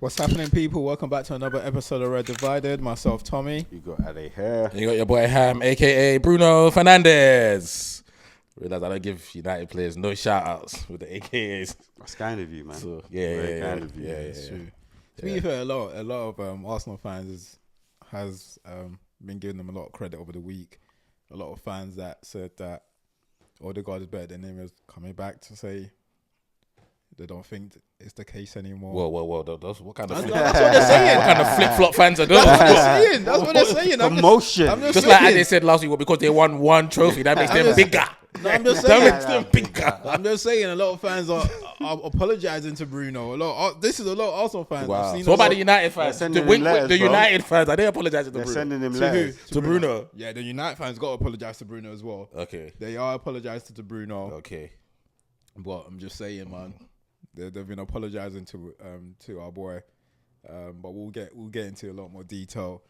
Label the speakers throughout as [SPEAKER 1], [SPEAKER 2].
[SPEAKER 1] What's happening, people? Welcome back to another episode of Red Divided. Myself, Tommy.
[SPEAKER 2] You got Ade here.
[SPEAKER 3] And you got your boy Ham, aka Bruno Fernandes. Realize I don't give United players no shout outs with the AKAs.
[SPEAKER 2] That's kind of you, man.
[SPEAKER 3] So
[SPEAKER 2] Very kind of you.
[SPEAKER 1] Yeah. True. To be fair, a lot of Arsenal fans has been giving them a lot of credit over the week. A lot of fans that said that Odegaard is better than him is coming back to say they don't think it's the case anymore.
[SPEAKER 3] Whoa. That's what kind of
[SPEAKER 1] That's what they're saying.
[SPEAKER 3] what kind of flip flop fans are those?
[SPEAKER 1] That's what they're saying.
[SPEAKER 2] Promotion.
[SPEAKER 1] I'm
[SPEAKER 3] Just like they said last week, because they won one trophy, that makes them bigger.
[SPEAKER 1] No, I'm just
[SPEAKER 3] That
[SPEAKER 1] saying.
[SPEAKER 3] makes them bigger.
[SPEAKER 1] I'm just saying. A lot of fans are apologizing to Bruno. This is a lot of Arsenal fans.
[SPEAKER 3] Wow.
[SPEAKER 1] I've seen
[SPEAKER 3] So what about the United fans?
[SPEAKER 2] sending
[SPEAKER 3] The
[SPEAKER 2] him letters,
[SPEAKER 3] United fans, are they apologizing to
[SPEAKER 2] They're
[SPEAKER 3] Bruno?
[SPEAKER 2] sending him
[SPEAKER 1] To
[SPEAKER 2] letters.
[SPEAKER 1] who?
[SPEAKER 3] To Bruno.
[SPEAKER 1] Yeah, the United fans got to apologise to Bruno as well.
[SPEAKER 3] Okay.
[SPEAKER 1] They are apologising to Bruno.
[SPEAKER 3] Okay.
[SPEAKER 1] But I'm just saying, man, they've been apologising to our boy. But we'll get into a lot more detail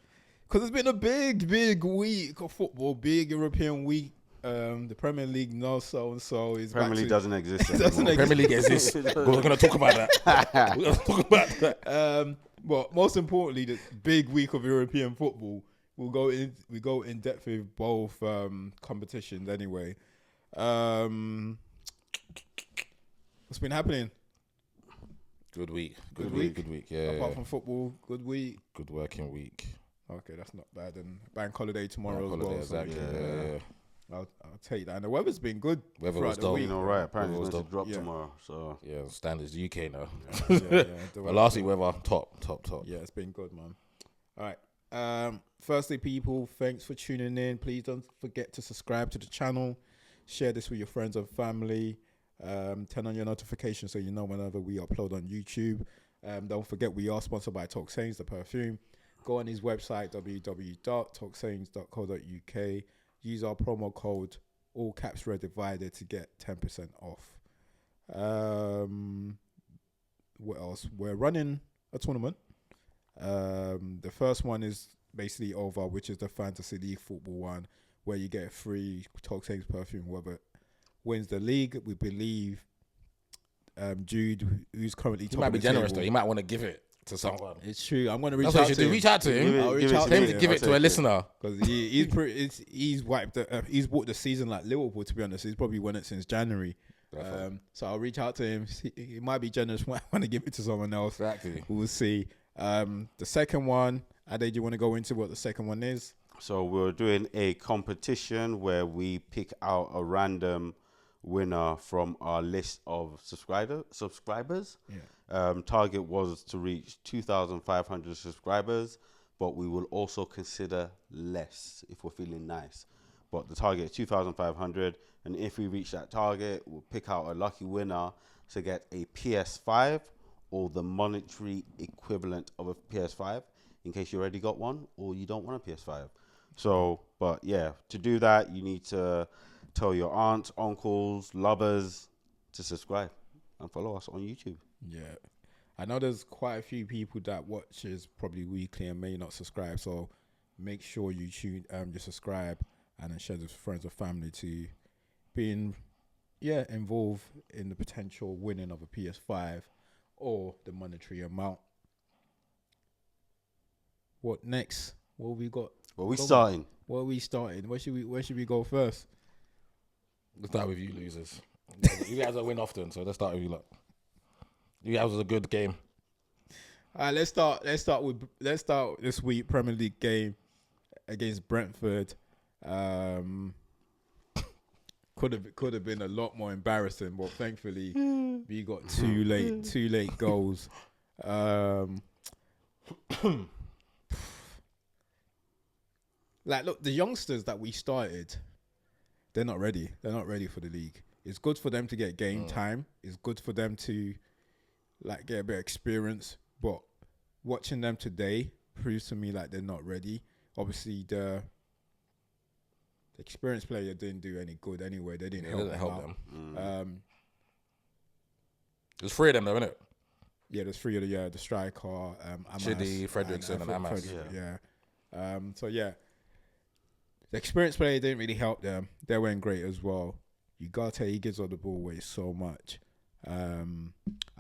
[SPEAKER 1] because it's been a big week of football, big European week. The Premier League knows so and so is
[SPEAKER 2] Premier League doesn't exist
[SPEAKER 1] It doesn't
[SPEAKER 2] anymore.
[SPEAKER 3] Premier League exists. We're going to talk about that. We're going to talk about that.
[SPEAKER 1] But most importantly, the big week of European football. We go in depth with both competitions anyway. What's been happening?
[SPEAKER 3] Good week.
[SPEAKER 1] Good
[SPEAKER 3] Good
[SPEAKER 1] week?
[SPEAKER 3] week. Yeah.
[SPEAKER 1] Apart from football, good week.
[SPEAKER 3] Good working week.
[SPEAKER 1] Okay, that's not bad. And bank holiday tomorrow
[SPEAKER 3] Bank
[SPEAKER 1] as well.
[SPEAKER 3] holiday,
[SPEAKER 1] so
[SPEAKER 3] exactly. Yeah.
[SPEAKER 1] I'll take that. And the weather's been good.
[SPEAKER 3] Weather
[SPEAKER 1] throughout
[SPEAKER 3] was
[SPEAKER 1] the
[SPEAKER 3] dope.
[SPEAKER 1] week.
[SPEAKER 2] You know, right? Apparently
[SPEAKER 3] It was
[SPEAKER 2] it's meant to drop
[SPEAKER 1] Yeah.
[SPEAKER 2] tomorrow. So
[SPEAKER 3] Yeah, standards UK now.
[SPEAKER 1] Yeah.
[SPEAKER 3] But last week weather top.
[SPEAKER 1] Yeah, it's been good, man. All right. Firstly, people, thanks for tuning in. Please don't forget to subscribe to the channel. Share this with your friends and family. Turn on your notifications so you know whenever we upload on YouTube. Don't forget we are sponsored by Talk Sayings, the perfume. Go on his website, www.talksayings.co.uk. Use our promo code, all caps red divided, to get 10% off. What else? We're running a tournament. The first one is basically over, which is the Fantasy League football one, where you get free Talk Sayings perfume. Whoever wins the league, we believe Jude, who's currently
[SPEAKER 3] You
[SPEAKER 1] top
[SPEAKER 3] might
[SPEAKER 1] of
[SPEAKER 3] be
[SPEAKER 1] the
[SPEAKER 3] generous
[SPEAKER 1] table.
[SPEAKER 3] though. You might want to give it to someone.
[SPEAKER 1] It's true. I'm going to reach
[SPEAKER 3] That's
[SPEAKER 1] out
[SPEAKER 3] what you should
[SPEAKER 1] to
[SPEAKER 3] do.
[SPEAKER 1] him.
[SPEAKER 3] Reach out to him.
[SPEAKER 1] I'll reach
[SPEAKER 2] give it
[SPEAKER 1] out
[SPEAKER 2] to
[SPEAKER 1] to
[SPEAKER 3] Tell
[SPEAKER 2] me.
[SPEAKER 3] him to give
[SPEAKER 2] I'll
[SPEAKER 3] it to a
[SPEAKER 2] take
[SPEAKER 3] listener.
[SPEAKER 1] because he's wiped. He's bought the season like Liverpool. To be honest, he's probably won it since January. So I'll reach out to him. He might be generous. Might want to give it to someone else.
[SPEAKER 3] Exactly.
[SPEAKER 1] We'll see. The second one, Ade, do you want to go into what the second one is?
[SPEAKER 2] So we're doing a competition where we pick out a random winner from our list of subscribers.
[SPEAKER 1] Yeah.
[SPEAKER 2] Target was to reach 2,500 subscribers, but we will also consider less if we're feeling nice. But the target is 2,500, and if we reach that target, we'll pick out a lucky winner to get a PS5 or the monetary equivalent of a PS5, in case you already got one or you don't want a PS5. So, but yeah, to do that, you need to tell your aunts, uncles, lovers to subscribe and follow us on YouTube.
[SPEAKER 1] Yeah. I know there's quite a few people that watches probably weekly and may not subscribe. So make sure you subscribe and then share with friends or family to being involved in the potential winning of a PS5 or the monetary amount. What next? What have we got?
[SPEAKER 2] Well, we're starting.
[SPEAKER 1] Where are we starting? Where should we go first?
[SPEAKER 3] Let's start with you losers. You guys don't win often, so let's start with you lot. You guys was a good game.
[SPEAKER 1] All right, let's start this week Premier League game against Brentford. Could have been a lot more embarrassing, but thankfully we got two late goals. Like, look, the youngsters that we started, they're not ready. They're not ready for the league. It's good for them to get game time. It's good for them to like get a bit of experience. But watching them today proves to me like they're not ready. Obviously, the experienced player didn't do any good anyway. They didn't help them.
[SPEAKER 3] There's three of them though, innit?
[SPEAKER 1] Yeah, there's three of the striker, Amas,
[SPEAKER 3] Chidi, Fredrickson, and Amas.
[SPEAKER 1] So yeah, the experienced player didn't really help them. They weren't great as well. Ugarte, he gives all the ball away so much. I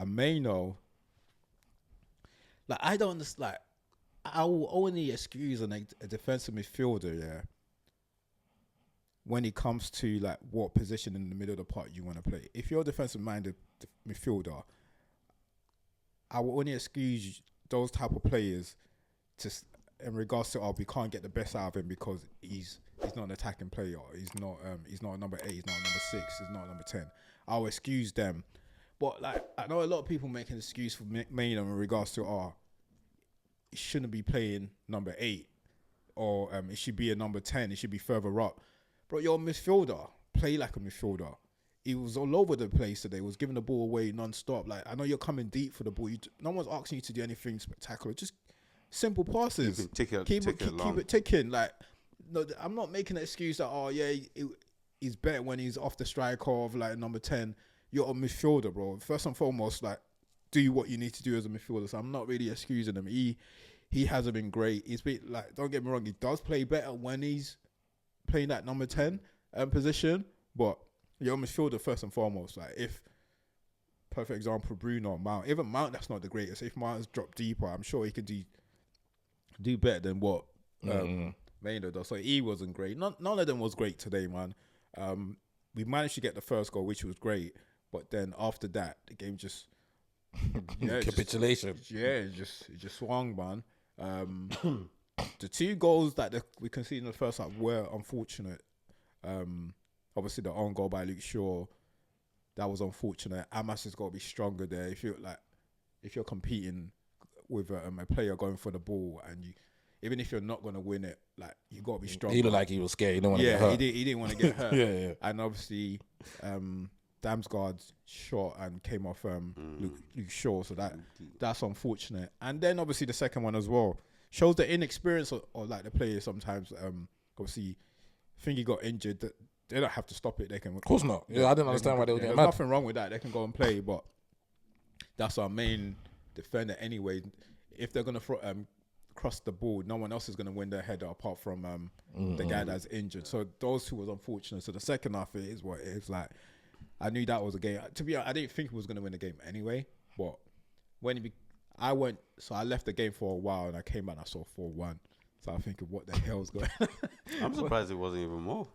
[SPEAKER 1] may know, Like, I don't understand. Like, I will only excuse a defensive midfielder, yeah, when it comes to like what position in the middle of the park you want to play. If you're a defensive minded midfielder, I will only excuse those type of players in regards to we can't get the best out of him because he's not an attacking player. He's not a number 8. He's not a number 6. He's not a number 10. I'll excuse them. But like, I know a lot of people make an excuse for Maynard in regards to he shouldn't be playing number 8, or it should be a number 10. It should be further up. Bro, you're a midfielder. Play like a midfielder. He was all over the place today. He was giving the ball away non-stop. Like, I know you're coming deep for the ball. No one's asking you to do anything spectacular. Just simple passes.
[SPEAKER 2] Keep it
[SPEAKER 1] ticking. Like, no, I'm not making an excuse that he's better when he's off the striker of like number 10. You're a midfielder, bro. First and foremost, like, do what you need to do as a midfielder. So I'm not really excusing him. He hasn't been great. He's been, like, don't get me wrong, he does play better when he's playing that number 10 position, but you're a midfielder first and foremost. Like, if, perfect example, Bruno, Mount, even Mount, that's not the greatest. If Mount's dropped deeper, I'm sure he could do better than what Maynard does. So he wasn't great. None of them was great today, man. We managed to get the first goal, which was great, but then after that, the game just
[SPEAKER 3] capitulation.
[SPEAKER 1] It just swung, man. The 2 goals that we conceded in the first half were unfortunate. Obviously, the own goal by Luke Shaw, that was unfortunate. Amas has got to be stronger there. If you're competing with a player going for the ball, and even if you're not going to win it, like, you got to be stronger.
[SPEAKER 3] He looked like he was scared. He didn't want to get hurt.
[SPEAKER 1] He didn't want to get hurt.
[SPEAKER 3] Yeah.
[SPEAKER 1] And obviously, Damsgaard shot and came off Luke Shaw, so that's unfortunate. And then obviously the second one as well shows the inexperience of like the players sometimes. Obviously, I think he got injured. They don't have to stop it. They can.
[SPEAKER 3] Of course not. Yeah, I didn't understand why they were getting
[SPEAKER 1] mad.
[SPEAKER 3] mad.
[SPEAKER 1] There's nothing wrong with that. They can go and play, but that's our main defender anyway. If they're gonna cross the ball, no one else is gonna win their header apart from the guy that's injured. So those 2 was unfortunate. So the second half, it is what it is. Like, I knew that was a game. To be honest, I didn't think he was gonna win the game anyway. But when I left the game for a while and I came back and I saw 4-1. So I'm thinking, what the hell's going on?
[SPEAKER 2] I'm surprised it wasn't even more.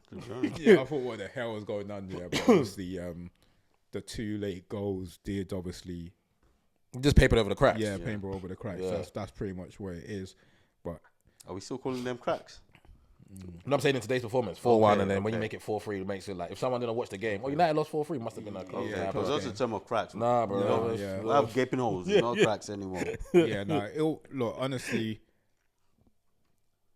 [SPEAKER 1] Yeah, I thought, what the hell was going on there? But obviously, the 2 late goals did obviously
[SPEAKER 3] just papered over the cracks.
[SPEAKER 1] Yeah, paper over the cracks.
[SPEAKER 3] Yeah.
[SPEAKER 1] That's pretty much where it is. But
[SPEAKER 2] are we still calling them cracks?
[SPEAKER 3] No, I'm saying in today's performance, 4-1, and then when you make it 4-3, it makes it like, if someone didn't watch the game, United lost 4-3, must have been like,
[SPEAKER 2] because those are some of cracks.
[SPEAKER 3] Nah, bro.
[SPEAKER 2] I have gaping holes, not cracks anymore.
[SPEAKER 1] Yeah, no. Look, honestly,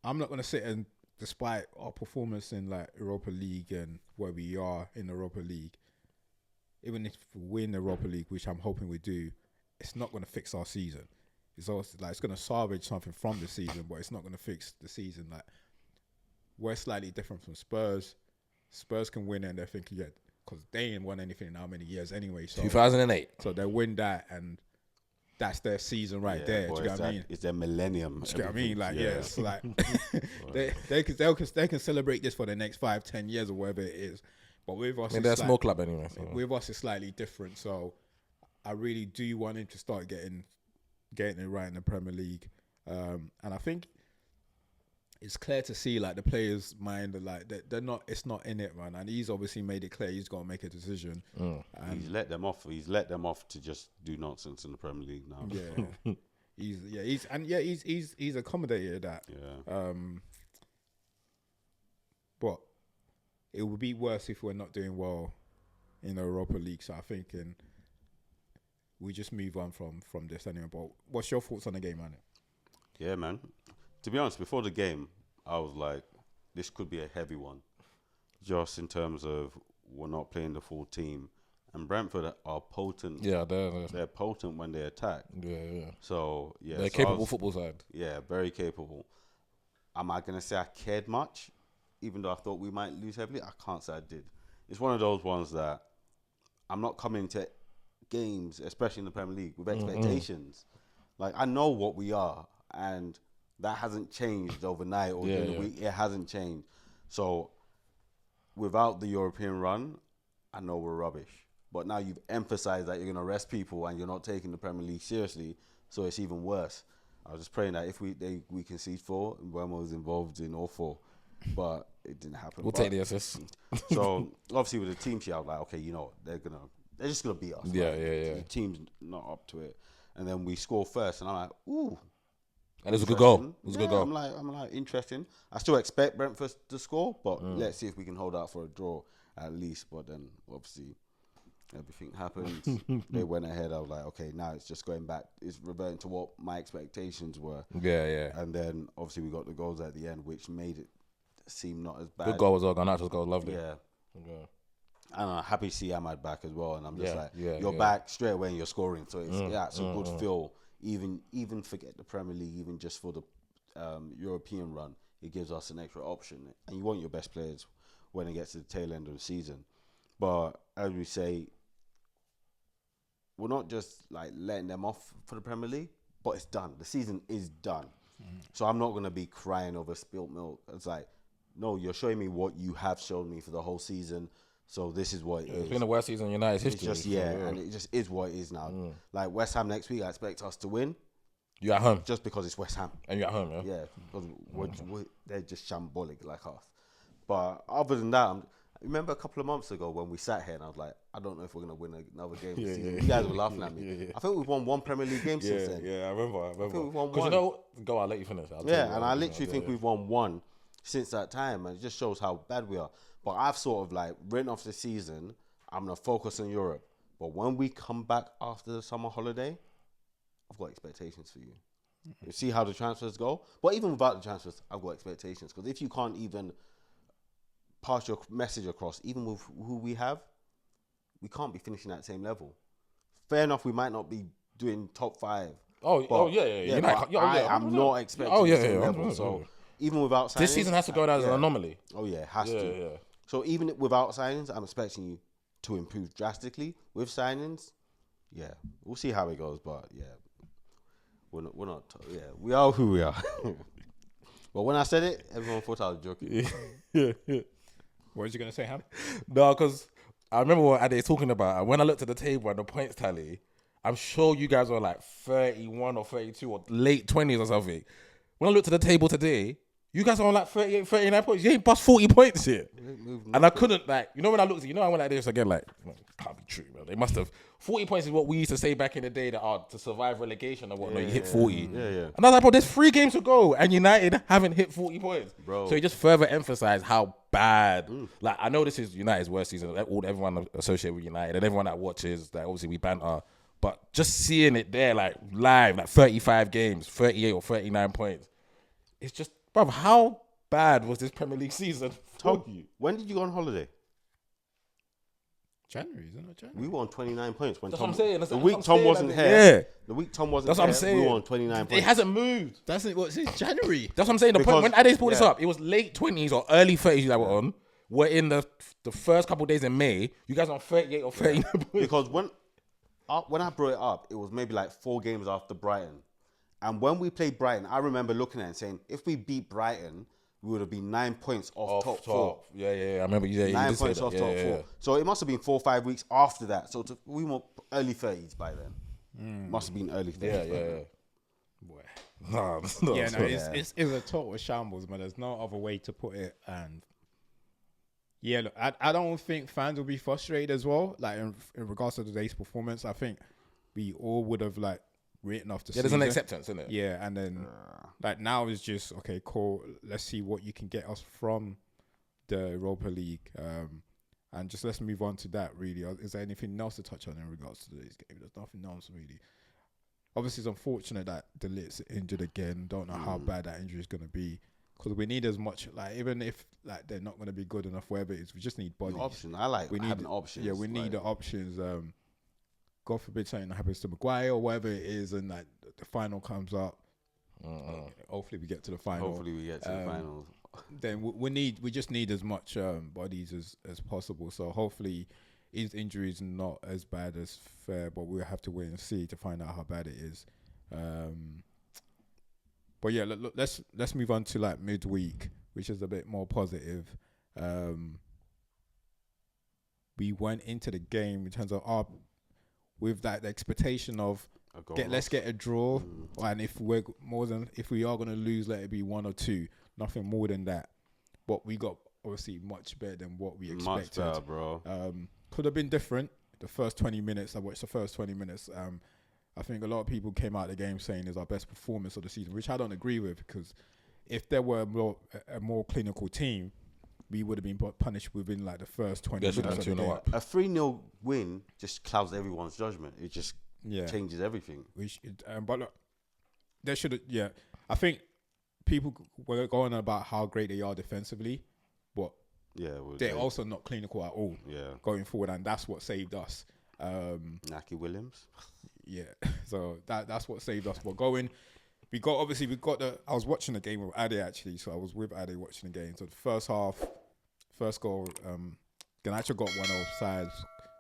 [SPEAKER 1] I'm not gonna sit and, despite our performance in like Europa League and where we are in the Europa League, even if we win the Europa League, which I'm hoping we do, it's not gonna fix our season. It's also like, it's gonna salvage something from the season, but it's not gonna fix the season. Like, we're slightly different from Spurs. Spurs can win, and they're thinking, because they ain't won anything in how many years anyway. So
[SPEAKER 3] 2008.
[SPEAKER 1] So they win that, and that's their season right there. Do you get what I mean?
[SPEAKER 2] It's their millennium.
[SPEAKER 1] Do you get what I mean? Like, it's like they can celebrate this for the next 5-10 years or whatever it is. But with us,
[SPEAKER 3] they're a small club anyway. So.
[SPEAKER 1] With us, it's slightly different. So I really do want him to start getting it right in the Premier League, and I think it's clear to see like the players' mind are like they're not. It's not in it, man. And he's obviously made it clear he's got to make a decision.
[SPEAKER 2] He's let them off. He's let them off to just do nonsense in the Premier League now.
[SPEAKER 1] Yeah, he's accommodated that.
[SPEAKER 2] Yeah.
[SPEAKER 1] But it would be worse if we're not doing well in the Europa League. So I think we just move on from this anyway. But what's your thoughts on the game, man?
[SPEAKER 2] Yeah, man. To be honest, before the game, I was like, this could be a heavy one. Just in terms of we're not playing the full team. And Brentford are potent.
[SPEAKER 3] Yeah,
[SPEAKER 2] they're potent when they attack.
[SPEAKER 3] Yeah.
[SPEAKER 2] So, yeah.
[SPEAKER 3] They're capable football side.
[SPEAKER 2] Yeah, very capable. Am I going to say I cared much? Even though I thought we might lose heavily, I can't say I did. It's one of those ones that I'm not coming to games, especially in the Premier League, with expectations. Like, I know what we are, and that hasn't changed overnight or during the week. It hasn't changed. So, without the European run, I know we're rubbish. But now you've emphasized that you're going to rest people and you're not taking the Premier League seriously. so it's even worse. I was just praying that if we concede 4, Mbeumo was involved in all 4, but it didn't happen.
[SPEAKER 3] We'll take the assist.
[SPEAKER 2] So obviously with the team sheet, I was like, okay, you know, they're just gonna beat us.
[SPEAKER 3] Yeah,
[SPEAKER 2] like,
[SPEAKER 3] yeah.
[SPEAKER 2] The team's not up to it, and then we score first, and I'm like, ooh.
[SPEAKER 3] And it was a good goal. It was a good goal.
[SPEAKER 2] I'm like, interesting. I still expect Brentford to score, but let's see if we can hold out for a draw at least. But then obviously everything happened. They went ahead. I was like, okay, now it's just going back. It's reverting to what my expectations were.
[SPEAKER 3] Yeah.
[SPEAKER 2] And then obviously we got the goals at the end, which made it seem not as bad.
[SPEAKER 3] Good goal as well. Garnacho's goal, lovely.
[SPEAKER 2] Yeah. And I'm happy to see Ahmad back as well. And I'm just you're
[SPEAKER 3] yeah.
[SPEAKER 2] back straight away and you're scoring. So it's a good feel. Even forget the Premier League, even just for the European run, it gives us an extra option. And you want your best players when it gets to the tail end of the season. But as we say, we're not just like letting them off for the Premier League, but it's done. The season is done. So I'm not going to be crying over spilt milk. It's like, no, you're showing me what you have shown me for the whole season. So this is what it is.
[SPEAKER 3] It's been the worst season in United's history.
[SPEAKER 2] It's just, and it just is what it is now. Like West Ham next week, I expect us to win.
[SPEAKER 3] You at home?
[SPEAKER 2] Just because it's West Ham.
[SPEAKER 3] And you're at home,
[SPEAKER 2] Yeah, because they're just shambolic like us. But other than that, I remember a couple of months ago when we sat here and I was like, I don't know if we're going to win another game this season. You guys were laughing at me. I think we've won 1 Premier League game since then.
[SPEAKER 3] Yeah, I remember.
[SPEAKER 2] I think we've won 1.
[SPEAKER 3] Because you know, go, I'll let you finish.
[SPEAKER 2] And I literally think we've won 1 since that time. And it just shows how bad we are. But I've sort of like written off the season. I'm going to focus on Europe. But when we come back after the summer holiday, I've got expectations for you. You see how the transfers go? But even without the transfers, I've got expectations. Because if you can't even pass your message across, even with who we have, we can't be finishing at the same level. Fair enough, we might not be doing top 5. I'm not expecting the same level. So even without signings,
[SPEAKER 3] this season has to go down as an anomaly.
[SPEAKER 2] Oh yeah, it has to. Yeah. So even without signings, I'm expecting you to improve drastically. With signings, we'll see how it goes. But we're not. We are who we are. But when I said it, everyone thought I was joking.
[SPEAKER 1] What was you gonna say, Ham?
[SPEAKER 3] No, because I remember what Ade talking about. And when I looked at the table and the points tally, I'm sure you guys were like 31 or 32 or late 20s or something. When I looked at the table today, you guys are on like 38, 39 points. You ain't past 40 points yet. And I couldn't, like, you know, when I looked at I went like this again, like, can't be true, bro. They must have. 40 points is what we used to say back in the day that to survive relegation or whatnot, you hit 40.
[SPEAKER 2] And
[SPEAKER 3] I was like, bro, there's 3 games to go and United haven't hit 40 points.
[SPEAKER 2] Bro.
[SPEAKER 3] So it just further emphasized how bad. Like, I know this is United's worst season. Everyone associated with United and everyone that watches, like, obviously we banter. But just seeing it there, like, live, like 35 games, 38 or 39 points. It's just, bro, how bad was this Premier League season for you?
[SPEAKER 2] When did you go on holiday?
[SPEAKER 1] January, isn't it? January.
[SPEAKER 2] We won 29 points. When
[SPEAKER 3] That's what I'm saying.
[SPEAKER 2] The week Tom wasn't here.
[SPEAKER 3] Yeah.
[SPEAKER 2] The week Tom wasn't
[SPEAKER 3] That's
[SPEAKER 2] here.
[SPEAKER 3] what I'm saying.
[SPEAKER 2] We won 29 points.
[SPEAKER 3] It hasn't moved.
[SPEAKER 1] That's it. What? Since January.
[SPEAKER 3] That's what I'm saying. The point, when Ade's brought this
[SPEAKER 2] yeah.
[SPEAKER 3] up, it was late 20s or early 30s that were on. We're in the first couple of days in May. You guys are on 38 or 39 points.
[SPEAKER 2] Because when I brought it up, it was maybe like 4 games after Brighton. And when we played Brighton, I remember looking at it and saying, if we beat Brighton, we would have been 9 points off top 4.
[SPEAKER 3] Yeah. I remember you
[SPEAKER 2] 9 points off top 4. So it must have been 4 or 5 weeks after that. So we were early 30s by then. Must have been early 30s.
[SPEAKER 3] Yeah.
[SPEAKER 1] Boy.
[SPEAKER 3] No,
[SPEAKER 1] It's a total shambles, man. There's no other way to put it. And yeah, look, I don't think fans will be frustrated as well. Like in regards to today's performance, I think we all would have like written off the season.
[SPEAKER 3] There's an acceptance, isn't it?
[SPEAKER 1] Yeah, and then like now it's just okay, cool. Let's see what you can get us from the Europa League, and just let's move on to that. Really, is there anything else to touch on in regards to today's game? There's nothing else really. Obviously, it's unfortunate that De Ligt's injured again. Don't know how bad that injury is going to be, because we need as much. Like even if like they're not going to be good enough, wherever it is, we just need bodies.
[SPEAKER 2] Option. I like having options.
[SPEAKER 1] Yeah, we need the options. God forbid something happens to Maguire or whatever it is, and like the final comes up. Hopefully we get to the final. Then we just need as much bodies as possible. So hopefully his injury is not as bad as fair, but we'll have to wait and see to find out how bad it is. But yeah, look, let's move on to like midweek, which is a bit more positive. We went into the game in terms of with that the expectation of let's get a draw, and if we are gonna lose, let it be 1 or 2, nothing more than that. But we got obviously much better than what we expected.
[SPEAKER 2] Much better, bro.
[SPEAKER 1] Could have been different. The first 20 minutes, I watched the first 20 minutes. I think a lot of people came out of the game saying it's our best performance of the season, which I don't agree with, because if there were a more clinical team, we would have been punished within like the first 20 minutes of the game.
[SPEAKER 2] A 3-0 win just clouds everyone's judgment. It just changes everything.
[SPEAKER 1] But look, there should have, I think people were going on about how great they are defensively, but they're also not clinical at all going forward, and that's what saved us.
[SPEAKER 2] Naki Williams.
[SPEAKER 1] Yeah, so that's what saved us. But I was watching the game with Ade actually, so I was with Ade watching the game. So the first half, first goal, Ganacho got one offside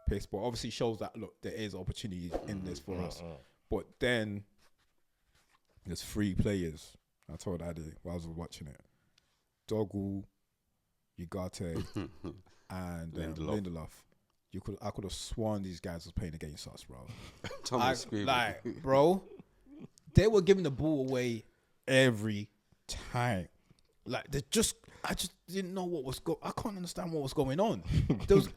[SPEAKER 1] pace, but obviously shows that look, there is opportunity in this for us. But then there's 3 players. I told Ade while I was watching it: Dogu, Ugarte, and Lindelof. I could have sworn these guys was playing against us, bro. Bro, they were giving the ball away every time. Like I just didn't know what was I can't understand what was going on.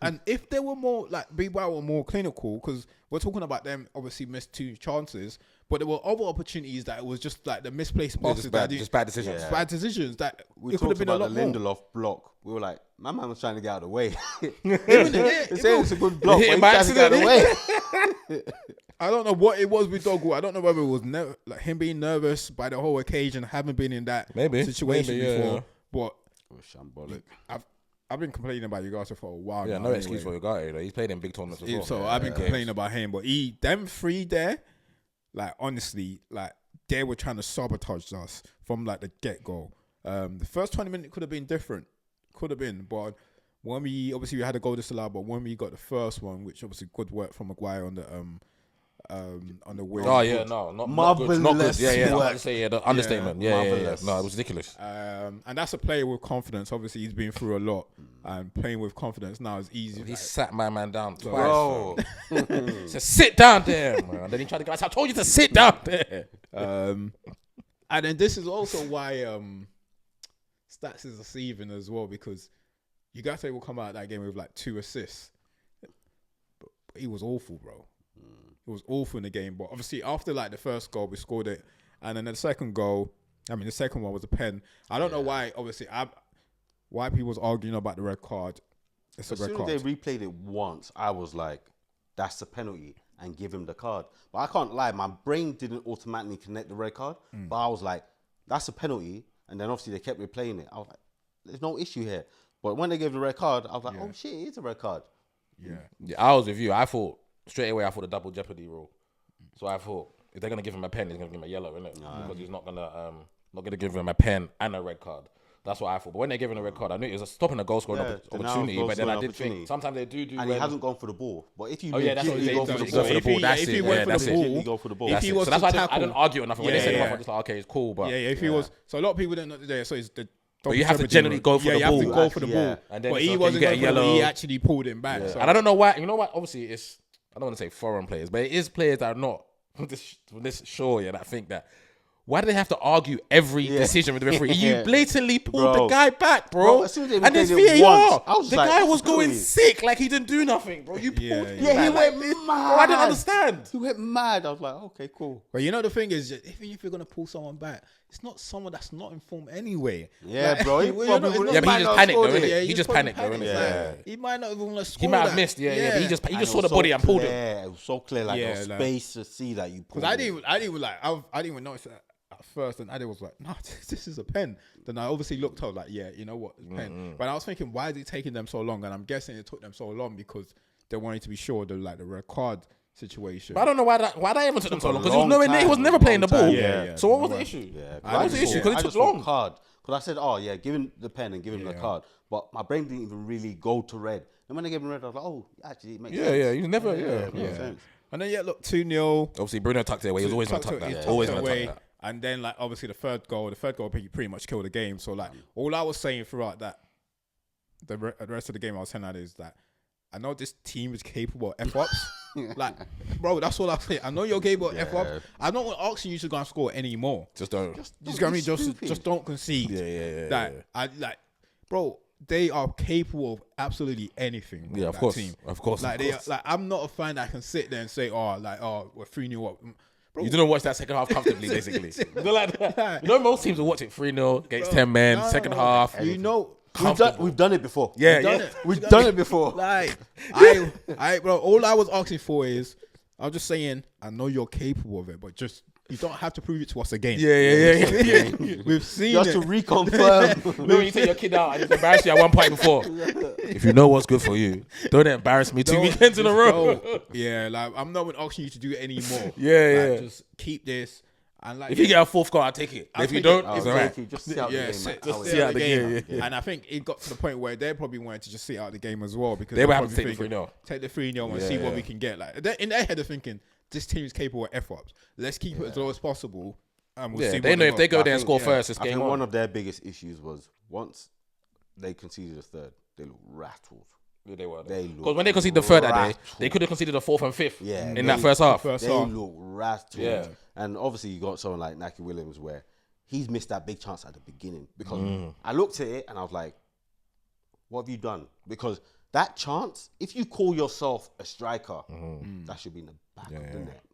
[SPEAKER 1] And if they were more like Bilbao were more clinical, because we're talking about them obviously missed 2 chances, but there were other opportunities that it was just like the misplaced passes,
[SPEAKER 3] just bad decisions.
[SPEAKER 1] Bad decisions that
[SPEAKER 2] we
[SPEAKER 1] it could have been a lot
[SPEAKER 2] the
[SPEAKER 1] more.
[SPEAKER 2] Lindelof block. We were like, my man was trying to get out of the way.
[SPEAKER 1] It's
[SPEAKER 2] a good block, but he's trying to get out of the way.
[SPEAKER 1] I don't know what it was with Dogu. I don't know whether it was like him being nervous by the whole occasion, having been in that situation before. But
[SPEAKER 2] it was shambolic.
[SPEAKER 1] I've been complaining about Ugarte for a while.
[SPEAKER 3] Yeah,
[SPEAKER 1] now,
[SPEAKER 3] no excuse for Ugarte. He's played in big tournaments as well.
[SPEAKER 1] So I've been complaining about him, but them 3 there, like honestly, like they were trying to sabotage us from like the get go. The first 20 minutes could have been different, but when we had a goal disallowed, but when we got the first one, which obviously good work from Maguire on the wing.
[SPEAKER 3] Oh yeah, not good. Not good. Yeah, I'm about to say the understatement. Yeah. No, it was ridiculous.
[SPEAKER 1] And that's a player with confidence. Obviously, he's been through a lot, and playing with confidence now is easy.
[SPEAKER 3] He sat my man down twice. Bro. Said, sit down there, man. And then he tried to go, I told you to sit down there.
[SPEAKER 1] And then this is also why stats is deceiving as well, because Ugarte will come out of that game with like 2 assists. But he was awful, bro. It was awful in the game. But obviously, after like the first goal, we scored it. And then the second goal, the second one was a pen. I don't know why, obviously, why people was arguing about the red card. It's a red card.
[SPEAKER 2] As soon as they replayed it once, I was like, that's the penalty, and give him the card. But I can't lie, my brain didn't automatically connect the red card. But I was like, that's a penalty. And then obviously they kept replaying it. I was like, there's no issue here. But when they gave the red card, I was like, oh shit, it's a red card.
[SPEAKER 3] Yeah, I was with you. I thought straight away, the double jeopardy rule. So I thought if they're gonna give him a pen, he's gonna give him a yellow, innit? Because he's not gonna give him a pen and a red card. That's what I thought. But when they're giving a red card, I knew it was stopping a goal scoring opportunity. But then I did think sometimes they do.
[SPEAKER 2] And he hasn't gone for the ball. But if you
[SPEAKER 3] that's what
[SPEAKER 2] go for the
[SPEAKER 3] ball. If he went for the ball,
[SPEAKER 2] go for the ball.
[SPEAKER 1] If he was
[SPEAKER 3] so that's why I didn't argue or nothing. When they said it, I was just like, okay, it's cool. But
[SPEAKER 1] if he was, so a lot of people didn't know today. So it's the.
[SPEAKER 3] But you have to generally go for the ball.
[SPEAKER 1] You have to go for the ball.
[SPEAKER 3] And then
[SPEAKER 1] but he wasn't going for the ball. He actually pulled him back. So.
[SPEAKER 3] And I don't know why. You know what? Obviously, it's. I don't want to say foreign players, but it is players that are not this sure. Yeah, that think that. Why do they have to argue every decision with the referee? You blatantly pulled the guy back, bro.
[SPEAKER 2] As soon as they
[SPEAKER 3] and there's VAR. The guy was going sick, like he didn't do nothing, bro. You pulled him back.
[SPEAKER 2] He went mad.
[SPEAKER 3] Bro, I didn't understand.
[SPEAKER 2] He went mad. I was like, okay, cool.
[SPEAKER 1] But you know the thing is, even if you're gonna pull someone back, it's not someone that's not informed anyway.
[SPEAKER 2] Yeah,
[SPEAKER 1] like,
[SPEAKER 2] bro.
[SPEAKER 3] But he just panicked, though, innit? He just panicked, though, innit?
[SPEAKER 1] Yeah. He might not even want to score.
[SPEAKER 3] He might have missed, but he just saw the body and pulled him.
[SPEAKER 2] Yeah, it was so clear, like there was space to see that you pulled.
[SPEAKER 1] Because I didn't even notice that at first, and Ade was like, "No, this is a pen." Then I obviously looked up, like, "Yeah, you know what, it's a pen." But I was thinking, why is it taking them so long? And I'm guessing it took them so long because they wanted to be sure the red card situation.
[SPEAKER 3] But I don't know why that even took them so long, because he was never playing the ball.
[SPEAKER 1] Yeah.
[SPEAKER 3] So what was the issue? What was the issue? Because it took long.
[SPEAKER 2] Because I said, "Oh yeah, give him the pen and give him the card." But my brain didn't even really go to red. And when they gave him red, I was like, "Oh, actually, it makes sense."
[SPEAKER 3] Yeah, he was never.
[SPEAKER 2] It makes sense.
[SPEAKER 1] And then look, 2-0.
[SPEAKER 3] Obviously, Bruno tucked it away. He was always going to tuck that. Always going to tuck that.
[SPEAKER 1] And then, like, obviously, the third goal pretty much killed the game. So, like, all I was saying throughout that, the rest of the game I was saying that is that I know this team is capable of F-ups. Like, bro, that's all I say. I know you're capable of F up. I'm not asking you to go and score anymore.
[SPEAKER 3] Just don't.
[SPEAKER 1] Just get me. Just don't concede.
[SPEAKER 3] Yeah.
[SPEAKER 1] Bro, they are capable of absolutely anything. Bro,
[SPEAKER 3] Of course.
[SPEAKER 1] Like they are, like I'm not a fan that can sit there and say, we're 3-0 up. Bro,
[SPEAKER 3] You didn't watch that second half comfortably, basically. Most teams will watch it 3-0 against 10 men, second half.
[SPEAKER 1] You know,
[SPEAKER 2] we've done it before.
[SPEAKER 1] We've done it before. Like, bro, all I was asking for is, I'm just saying, I know you're capable of it, but just you don't have to prove it to us again.
[SPEAKER 3] Yeah.
[SPEAKER 1] We've seen
[SPEAKER 2] Just
[SPEAKER 1] it.
[SPEAKER 2] to reconfirm.
[SPEAKER 3] When you take your kid out and it's embarrassed you at one point before. If you know what's good for you, don't embarrass me 2 weekends in a row.
[SPEAKER 1] Like I'm not asking you to do it anymore. Just keep this. And like,
[SPEAKER 3] if you get a fourth goal, I'll take it. If you don't, it's alright.
[SPEAKER 2] Just see out the game.
[SPEAKER 1] See out the game. And I think it got to the point where they probably wanted to just see out the game as well, because
[SPEAKER 3] they were having to take the 3-0.
[SPEAKER 1] Take the 3-0 and see what we can get. Like in their head, they're thinking, this team is capable of F-ups. Let's keep it as low as possible. And we'll see.
[SPEAKER 3] They know if they go there and score first, it's game on.
[SPEAKER 2] One of their biggest issues was once they conceded a third, they looked rattled.
[SPEAKER 3] Yeah, they were.
[SPEAKER 2] Because
[SPEAKER 3] when they conceded the third that day, they could have conceded the fourth and fifth in that first half.
[SPEAKER 2] They look rattled. Yeah. And obviously you got someone like Naki Williams where he's missed that big chance at the beginning. Because I looked at it and I was like, what have you done? Because that chance, if you call yourself a striker, that should be in the back of the net.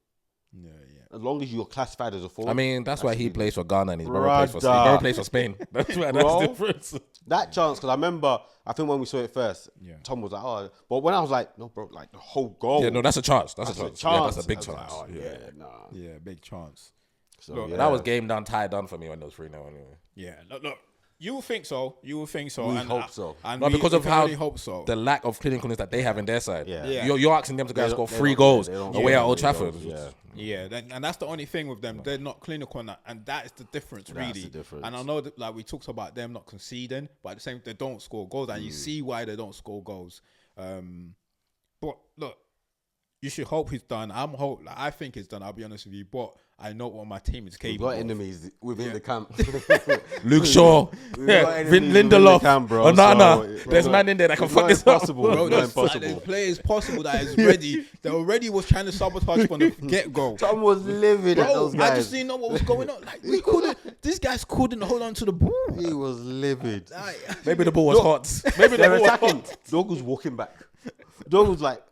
[SPEAKER 2] Yeah. As long as you're classified as a forward.
[SPEAKER 3] I mean, that's why he plays for Ghana and his brother plays for Spain. That's why that's the difference.
[SPEAKER 2] That chance, because I remember, I think when we saw it first, Tom was like, oh, but when I was like, no, bro, like the whole goal.
[SPEAKER 3] Yeah, no, that's a chance. That's a chance. Yeah, that's a big chance.
[SPEAKER 1] Like, big chance.
[SPEAKER 3] So look, that was game done, tie done for me when it was 3-0 anyway.
[SPEAKER 1] Yeah, look. You will think so. We
[SPEAKER 2] hope so.
[SPEAKER 1] And
[SPEAKER 3] because of how
[SPEAKER 1] hope so.
[SPEAKER 3] the lack of clinicalness that they have in their side.
[SPEAKER 2] Yeah.
[SPEAKER 3] You're asking them to go and score 3 goals away at Old Trafford.
[SPEAKER 1] And that's the only thing with them. They're not clinical on that, and that is the difference, really. That's the difference. And I know that, like we talked about them not conceding, but at the same, they don't score goals, and you see why they don't score goals. But look, you should hope he's done. I think he's done. I'll be honest with you, but I know what my team is capable.
[SPEAKER 2] We've got enemies within the camp.
[SPEAKER 3] Luke Shaw, Lindelof, Onana. There's man in there that can fuck this up.
[SPEAKER 1] Bro, there's players possible that is ready. That already was trying to sabotage from the get-go.
[SPEAKER 2] Tom was livid at those guys.
[SPEAKER 1] I just didn't know what was going on. Like these guys couldn't hold on to the ball.
[SPEAKER 2] He was livid.
[SPEAKER 3] Maybe the ball was hot. Maybe
[SPEAKER 2] they were attacking. Dog was walking back. Dog was like,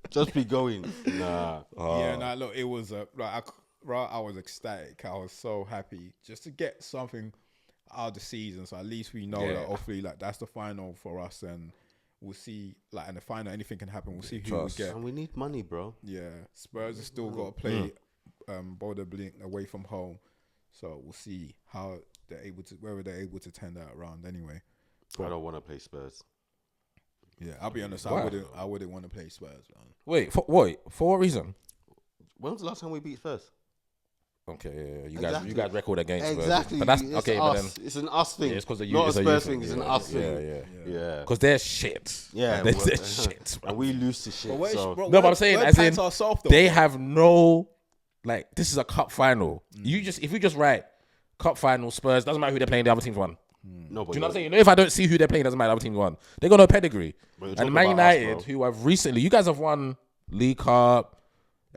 [SPEAKER 2] just be going.
[SPEAKER 1] Look, it was I was ecstatic. I was so happy just to get something out of the season. So at least we know that hopefully, like, that's the final for us, and we'll see. Like, in the final, anything can happen. We'll see who we get.
[SPEAKER 2] And we need money, bro.
[SPEAKER 1] Yeah, Spurs have still got to play Bournemouth away from home, so we'll see how whether they're able to turn that around. Anyway,
[SPEAKER 2] I don't want to play Spurs.
[SPEAKER 1] Yeah, I'll be honest. I wouldn't want to play Spurs, man.
[SPEAKER 3] Wait, for what reason?
[SPEAKER 2] When was the last time we beat Spurs?
[SPEAKER 3] Okay, you guys record against Spurs.
[SPEAKER 2] Exactly.
[SPEAKER 3] But that's
[SPEAKER 2] it's
[SPEAKER 3] okay. But then
[SPEAKER 2] it's an us thing.
[SPEAKER 3] Yeah, it's because
[SPEAKER 2] not a Spurs thing. It's an us thing.
[SPEAKER 3] Yeah. Because they're shit.
[SPEAKER 2] Yeah,
[SPEAKER 3] they're shit.
[SPEAKER 2] And we lose to shit.
[SPEAKER 3] But I'm saying, as in, they have no, like, this is a cup final. If you just write cup final Spurs, doesn't matter who they're playing. The other team's won.
[SPEAKER 2] No,
[SPEAKER 3] do you know what I'm saying? You know, if I don't see who they're playing, doesn't matter. The other team won. They got no pedigree. And Man United, who have recently, you guys have won League Cup,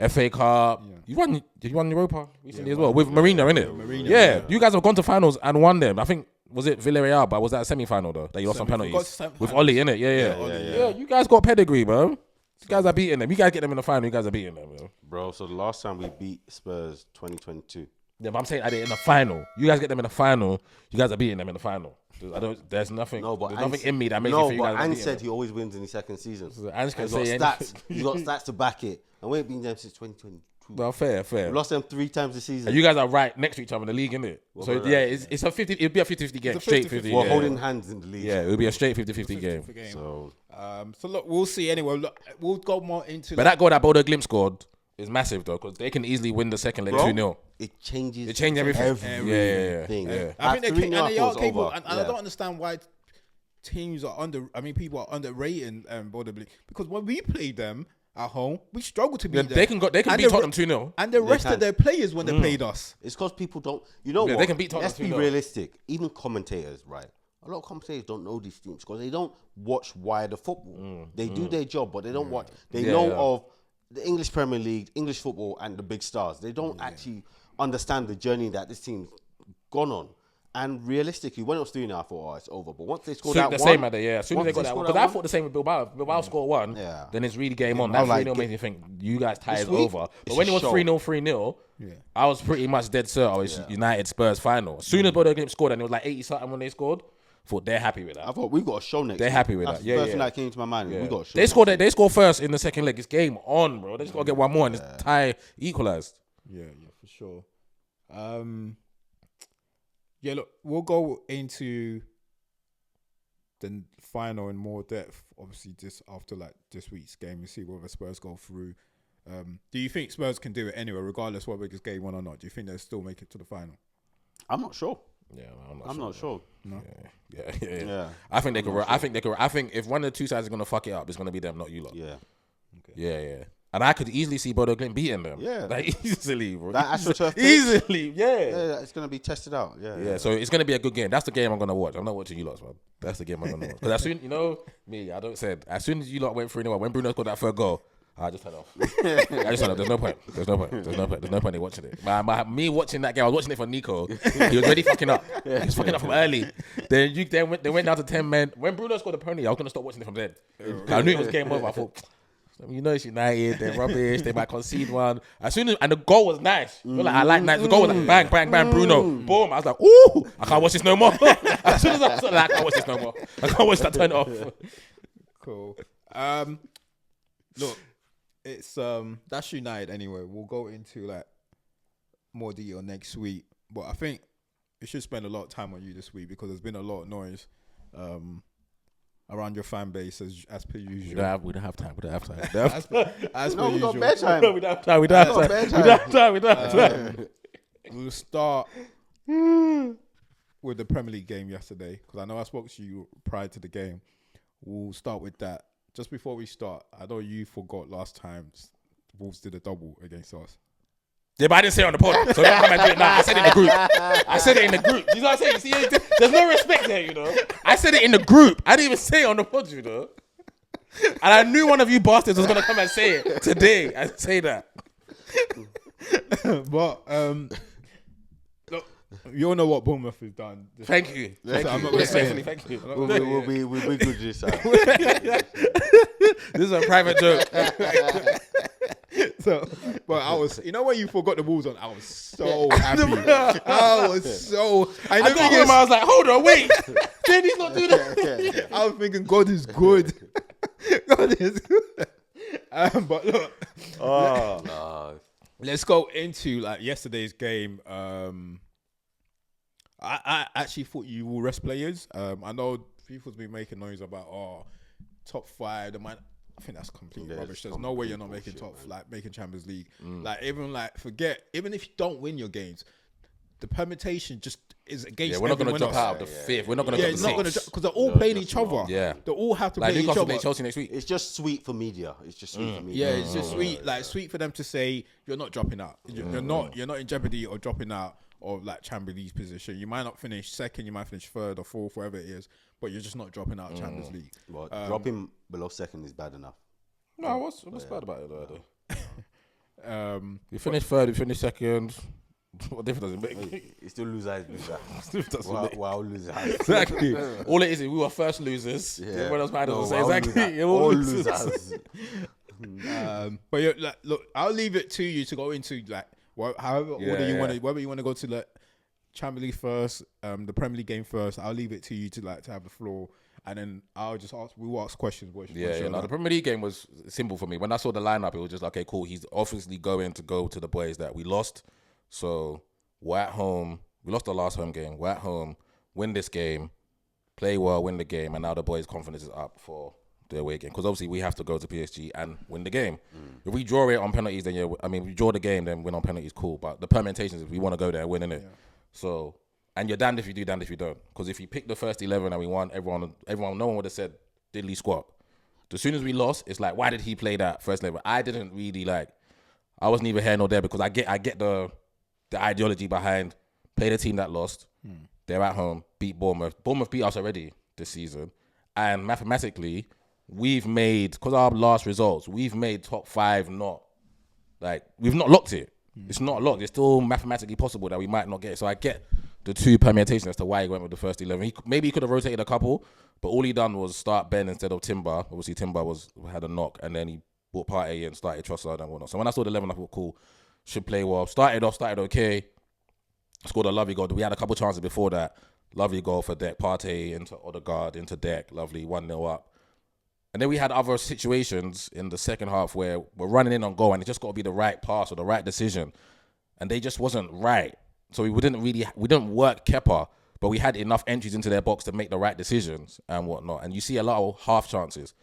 [SPEAKER 3] FA Cup. Yeah. Did you won Europa recently as well with Marina, innit? Yeah, you guys have gone to finals and won them. I think was it Villarreal, but was that a semi-final though? That you lost on penalties with Oli, innit? Yeah. You guys got pedigree, bro. You guys are beating them. You guys get them in the final. You guys are beating them,
[SPEAKER 2] bro. So the last time we beat Spurs, 2022.
[SPEAKER 3] Yeah, but I'm saying in the final. You guys get them in the final. You guys are beating them in the final. There's nothing. There's nothing in me that makes me feel you guys.
[SPEAKER 2] No, but Ange said he always wins in his second season.
[SPEAKER 3] So Ange can
[SPEAKER 2] say stats. He's got stats to back it, and we ain't been them since 2022.
[SPEAKER 3] Well, fair.
[SPEAKER 2] We lost them 3 times this season.
[SPEAKER 3] And you guys are right next to each other in the league, innit? So it's a 50. It'll be a 50-50 game. Straight 50.
[SPEAKER 2] We're holding hands in the league.
[SPEAKER 3] Yeah, it'll be a straight 50-50 game.
[SPEAKER 1] So look, we'll see. Anyway, look, we'll go more into.
[SPEAKER 3] But that goal that Bodo Glimt scored is massive though, because they can easily win the second leg 2-0.
[SPEAKER 2] It changes.
[SPEAKER 3] It changes everything.
[SPEAKER 1] Yeah. I think they are capable, and I don't understand why teams are people are underrating Bodo Glimt, because when we played them at home, we struggle to beat them.
[SPEAKER 3] They can beat Tottenham 2-0.
[SPEAKER 1] And the rest of their players when they played us.
[SPEAKER 2] It's because people don't. You know what?
[SPEAKER 3] They can beat Tottenham.
[SPEAKER 2] Let's be realistic. Even commentators, right? a lot of commentators don't know these teams because they don't watch wider football. They do their job, but they don't watch. They know of the English Premier League, English football, and the big stars. They don't actually understand the journey that this team's gone on. And realistically, when it was 3-0, I thought, it's over. But once they scored that one...
[SPEAKER 3] As soon as they got that one. Because I thought the same with Bilbao. If Bilbao scored one, then it's really game on. That 3-0 makes me think, you guys tie is over. But when it was 3-0, 3-0, I was pretty much dead certain. It was United Spurs final. As soon as Bodo Glimt scored, and it was like 80-something when they scored, I thought they're happy with that.
[SPEAKER 2] I thought we've got a show next
[SPEAKER 3] They're
[SPEAKER 2] week.
[SPEAKER 3] happy with
[SPEAKER 2] That's
[SPEAKER 3] that.
[SPEAKER 2] the first thing that came to my mind. We got a show.
[SPEAKER 3] They scored first in the second leg. It's game on, bro. They just got to get one more and it's tie equalised.
[SPEAKER 1] Yeah, for sure. Yeah, look, we'll go into the final in more depth, obviously, just after like this week's game and see whether Spurs go through. Do you think Spurs can do it anyway, regardless whether it's game one or not? Do you think they'll still make it to the final?
[SPEAKER 2] I'm not sure.
[SPEAKER 1] Yeah,
[SPEAKER 2] I'm not sure.
[SPEAKER 1] No.
[SPEAKER 3] Yeah. I think they could. I think if one of the two sides are gonna fuck it up, it's gonna be them, not you lot.
[SPEAKER 2] Yeah.
[SPEAKER 1] Okay.
[SPEAKER 3] Yeah. And I could easily see Bodo Glimt beating them.
[SPEAKER 2] Yeah.
[SPEAKER 3] Like easily, bro.
[SPEAKER 2] That AstroTurf pitch,
[SPEAKER 3] easily, yeah.
[SPEAKER 2] It's gonna be tested out. Yeah.
[SPEAKER 3] So it's gonna be a good game. That's the game I'm gonna watch. I'm not watching you lot, man. That's the game I'm gonna watch. Because as soon, I don't say it. As soon as you lot went 3-0, when Bruno scored that third goal, I just turned off. There's no point in watching it. Me watching that game, I was watching it for Nico. He was already fucking up. He was fucking up from early. They went down to 10 men. When Bruno scored the penalty, I was gonna stop watching it from then. I knew it was game over. I thought, it's United. They're rubbish. They might concede one. And the goal was nice. I like nice. The goal was like bang, bang, bang. Bruno, boom. I was like, ooh, I can't watch this no more. As soon as I saw that, I can't watch this no more. I can't watch that. Turn it off.
[SPEAKER 1] Cool. Look. It's that's United anyway. We'll go into like more detail next week, but I think we should spend a lot of time on you this week because there's been a lot of noise around your fan base as per usual.
[SPEAKER 3] We don't have time.
[SPEAKER 1] As per
[SPEAKER 2] we
[SPEAKER 1] usual.
[SPEAKER 2] got bedtime.
[SPEAKER 3] We don't have time.
[SPEAKER 1] We'll start with the Premier League game yesterday because I know I spoke to you prior to the game. We'll start with that. Just before we start, I know you forgot last time Wolves did a double against us.
[SPEAKER 3] Yeah, but I didn't say it on the pod, so don't come and do it now. I said it in the group. You know what I'm saying? See, there's no respect there, I said it in the group. I didn't even say it on the pod, And I knew one of you bastards was going to come and say it today. I say that.
[SPEAKER 1] But, look, you all know what Bournemouth has done.
[SPEAKER 3] Thank you.
[SPEAKER 1] I'm not going to say it.
[SPEAKER 3] Thank you.
[SPEAKER 2] We'll be good this time.
[SPEAKER 3] This is a private joke.
[SPEAKER 1] So, but I was, when you forgot the Wolves on, I was so happy. I was so.
[SPEAKER 3] I got home. I was like, hold on, wait. Did he not do that?
[SPEAKER 1] I was thinking, God is good. God is good. But look, let's go into like yesterday's game. I actually thought you will rest players. I know people's been making noise about top 5. I think that's completely rubbish. There's no way you're not making making Champions League. Even if you don't win your games, the permutation just is against.
[SPEAKER 3] Yeah, we're not going to drop out of the 5th. We're not going to drop the 6th.
[SPEAKER 1] Because they're all playing each other.
[SPEAKER 3] Yeah,
[SPEAKER 1] they all have to play each other.
[SPEAKER 3] Chelsea next week.
[SPEAKER 2] It's just sweet for media.
[SPEAKER 1] Yeah, it's just sweet. Like sweet for them to say you're not dropping out. You're not in jeopardy of dropping out of like Champions League position. You might not finish second. You might finish 3rd or 4th, whatever it is. But you're just not dropping out of Champions League.
[SPEAKER 2] Well, dropping below second is bad enough.
[SPEAKER 3] No, what's bad about it though? You finish 3rd, you finish 2nd. What difference does it make?
[SPEAKER 2] You still lose eyes.
[SPEAKER 3] Wow,
[SPEAKER 2] losers.
[SPEAKER 3] Exactly. All it is we were first losers.
[SPEAKER 2] Yeah.
[SPEAKER 3] Everyone else might as
[SPEAKER 2] No,
[SPEAKER 3] well say exactly.
[SPEAKER 2] all losers.
[SPEAKER 1] But look, I'll leave it to you to go into like however order you want to. Whether you want to go to like Champions League first, the Premier League game first. I'll leave it to you to have the floor, and then I'll just ask. We will ask questions.
[SPEAKER 3] The Premier League game was simple for me. When I saw the lineup, it was just okay, cool. He's obviously going to go to the boys that we lost. So we're at home. We lost the last home game. We're at home. Win this game. Play well. Win the game. And now the boys' confidence is up for the away game. Because obviously we have to go to PSG and win the game. If we draw it on penalties, then if we draw the game, then win on penalties, cool. But the permutations, if we want to go there, win, innit? Yeah. So, and you're damned if you do, damned if you don't. Because if you pick the first 11 and we won, everyone, no one would have said diddly squat. As soon as we lost, it's like, why did he play that first 11? I didn't really I wasn't even here nor there because I get the ideology behind play the team that lost. They're at home, beat Bournemouth. Bournemouth beat us already this season. And mathematically, we've made, because our last results, we've made top 5 we've not locked it. It's not locked. It's still mathematically possible that we might not get it. So I get the 2 permutations as to why he went with the first 11. Maybe he could have rotated a couple, but all he done was start Ben instead of Timber. Obviously, Timber had a knock, and then he brought Partey and started Trossard and whatnot. So when I saw the 11, I thought, cool, should play well. Started okay. Scored a lovely goal. We had a couple chances before that. Lovely goal for Dek. Partey into Odegaard, into Dek. Lovely, 1-0 up. And then we had other situations in the second half where we're running in on goal and it just got to be the right pass or the right decision. And they just wasn't right. So we didn't work Kepa, but we had enough entries into their box to make the right decisions and whatnot. And you see a lot of half chances.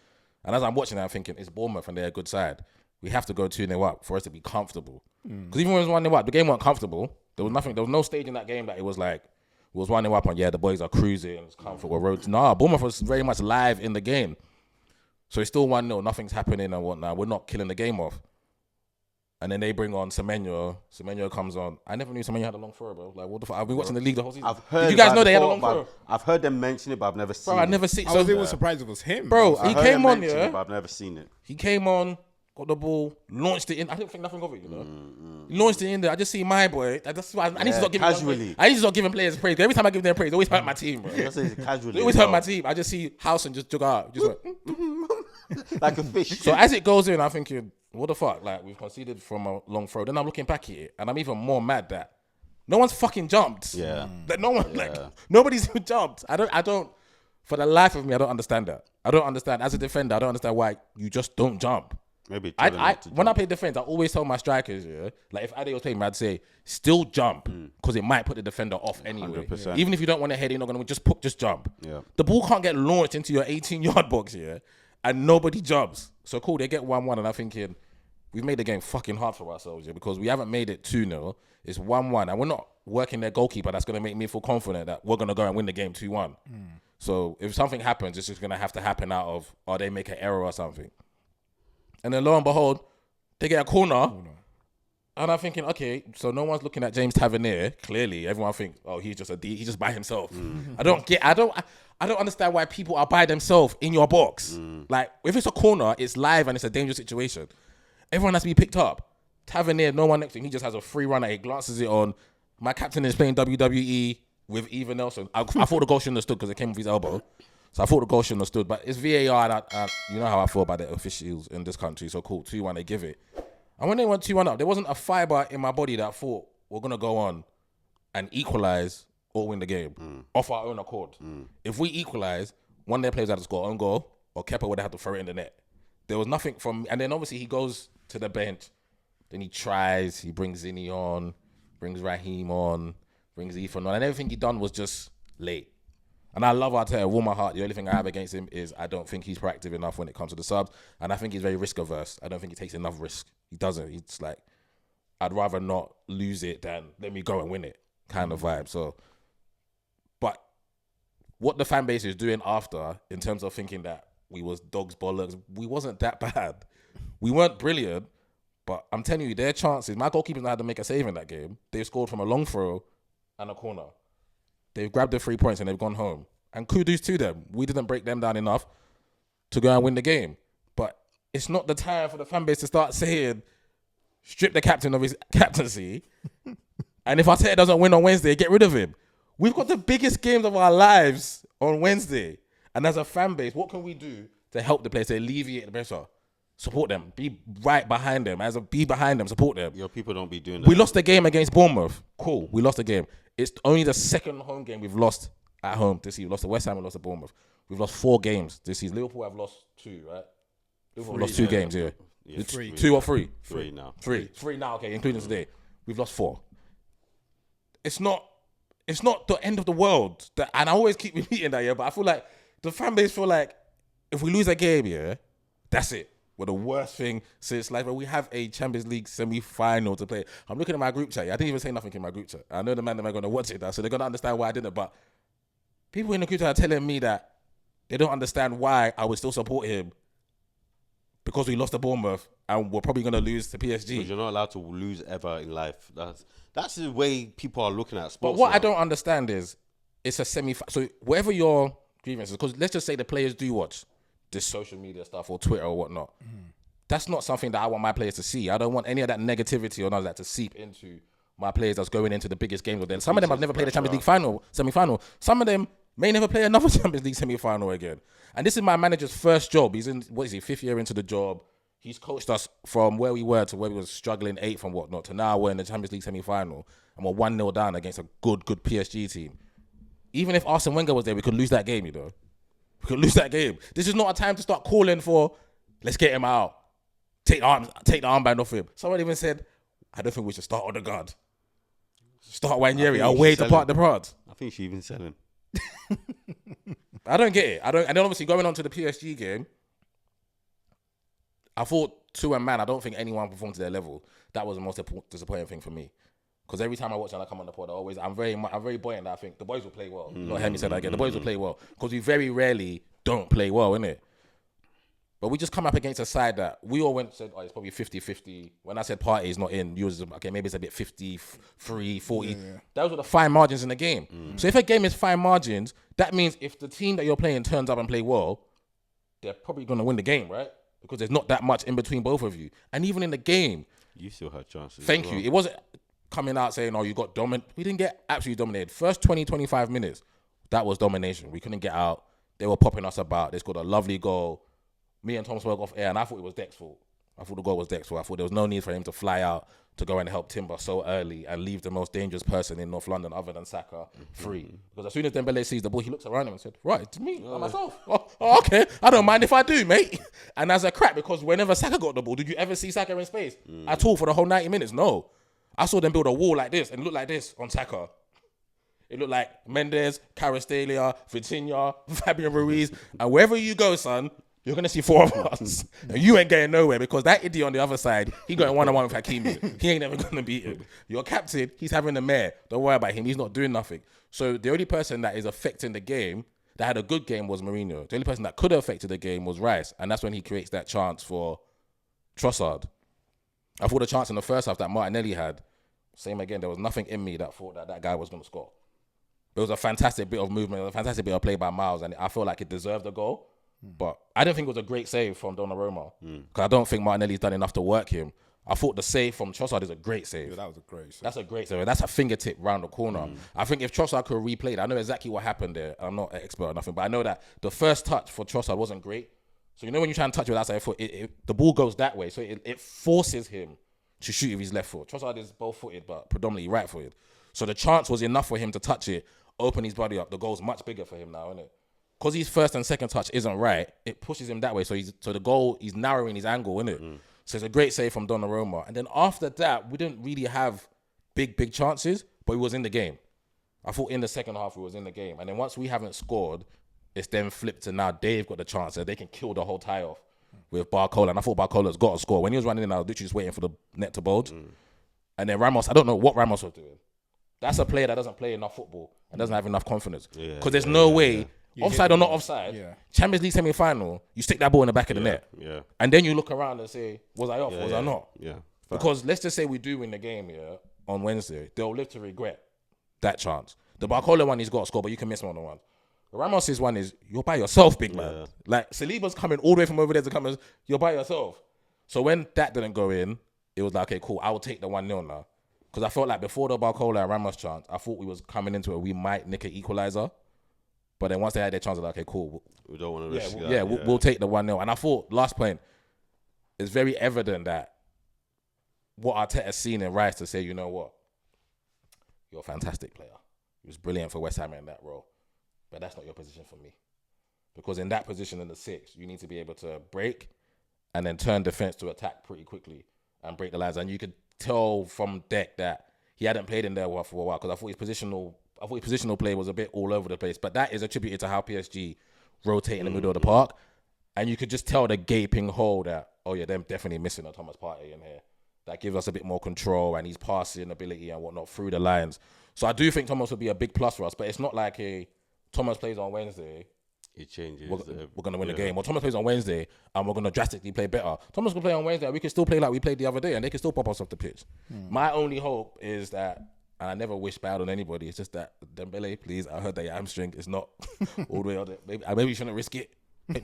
[SPEAKER 3] And as I'm watching that, I'm thinking, it's Bournemouth and they're a good side. We have to go 2-0 up for us to be comfortable. Because even when it was 1-0 up, the game wasn't comfortable. There was no stage in that game that it was like, it was 1-0 up and the boys are cruising, it's comfortable roads. Nah, Bournemouth was very much live in the game. So it's still 1-0, nothing's happening and whatnot. We're not killing the game off. And then they bring on Semenyo. Semenyo comes on. I never knew Semenyo had a long throw, bro. Like, what the fuck? I've been watching the league the whole season. Did you guys know they had a long throw?
[SPEAKER 2] I've heard them mention it, but I've never seen it.
[SPEAKER 3] Bro, I never seen it.
[SPEAKER 1] I was even surprised it was him.
[SPEAKER 3] Bro, he came on,
[SPEAKER 2] but I've never seen it.
[SPEAKER 3] He came on, got the ball, launched it in. I didn't think nothing of it, you know. He launched it in there. I just see my boy. That's why I need to start giving
[SPEAKER 2] casually.
[SPEAKER 3] I need to start giving players praise. Every time I give them praise, they always hurt my team, bro.
[SPEAKER 2] Casually.
[SPEAKER 3] They always hurt my team. I just see Howson just jog out. Just went,
[SPEAKER 2] like a fish.
[SPEAKER 3] So as it goes in, I'm thinking, what the fuck? Like, we've conceded from a long throw. Then I'm looking back at it, and I'm even more mad that no one's fucking jumped.
[SPEAKER 2] Yeah.
[SPEAKER 3] That no one, nobody's jumped. I don't, for the life of me, I don't understand that. I don't understand. As a defender, I don't understand why you just don't jump.
[SPEAKER 2] Maybe
[SPEAKER 3] when I play defense, I always tell my strikers, like if Ade was playing me, I'd say still jump because it might put the defender off anyway.
[SPEAKER 2] 100%.
[SPEAKER 3] Even if you don't want to head, you're not gonna just jump.
[SPEAKER 2] Yeah.
[SPEAKER 3] The ball can't get launched into your 18-yard box and nobody jumps. So cool, they get 1-1, and I'm thinking we've made the game fucking hard for ourselves because we haven't made it 2-0. It's 1-1, and we're not working their goalkeeper. That's gonna make me feel confident that we're gonna go and win the game 2-1. So if something happens, it's just gonna have to happen out of they make an error or something. And then lo and behold, they get a corner. And I'm thinking, okay, so no one's looking at James Tavernier. Clearly, everyone thinks, oh, he's just by himself. I don't understand why people are by themselves in your box. Like, if it's a corner, it's live and it's a dangerous situation. Everyone has to be picked up. Tavernier, no one next to him. He just has a free runner. He glances it on. My captain is playing WWE with Eva Nelson. I thought the goal shouldn't have stood because it came with his elbow. So I thought the goal shouldn't have stood. But it's VAR. And you know how I feel about the officials in this country. So cool, 2-1, they give it. And when they went 2-1 up, there wasn't a fibre in my body that thought we're going to go on and equalise or win the game off our own accord. If we equalise, one of their players had to score own goal or Kepa would have had to throw it in the net. There was nothing from... And then obviously he goes to the bench. Then he tries. He brings Zinni on, brings Raheem on, brings Ethan on. And everything he done was just late. And I love Arteta, warm my heart. The only thing I have against him is I don't think he's proactive enough when it comes to the subs. And I think he's very risk averse. I don't think he takes enough risk. He doesn't. He's like, I'd rather not lose it than let me go and win it kind of vibe. So, but what the fan base is doing after in terms of thinking that we was dogs bollocks, we wasn't that bad. We weren't brilliant, but I'm telling you, their chances, my goalkeepers had to make a save in that game. They scored from a long throw and a corner. They've grabbed the 3 points and they've gone home. And kudos to them. We didn't break them down enough to go and win the game. But it's not the time for the fan base to start saying, strip the captain of his captaincy. And if Arteta doesn't win on Wednesday, get rid of him. We've got the biggest games of our lives on Wednesday. And as a fan base, what can we do to help the players, to alleviate the pressure? Support them. Be right behind them. Be behind them. Support them.
[SPEAKER 2] Your people don't be doing that.
[SPEAKER 3] We lost the game against Bournemouth. Cool. We lost the game. It's only the second home game we've lost at home this season. We lost to West Ham and lost to Bournemouth. We've lost 4 games this season. Liverpool have lost 2, right? Liverpool have lost 2 games, yeah. It's 2 or 3?
[SPEAKER 2] 3 now.
[SPEAKER 3] 3 now, okay, including today. We've lost 4. It's not the end of the world. And I always keep repeating that, but I feel like the fan base feel like if we lose a game, that's it. We're the worst thing since life. But we have a Champions League semi-final to play. I'm looking at my group chat. I didn't even say nothing in my group chat. I know the man that are going to watch it now, so they're going to understand why I didn't. But people in the group chat are telling me that they don't understand why I would still support him because we lost to Bournemouth and we're probably going to lose to PSG.
[SPEAKER 2] Because you're not allowed to lose ever in life. That's the way people are looking at sports.
[SPEAKER 3] But what
[SPEAKER 2] now.
[SPEAKER 3] I don't understand is it's a semi. So whatever your grievances, because let's just say the players do watch this social media stuff or Twitter or whatnot. That's not something that I want my players to see. I don't want any of that negativity or none of that to seep into my players that's going into the biggest games with them. Some of them have never played a Champions League semi-final. Some of them may never play another Champions League semi-final again. And this is my manager's first job. He's in, 5th year into the job. He's coached us from where we were to where we were struggling 8th and whatnot to now we're in the Champions League semi-final and we're 1-0 down against a good PSG team. Even if Arsene Wenger was there, we could lose that game, you know. We could lose that game. This is not a time to start calling for, let's get him out. Take the armband off him. Someone even said, I don't think we should start Odegaard. Start Wanyeri. I'll wait to part the prod.
[SPEAKER 2] I think she's even selling.
[SPEAKER 3] I don't get it. And then obviously going on to the PSG game, I thought man, I don't think anyone performed to their level. That was the most disappointing thing for me. Because every time I watch and I come on the pod, I'm very buoyant that I think the boys will play well. Not Hemi said that again. The boys will play well. Because we very rarely don't play well, innit? But we just come up against a side that we all went and said, it's probably 50-50. When I said Partey's not in, you was, okay, maybe it's a bit 53, 40. Yeah. Those were the fine margins in the game. So if a game is fine margins, that means if the team that you're playing turns up and play well, they're probably going to win the game, right? Because there's not that much in between both of you. And even in the game,
[SPEAKER 2] you still had chances.
[SPEAKER 3] Thank you. It wasn't coming out saying, you got dominant. We didn't get absolutely dominated. First 20-25 minutes, that was domination. We couldn't get out. They were popping us about. They scored a lovely goal. Me and Tom spoke off air, and I thought it was Deck's fault. I thought the goal was Deck's fault. I thought there was no need for him to fly out to go and help Timber so early and leave the most dangerous person in North London other than Saka free. Because as soon as Dembele sees the ball, he looks around him and said, right, it's me, myself. Oh, okay, I don't mind if I do, mate. And that's a crap, because whenever Saka got the ball, did you ever see Saka in space at all for the whole 90 minutes? No. I saw them build a wall like this and look like this on Saka. It looked like Mendes, Kvaratskhelia, Vitinha, Fabian Ruiz, and wherever you go, son, you're going to see 4 of us. And you ain't getting nowhere because that idiot on the other side, he going one-on-one with Hakimi. He ain't never going to beat him. Your captain, he's having the mare. Don't worry about him. He's not doing nothing. So the only person that is affecting the game, that had a good game, was Mourinho. The only person that could have affected the game was Rice. And that's when he creates that chance for Trossard. I thought the chance in the first half that Martinelli had, same again, there was nothing in me that thought that guy was going to score. There was a fantastic bit of movement, a fantastic bit of play by Miles, and I feel like it deserved a goal. But I didn't think it was a great save from Donnarumma because I don't think Martinelli's done enough to work him. I thought the save from Trossard is a great save.
[SPEAKER 1] Yeah, that was a great save.
[SPEAKER 3] That's a great save. That's a fingertip round the corner. I think if Trossard could replay it, I know exactly what happened there. I'm not an expert or nothing, but I know that the first touch for Trossard wasn't great. So you know when you try and touch with that side foot, the ball goes that way. So it forces him to shoot with his left foot. Trossard is both-footed, but predominantly right-footed. So the chance was enough for him to touch it, open his body up. The goal's much bigger for him now, isn't it? Because his first and second touch isn't right, it pushes him that way. So the goal, he's narrowing his angle, isn't it? So it's a great save from Donnarumma. And then after that, we didn't really have big chances, but we was in the game. I thought in the second half we was in the game. And then once we haven't scored, it's then flipped to now they've got the chance that they can kill the whole tie off with Barcola. And I thought Barcola's got to score. When he was running in, I was literally just waiting for the net to bulge. And then Ramos, I don't know what Ramos was doing. That's a player that doesn't play enough football and doesn't have enough confidence. Because there's no way... offside or not offside, Champions League semi-final, you stick that ball in the back of the net. And then you look around and say, was I off? Was I not? Because let's just say we do win the game on Wednesday. They'll live to regret that chance. The Barcola one, he's got to score, but you can miss one on one. The Ramos' one is, you're by yourself, big man. Like, Saliba's coming all the way from over there to come and you're by yourself. So when that didn't go in, it was like, okay, cool, I will take the 1-0 now. Because I felt like before the Barcola and Ramos chance, I thought we was coming into it, we might nick an equaliser. But then once they had their chance, I was like, okay, cool.
[SPEAKER 2] We don't want to risk that.
[SPEAKER 3] Yeah, we'll take the 1-0. And I thought, last point, it's very evident that what Arteta's seen in Rice to say, you know what? You're a fantastic player. He was brilliant for West Ham in that role. But that's not your position for me. Because in that position in the 6, you need to be able to break and then turn defence to attack pretty quickly and break the lines. And you could tell from Deck that he hadn't played in there for a while because I thought his positional play was a bit all over the place. But that is attributed to how PSG rotate in the middle of the park. And you could just tell the gaping hole that, they're definitely missing a Thomas Partey in here. That gives us a bit more control and his passing ability and whatnot through the lines. So I do think Thomas will be a big plus for us. But it's not like Thomas plays on Wednesday.
[SPEAKER 2] It changes.
[SPEAKER 3] We're going to win the game. Or Thomas plays on Wednesday and we're going to drastically play better. Thomas can play on Wednesday and we can still play like we played the other day and they can still pop us off the pitch. My only hope is that And I never wish bad on anybody. It's just that Dembele, please. I heard that your hamstring is not all the way on it. Maybe you shouldn't risk it.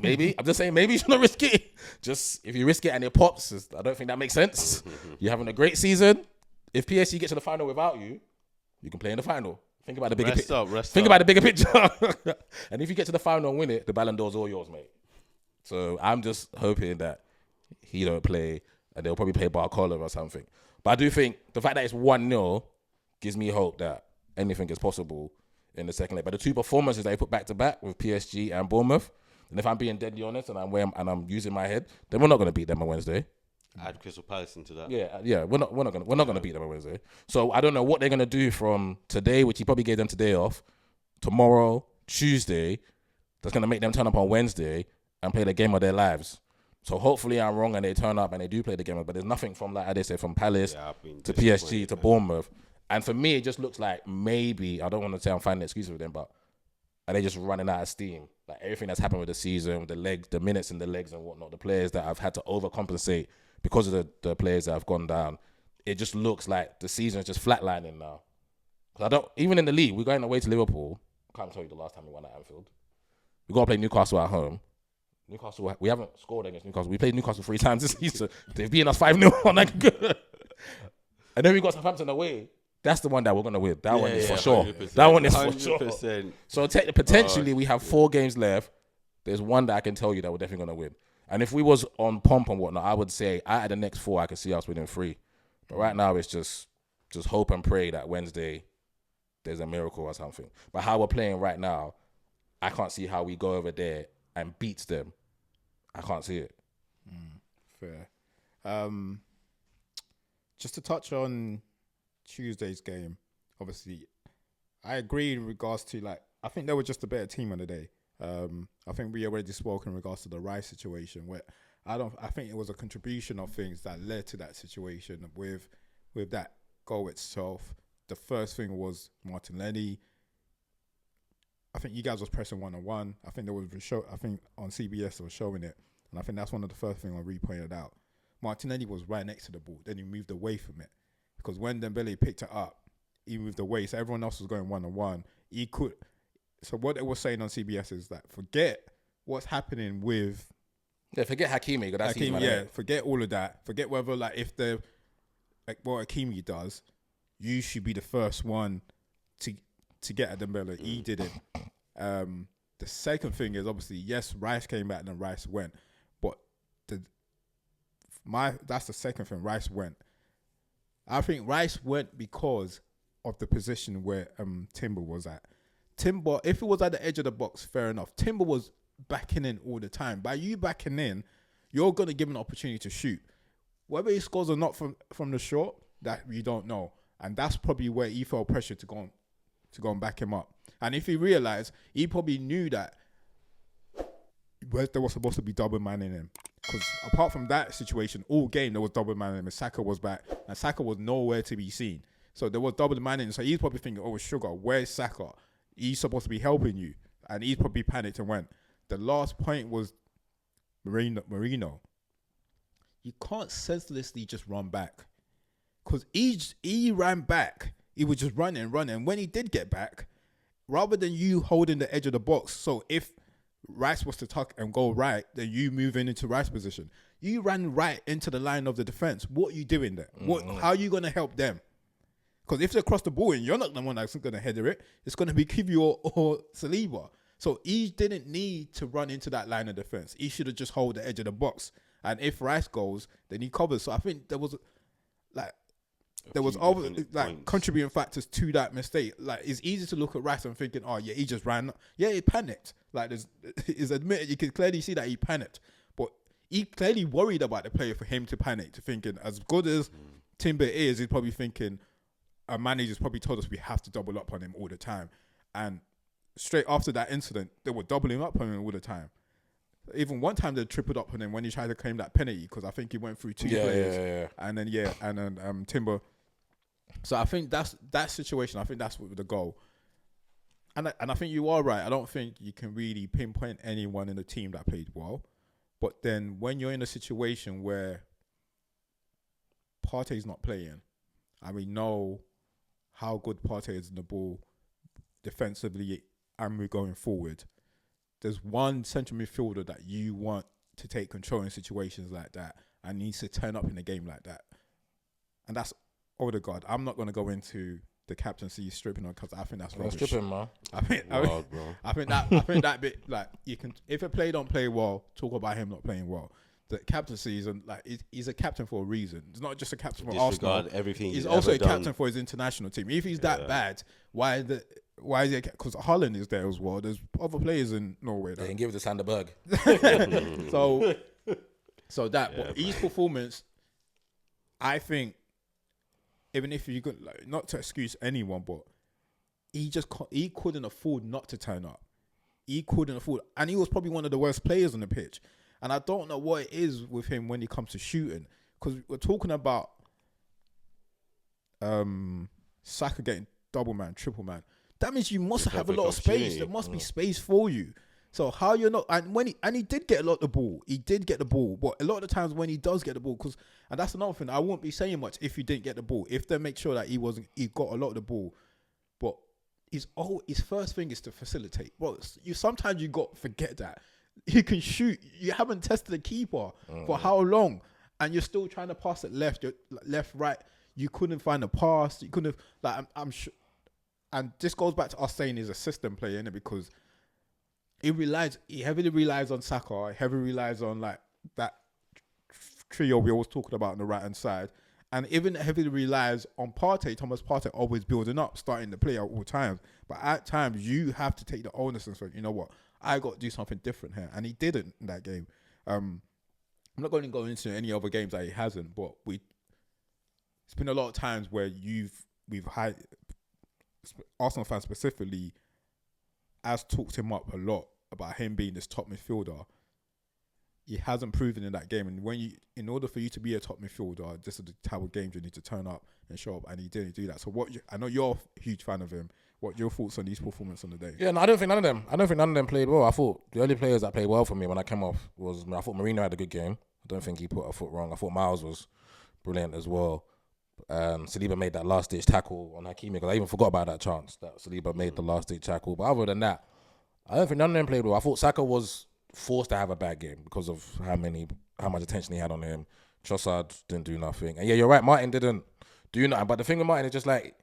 [SPEAKER 3] Maybe I'm just saying. Maybe you shouldn't risk it. Just if you risk it and it pops, I don't think that makes sense. You're having a great season. If PSG gets to the final without you, you can play in the final. Think about the bigger picture. Think about the bigger picture. And if you get to the final and win it, the Ballon d'Or's all yours, mate. So I'm just hoping that he don't play and they'll probably play Barcola or something. But I do think the fact that it's 1-0 gives me hope that anything is possible in the second leg. But the two performances that he put back to back with PSG and Bournemouth, and if I'm being deadly honest and I'm using my head, then we're not going to beat them on Wednesday.
[SPEAKER 2] Add Crystal Palace into that.
[SPEAKER 3] Yeah, we're not going to beat them on Wednesday. So I don't know what they're going to do from today, which he probably gave them today off, tomorrow, Tuesday. That's going to make them turn up on Wednesday and play the game of their lives. So hopefully I'm wrong and they turn up and they do play the game. But there's nothing from, like they say, from Palace to PSG to Bournemouth. And for me, it just looks like maybe, I don't want to say I'm finding an excuse with them, but are they just running out of steam? Like everything that's happened with the season, with the legs, the minutes in the legs and whatnot, the players that have had to overcompensate because of the players that have gone down, it just looks like the season is just flatlining now. Even in the league, we're going away to Liverpool. I can't tell you the last time we won at Anfield. We got to play Newcastle at home. Newcastle, we haven't scored against Newcastle. We played Newcastle 3 times this season. They've beaten us 5-0. And then we got Southampton away. That's the one that we're going to win. That one is for sure. 100%. That one is for 100%. Sure. So potentially we have 4 games left. There's one that I can tell you that we're definitely going to win. And if we was on pomp and whatnot, I would say out of the next 4, I could see us winning 3. But right now it's just hope and pray that Wednesday there's a miracle or something. But how we're playing right now, I can't see how we go over there and beat them. I can't see it.
[SPEAKER 1] Fair. Just to touch on Tuesday's game, obviously, I agree in regards to, I think they were just a better team on the day. I think we already spoke in regards to the Rice situation, where I think it was a contribution of things that led to that situation with that goal itself. The first thing was Martinelli. I think you guys was pressing 1-on-1. I think there was I think on CBS they were showing it, and I think that's one of the first things I re-pointed out. Martinelli was right next to the ball, then he moved away from it. Because when Dembele picked it up, he moved away. So everyone else was going 1-on-1. He could. So what they were saying on CBS is that forget what's happening with.
[SPEAKER 3] Yeah, forget Hakimi. That's
[SPEAKER 1] Hakimi, forget all of that. Forget whether if what Hakimi does, you should be the first one to get at Dembele. He didn't. The second thing is obviously yes, Rice came back and then Rice went, but that's the second thing. Rice went. I think Rice went because of the position where Timber was at. Timber, if it was at the edge of the box, fair enough. Timber was backing in all the time. By you backing in, you're going to give him an opportunity to shoot. Whether he scores or not from the short, that we don't know. And that's probably where he felt pressure to go and back him up. And if he realised, he probably knew that there was supposed to be double manning him. Because apart from that situation, all game there was double manning him. And Saka was back, and Saka was nowhere to be seen. So there was double manning. So he's probably thinking, "Oh, Sugar, where's Saka? He's supposed to be helping you." And he's probably panicked and went. The last point was Marino. You can't senselessly just run back, because he ran back. He was just running. When he did get back, rather than you holding the edge of the box, so if Rice was to tuck and go right, then you move into Rice position. You ran right into the line of the defense. What are you doing there? How are you going to help them? Because if they cross the ball and you're not the one that's going to header it, it's going to be Kivio or Saliba. So he didn't need to run into that line of defense. He should have just hold the edge of the box. And if Rice goes, then he covers. So I think there was contributing factors to that mistake. It's easy to look at Rice and thinking, oh yeah, he just ran. Yeah, he panicked. It's admitted, you can clearly see that he panicked. But he clearly worried about the player for him to panic, to thinking as good as Timber is, he's probably thinking our manager's probably told us we have to double up on him all the time. And straight after that incident, they were doubling up on him all the time. Even one time they tripled up on him when he tried to claim that penalty, because I think he went through 2 players.
[SPEAKER 3] Yeah.
[SPEAKER 1] And then Timber. So I think that's that situation. I think that's with the goal. And I think you are right. I don't think you can really pinpoint anyone in the team that played well. But then when you're in a situation where Partey's not playing, and we know how good Partey is in the ball defensively and we're going forward. There's one central midfielder that you want to take control in situations like that and needs to turn up in a game like that. And that's Odegaard. I'm not going to go into the captaincy stripping on because I think that's rubbish.
[SPEAKER 3] Stripping, man.
[SPEAKER 1] I think that bit, like, you can, if a player don't play well, talk about him not playing well. The captaincy is he's a captain for a reason. He's not just a captain for Arsenal.
[SPEAKER 2] Everything
[SPEAKER 1] he's also a captain for his international team. If he's that bad, why is he? Because Holland is there as well. There's other players in Norway.
[SPEAKER 3] They can give it to Sanderberg.
[SPEAKER 1] so his performance, I think, even if you could, like, not to excuse anyone, but he couldn't afford not to turn up. He couldn't afford, and he was probably one of the worst players on the pitch. And I don't know what it is with him when it comes to shooting, because we're talking about Saka getting double man, triple man. That means you must have a lot of space. There must be space for you. So how you're not, and he did get a lot of the ball. He did get the ball, but a lot of the times when he does get the ball, and that's another thing, I wouldn't be saying much if he didn't get the ball. If they make sure that he got a lot of the ball, but his first thing is to facilitate. Well, sometimes you got to forget that. You can shoot. You haven't tested the keeper for how long, and you're still trying to pass it left, right. You couldn't find a pass. You couldn't have, I'm sure. And this goes back to us saying he's a system player, innit? Because he heavily relies on Saka. Heavily relies on like that trio we always talking about on the right hand side, and even heavily relies on Partey. Thomas Partey always building up, starting the play at all times. But at times you have to take the onus and say, you know what, I got to do something different here, and he didn't in that game. I'm not going to go into any other games that he hasn't, but it's been a lot of times where we've had Arsenal fans specifically has talked him up a lot about him being this top midfielder. He hasn't proven in that game, and in order for you to be a top midfielder, this is the type of games you need to turn up and show up, and he didn't do that. So I know you're a huge fan of him. What your thoughts on these performances on the day?
[SPEAKER 3] Yeah, no, I don't think none of them played well. I thought the only players that played well for me when I came off I thought Mourinho had a good game. I don't think he put a foot wrong. I thought Miles was brilliant as well. Saliba made that last ditch tackle on Hakimi, because I even forgot about that chance that Saliba made the last ditch tackle. But other than that, I don't think none of them played well. I thought Saka was forced to have a bad game because of how much attention he had on him. Trossard didn't do nothing. And yeah, you're right, Martin didn't do nothing. But the thing with Martin is just like,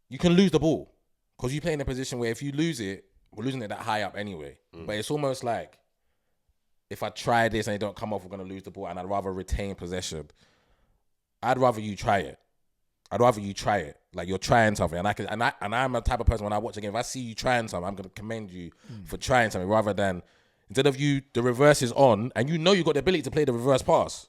[SPEAKER 3] you can lose the ball because you play in a position where if you lose it, we're losing it that high up anyway. But it's almost like, if I try this and it don't come off, we're going to lose the ball, and I'd rather retain possession. I'd rather you try it. Like, you're trying something, and I'm a type of person, when I watch a game, if I see you trying something, I'm gonna commend you for trying something, rather than instead of the reverse is on, and you know you got the ability to play the reverse pass,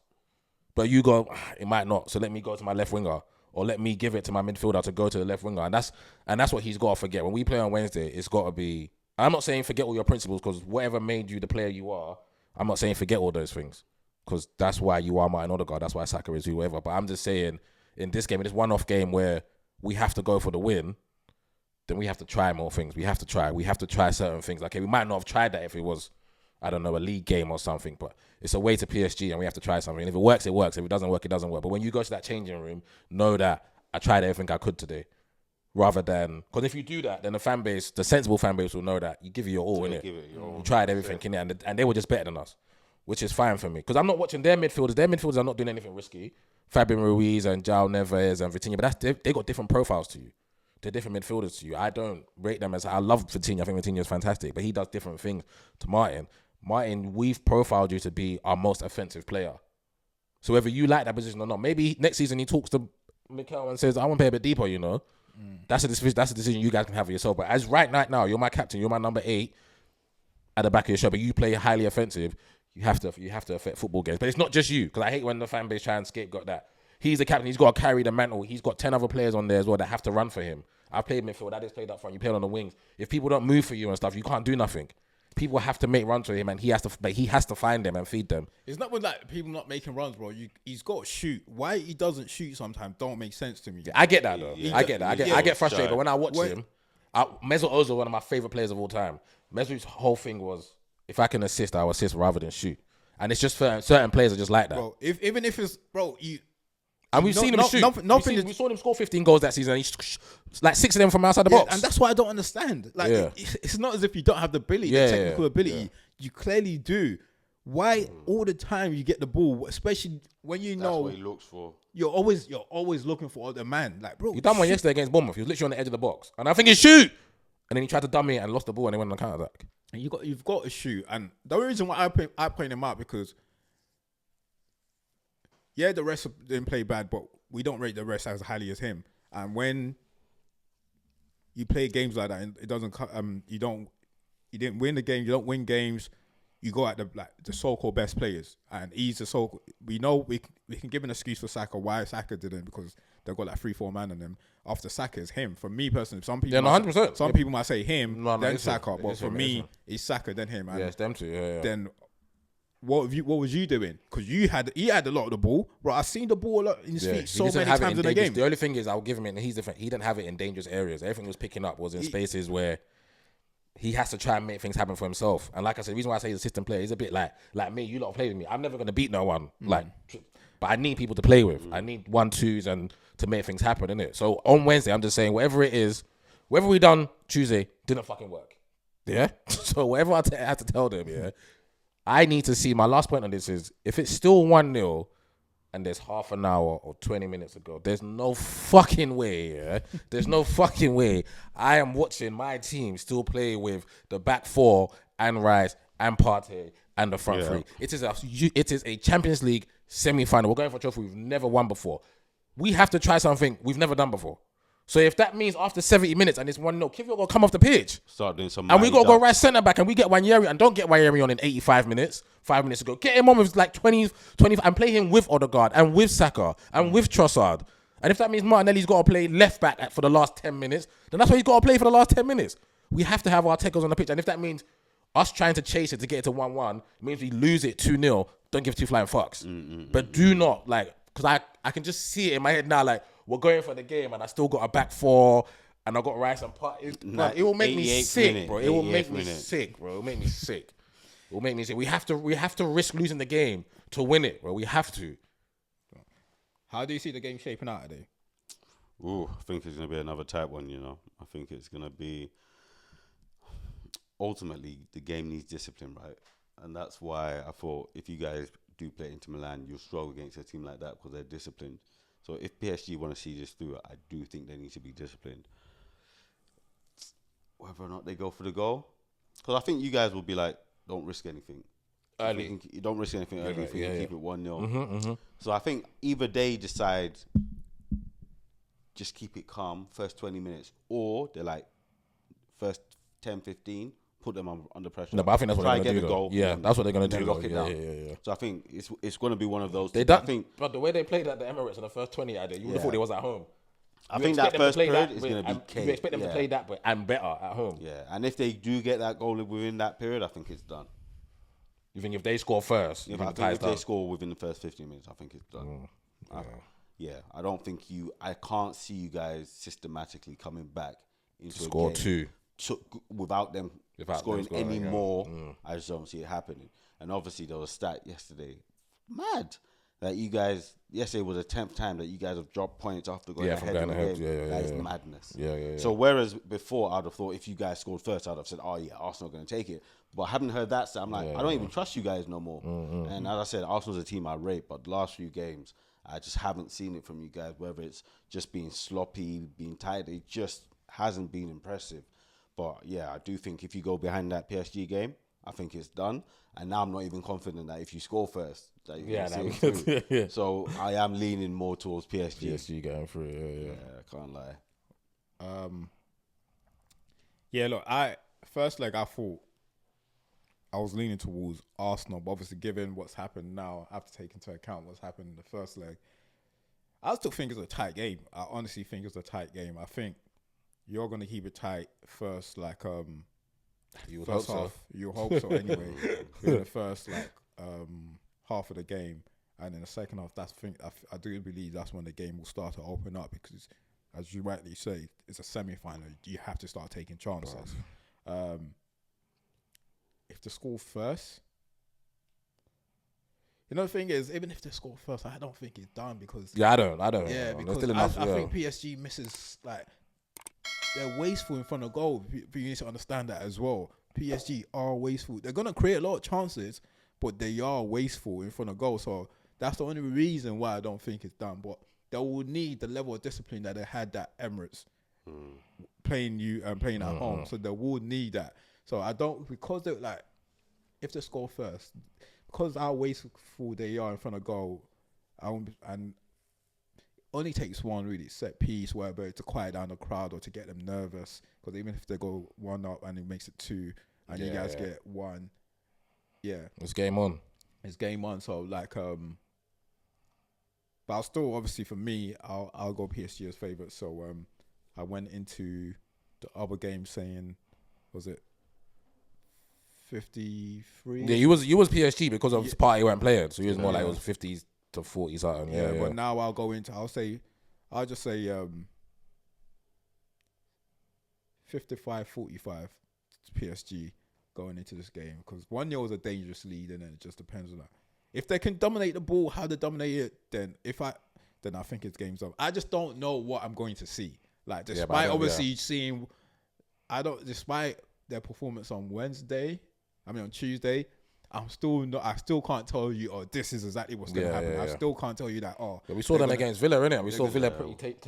[SPEAKER 3] but you go, it might not, so let me go to my left winger, or let me give it to my midfielder to go to the left winger, and that's what he's got to forget. When we play on Wednesday, it's got to be. I'm not saying forget all your principles, because whatever made you the player you are, I'm not saying forget all those things, because that's why you are Martin Odegaard, that's why Saka is whoever. But I'm just saying, in this game, in this one-off game where we have to go for the win, then we have to try more things. We have to try certain things. Okay, we might not have tried that if it was, I don't know, a league game or something, but it's away to PSG and we have to try something. And if it works, it works. If it doesn't work, it doesn't work. But when you go to that changing room, know that I tried everything I could today. Rather than, because if you do that, then the fan base, the sensible fan base will know that you give it your all, innit? You tried everything, innit? And they were just better than us, which is fine for me. Because I'm not watching their midfielders. Their midfielders are not doing anything risky. Fabian Ruiz and João Neves and Vitinha, but they got different profiles to you. They're different midfielders to you. I don't rate them as, I love Vitinha. I think Vitinha is fantastic, but he does different things to Martin. Martin, we've profiled you to be our most offensive player. So whether you like that position or not, maybe next season he talks to Mikel and says, I want to play a bit deeper, you know. That's a decision you guys can have for yourself. But as right now, you're my captain, you're my number 8 at the back of your show, but you play highly offensive. You have to affect football games. But it's not just you, because I hate when the fan base try and scapegoat that. He's the captain. He's got to carry the mantle. He's got 10 other players on there as well that have to run for him. I played midfield. I just played up front. You played on the wings. If people don't move for you and stuff, you can't do nothing. People have to make runs for him, and he has to find them and feed them.
[SPEAKER 1] It's not with like people not making runs, bro. He's got to shoot. Why he doesn't shoot sometimes don't make sense to me.
[SPEAKER 3] I get that though. I get frustrated, but when I watch him, Mesut Ozil, one of my favorite players of all time. Mesut's whole thing was, if I can assist, I'll assist rather than shoot. And it's just certain players are just like that.
[SPEAKER 1] Bro, even if it's, bro,
[SPEAKER 3] And we've seen him shoot. We saw him score 15 goals that season. And like 6 of them from outside the box.
[SPEAKER 1] And that's what I don't understand. Like, it's not as if you don't have the ability, the technical ability. Yeah. You clearly do. Why all the time you get the ball, especially when you know
[SPEAKER 2] what he looks for.
[SPEAKER 1] You're always looking for the man. Like, bro,
[SPEAKER 3] he done one yesterday against Bournemouth. He was literally on the edge of the box, and I think he shoot. And then he tried to dummy it and lost the ball, and they went on the counter attack.
[SPEAKER 1] And you've got to shoot. And the only reason why I point him out because the rest didn't play bad, but we don't rate the rest as highly as him. And when you play games like that, and it doesn't you didn't win the game. You don't win games. You go at the so-called best players, and he's the so. We know we can give an excuse for Saka why Saka didn't, because they've got like 3-4 man on them. After Saka is him. For me personally, some people
[SPEAKER 3] 100%.
[SPEAKER 1] Some people might say him then Saka, but for me it's Saka then him. And
[SPEAKER 3] it's them two. Yeah.
[SPEAKER 1] Then what was you doing? Because he had a lot of the ball, bro. I've seen the ball a lot in his feet so many times in the game.
[SPEAKER 3] The only thing is, I'll give him it, and he's different. He didn't have it in dangerous areas. Everything was picking up was in spaces where he has to try and make things happen for himself. And like I said, the reason why I say he's a system player, he's a bit like me. You lot play with me. I'm never going to beat no one. But I need people to play with. I need 1-2s and to make things happen, innit? So on Wednesday, I'm just saying, whatever it is, whatever we done Tuesday didn't fucking work. Yeah? So whatever I had to tell them, I need to see, my last point on this is, if it's still 1-0 and there's half an hour or 20 minutes ago, there's no fucking way, There's no fucking way I am watching my team still play with the back four and Rice and Partey and the front three. It is a Champions League semi-final. We're going for a trophy we've never won before. We have to try something we've never done before. So if that means after 70 minutes and it's 1-0, Kivior got to come off the pitch.
[SPEAKER 2] Start doing some.
[SPEAKER 3] And we got to go right centre back, and we get Wanyeri, and don't get Wanyeri on in 85 minutes, 5 minutes ago. Get him on with like 20, 25, and play him with Odegaard and with Saka and with Trossard. And if that means Martinelli's got to play left back for the last 10 minutes, then that's what he's got to play for the last 10 minutes. We have to have our takers on the pitch. And if that means us trying to chase it to get it to 1-1, it means we lose it 2-0, don't give 2 flying fucks. But do not, because I can just see it in my head now, we're going for the game and I still got a back four and I got Rice and Part. It will make me sick, bro. It will make me sick, bro. It will make me sick. It will make me sick. We have to risk losing the game to win it, bro. We have to.
[SPEAKER 1] How do you see the game shaping out today?
[SPEAKER 2] Ooh, I think it's going to be another tight one, I think it's going to be... Ultimately, the game needs discipline, right? And that's why I thought if you guys do play Inter Milan, you'll struggle against a team like that because they're disciplined. So if PSG want to see this through, I do think they need to be disciplined. Whether or not they go for the goal, because I think you guys will be like, don't risk anything early. You don't risk anything early if you can keep it 1-0. So I think either they decide just keep it calm first 20 minutes, or they're like first 10, 15. Put them under pressure.
[SPEAKER 3] No, but I think that's what they're going to do.
[SPEAKER 2] Goal,
[SPEAKER 3] that's what they're going to do.
[SPEAKER 2] Lock it down. Yeah. So I think it's going to be one of those.
[SPEAKER 3] But the way they played at the Emirates in the first 20, you would have thought they was at home.
[SPEAKER 2] I think that first period is going to be key.
[SPEAKER 3] You expect them to play that, and better at home.
[SPEAKER 2] Yeah, and if they do get that goal within that period, I think it's done.
[SPEAKER 3] You think if they score first,
[SPEAKER 2] if they score within the first 15 minutes, I think it's done. I don't think I can't see you guys systematically coming back into
[SPEAKER 3] score
[SPEAKER 2] a game
[SPEAKER 3] 2.
[SPEAKER 2] Without them scoring any more. I just don't see it happening. And obviously there was a stat yesterday, mad, that you guys, yesterday was the 10th time that you guys have dropped points after going ahead in the game. That is madness. So whereas before I'd have thought if you guys scored first, I'd have said, Arsenal are going to take it. But I haven't heard that, so I'm like, I don't even trust you guys no more. And as I said, Arsenal's a team I rate, but the last few games, I just haven't seen it from you guys, whether it's just being sloppy, being tired, it just hasn't been impressive. But yeah, I do think if you go behind that PSG game, I think it's done. And now I'm not even confident that if you score first, that you're going to see it through. So I am leaning more towards PSG.
[SPEAKER 3] PSG going through,
[SPEAKER 2] yeah, I can't lie.
[SPEAKER 1] Look, I thought I was leaning towards Arsenal, but obviously given what's happened now, I have to take into account what's happened in the first leg. I still think it's a tight game. I honestly think it's a tight game. I think you're going to keep it tight first,
[SPEAKER 3] you would
[SPEAKER 1] first
[SPEAKER 3] hope
[SPEAKER 1] half.
[SPEAKER 3] so.
[SPEAKER 1] You hope so anyway. In the first half of the game, and in the second half, I do believe that's when the game will start to open up, because, as you rightly say, it's a semi-final. You have to start taking chances. If the score first, You know, the thing is, even if they score first, I don't think it's done because
[SPEAKER 3] Yeah, I don't.
[SPEAKER 1] yeah,
[SPEAKER 3] There's
[SPEAKER 1] because
[SPEAKER 3] still enough,
[SPEAKER 1] I think PSG misses like they're wasteful in front of goal. You need to understand that as well. PSG are wasteful. They're gonna create a lot of chances, but they are wasteful in front of goal. So that's the only reason why I don't think it's done. But they will need the level of discipline that they had at Emirates playing at home. So they will need that. So I don't because they like if they score first. Because how wasteful they are in front of goal, and only takes one really set piece, whatever, to quiet down the crowd or to get them nervous. Because even if they go 1-up and it makes it 2, and you guys get 1,
[SPEAKER 3] it's game on.
[SPEAKER 1] It's game on. So like, but I'll still obviously for me, I'll go PSG as favourite. So I went into the other game saying, was it 53?
[SPEAKER 3] Yeah, you was PSG because of Partey weren't playing, so he was more like it was 50 to 40 something. Yeah,
[SPEAKER 1] But now I'll just say 55-45 PSG going into this game because 1-0 is a dangerous lead, and it just depends on that. If they can dominate the ball, how they dominate it, then I think it's game's up. I just don't know what I'm going to see. Like despite despite their performance on Tuesday, I still can't tell you, this is exactly what's going to happen. I still can't tell you that,
[SPEAKER 3] we saw them against Villa, innit? We saw Villa take